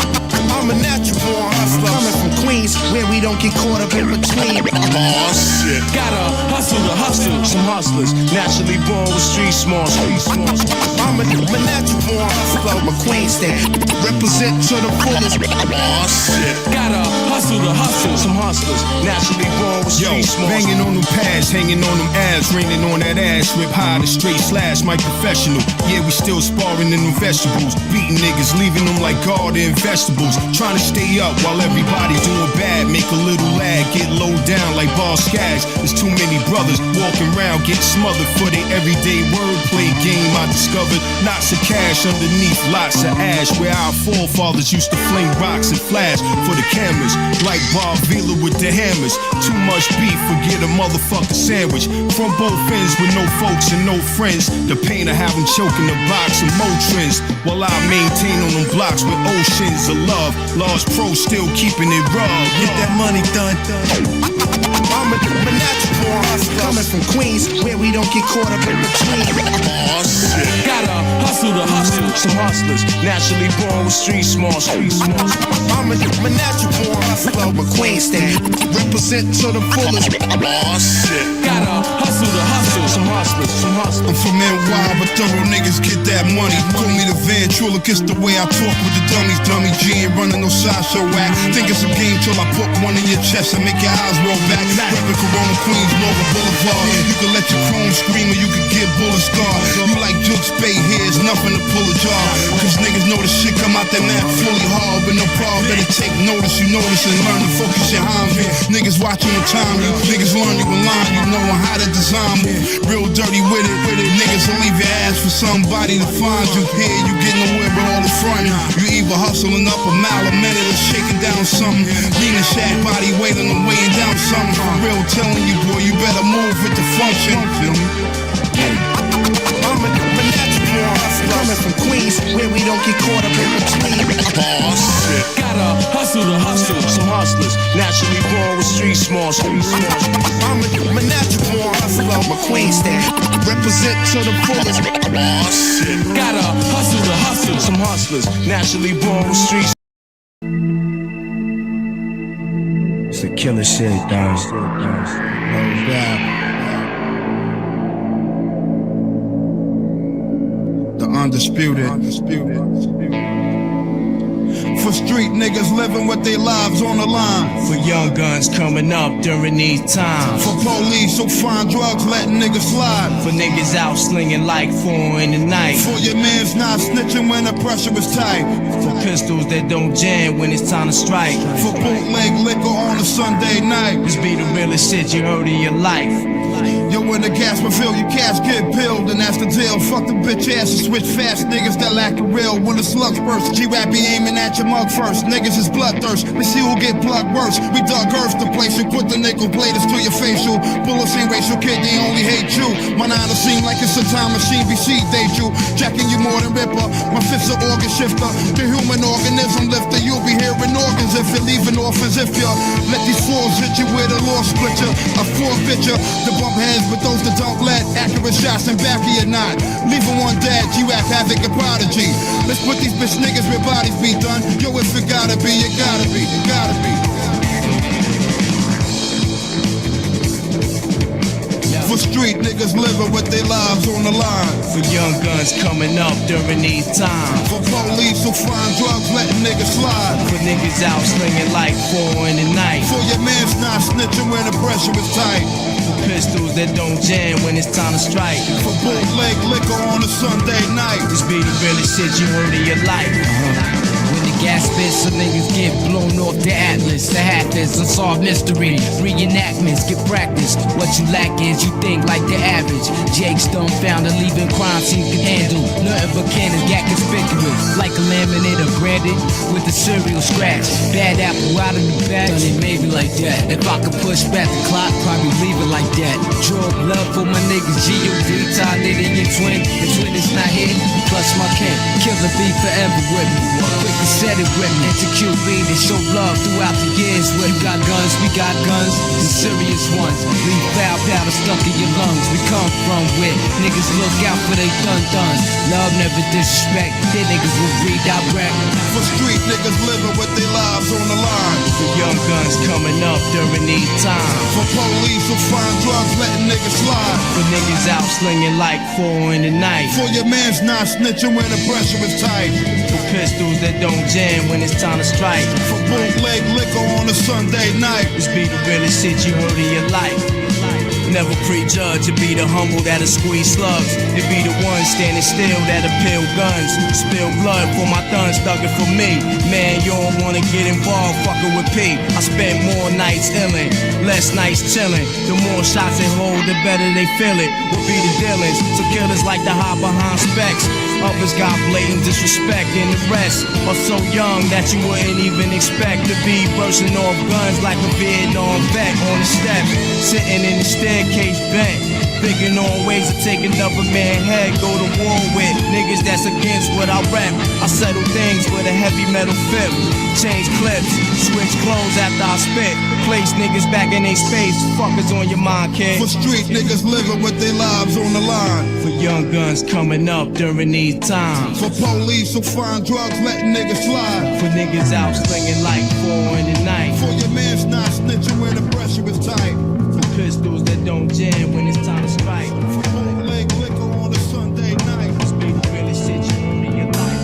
I'm a natural born hustler. Coming from Queens, where we don't get caught up in between. Oh shit. Gotta hustle to hustle. Some hustlers, naturally born with street smarts. I'm a natural born hustler. I'm a Queens thing. Represent to the fullest. Oh shit. Gotta hustle to hustle. Some hustlers, naturally born with street smarts. Banging on them pads, hanging on them abs, raining on that ass. Whip high to straight slash, my professional. Yeah, we still sparring in them vegetables. Beating niggas, leaving them like garden vegetables. Trying to stay up while everybody's doing bad. Make a little lag, get low down like ball skags. There's too many brothers walking around, get smothered for their everyday wordplay game. I discovered knots of cash underneath lots of ash where our forefathers used to fling rocks and flash for the cameras. Like Bob Vila with the hammers. Too much beef, forget a motherfucking sandwich. From both ends with no folks and no friends. The pain of having choking the box and more trends. While I maintain on them blocks with oceans of love. Large pro still keeping it raw. Get that money done. I'm a natural born hustler. Coming from Queens, where we don't get caught up in between. Oh shit. Gotta hustle to hustle. Some hustlers, naturally born with street small. I'm a natural born hustler with Queens State. Represent to the fullest. Oh shit. Gotta hustle to hustle. Some hustlers. I'm from NY, but thorough niggas get that money. Call me the ventriloquist, the way I talk with the dummies. Dummy G ain't running no sideshow act. Think it's a game till I put one in your chest and make your eyes roll back. Reppin' Corona Queens, Nova Boulevard. You can let your chrome scream or you can get bullet scarred. You like Duke Spade here, it's nothing to pull a jar. Cause niggas know the shit come out that map fully hard. But no problem, better take notice, you notice and learn to focus your hands. Niggas watching the time, you niggas learn you a line, you know how to design move. Real dirty with it. Niggas will leave your ass for somebody to find you. Here you get nowhere but all the front. You either hustling up a mile a minute or shaking down something. Lean a shack body waiting and weighing down something. For real, telling you boy, you better move with the function. Feel me? I'm a natural born hustler. Coming from Queens, where we don't get caught up in between. Oh shit. Gotta hustle to hustle. Some hustlers, naturally born with street small. I'm a natural born hustler with Queens State. Represent to the fullest. Oh shit. Gotta hustle to hustle. Some hustlers, naturally born with street. It's a killer shit, dog. No doubt. The undisputed. For street niggas living with their lives on the line. For young guns coming up during these times. For police who find drugs letting niggas slide. For niggas out slinging like 4 in the night. For your mans not snitching when the pressure is tight. For pistols that don't jam when it's time to strike. For bootleg liquor on a Sunday night. This be the realest shit you heard in your life. Yo, when the gas refill, your cash get pilled, and that's the deal. Fuck the bitch ass and switch fast niggas that lack the real. When the slugs burst, G-Rap be aiming at your mug first. Niggas is bloodthirst, we see who get plugged worse. We dug earth to place you, put the nickel platers to your facial. Bullets ain't racial kid, they only hate you. My nine seem like it's a time machine, BC date you. Jacking you more than Ripper, my fifth's an organ shifter. The human organism lifter, you'll be hearing organs if you're leaving orphans. If you let these fools hit you with a law split you, a forfeit you. The bump heads, but those that don't let accurate shots in back of your knot. Leaving one dead, G-Rap havoc a prodigy. Let's put these bitch niggas where bodies be done. Yo, if it gotta be, it gotta be, it gotta be. For street niggas living with their lives on the line. For young guns coming up during these times. For police who find drugs letting niggas slide. For niggas out slinging like 4 in the night. For your mans not snitching when the pressure is tight. For pistols that don't jam when it's time to strike. For bootleg liquor on a Sunday night. This be the realest shit you heard in your life. When the gas spits, some niggas get blown off the atlas. The hackers, unsolved mystery. Reenactments, get practice. What you lack is you think like the average. Jake's dumbfounded, leaving crime scenes can handle. Nothing but cannons, got conspicuous. Like a laminator branded with the cereal scratch. Bad apple out of the batch. Done it maybe like that. If I could push back the clock, probably leave it like that. Drug love for my niggas, G.O.D. Todd, Liddy, and Twin. The Twin is not here, plus my kin. Killer be forever with me. Quick to set it with me. Execute me, they show love throughout the years. When you got guns, we got guns. The serious ones. Leave foul powder stuck in your lungs. We come from where niggas look out for they dun-duns. Love never disrespect, they niggas will redirect. For street niggas living with their lives on the line. For young guns coming up during these times. For police who find drugs letting niggas slide. For niggas out slinging like 4 in the night. For your mans not snitching when the pressure is tight. For pistols that don't jam when it's time to strike. For bootleg liquor on a Sunday night. This be the realest shit you heard in your life. Never prejudge, it be the humble that'll squeeze slugs. It be the ones standing still that'll peel guns. Spill blood for my thuns, thuggin' for me. Man, you don't wanna get involved, fuckin' with P. I spend more nights illin', less nights chillin'. The more shots they hold, the better they feel it. What be the dealings? So killers like to hide behind specs. Others got blatant disrespect, and the rest are so young that you wouldn't even expect to be bursting off guns like a Vietnam vet on the steps, sitting in the staircase bent, thinking on ways to take another man's head, go to war with niggas that's against what I rap. I settle things with a heavy metal fifth, change clips, switch clothes after I spit, place niggas back in their space. Fuckers on your mind, kid. For street niggas living with their lives on the line. For young guns coming up during these times. For police who find drugs letting niggas fly. For niggas out slinging like 4 in the night. For your man's not snitching when the pressure is tight. For pistols that don't jam when it's time to strike. For bootleg liquor on a Sunday night. This be the realest shit you heard in your life.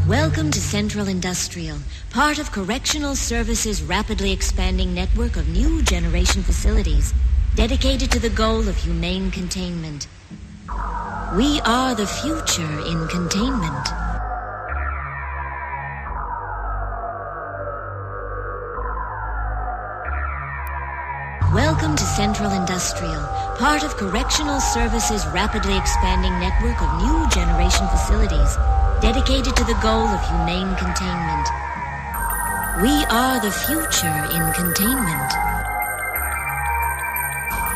Welcome to Central Industrial, part of Correctional Services' rapidly expanding network of new generation facilities dedicated to the goal of humane containment. We are the future in containment. Welcome to Central Industrial, part of Correctional Services' rapidly expanding network of new generation facilities dedicated to the goal of humane containment. We are the future in containment.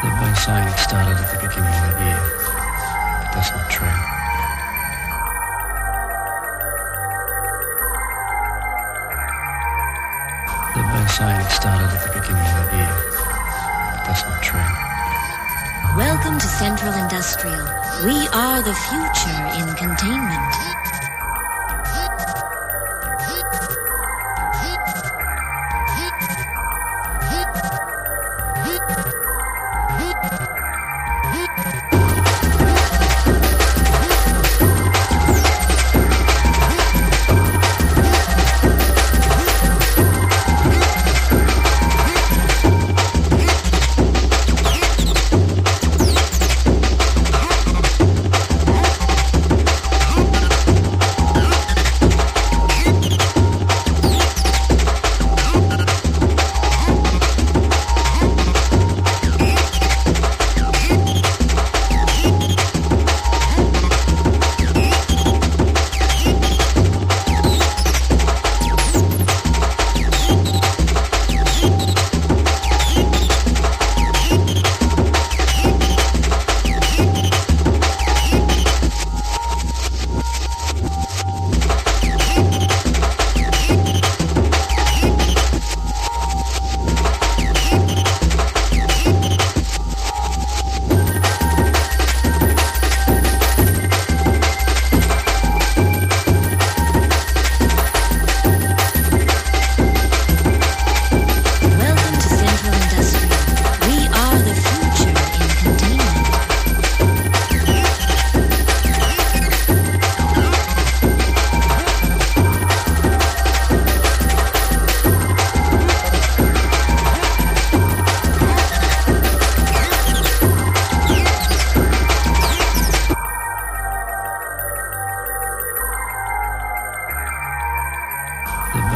They've been saying it started at the beginning of the year, but that's not true. They've been saying it started at the beginning of the year, but that's not true. Welcome to Central Industrial. We are the future in containment.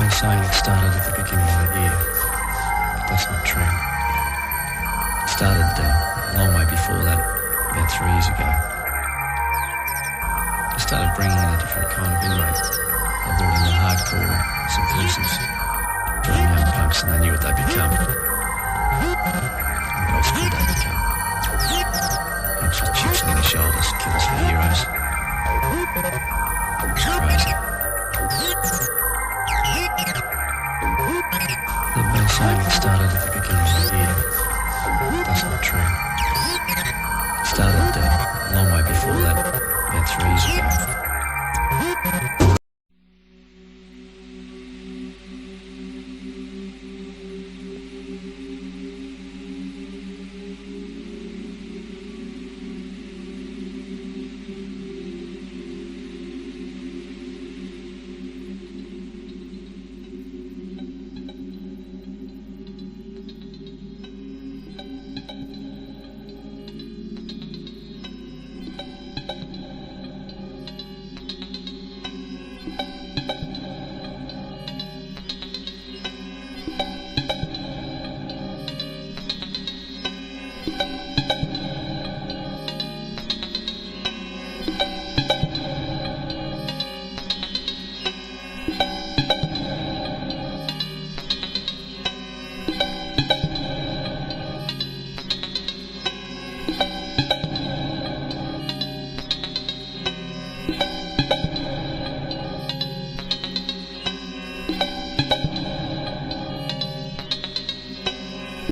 been saying it started at the beginning of the year, but that's not true. It started a long way before that, about 3 years ago. They started bringing in a different kind of inmate. They brought in the hardcore subversives, young punks, and they knew what they'd become. What else could they become? Punks with chips on their shoulders, killers for heroes. It's crazy. They've been saying it started at the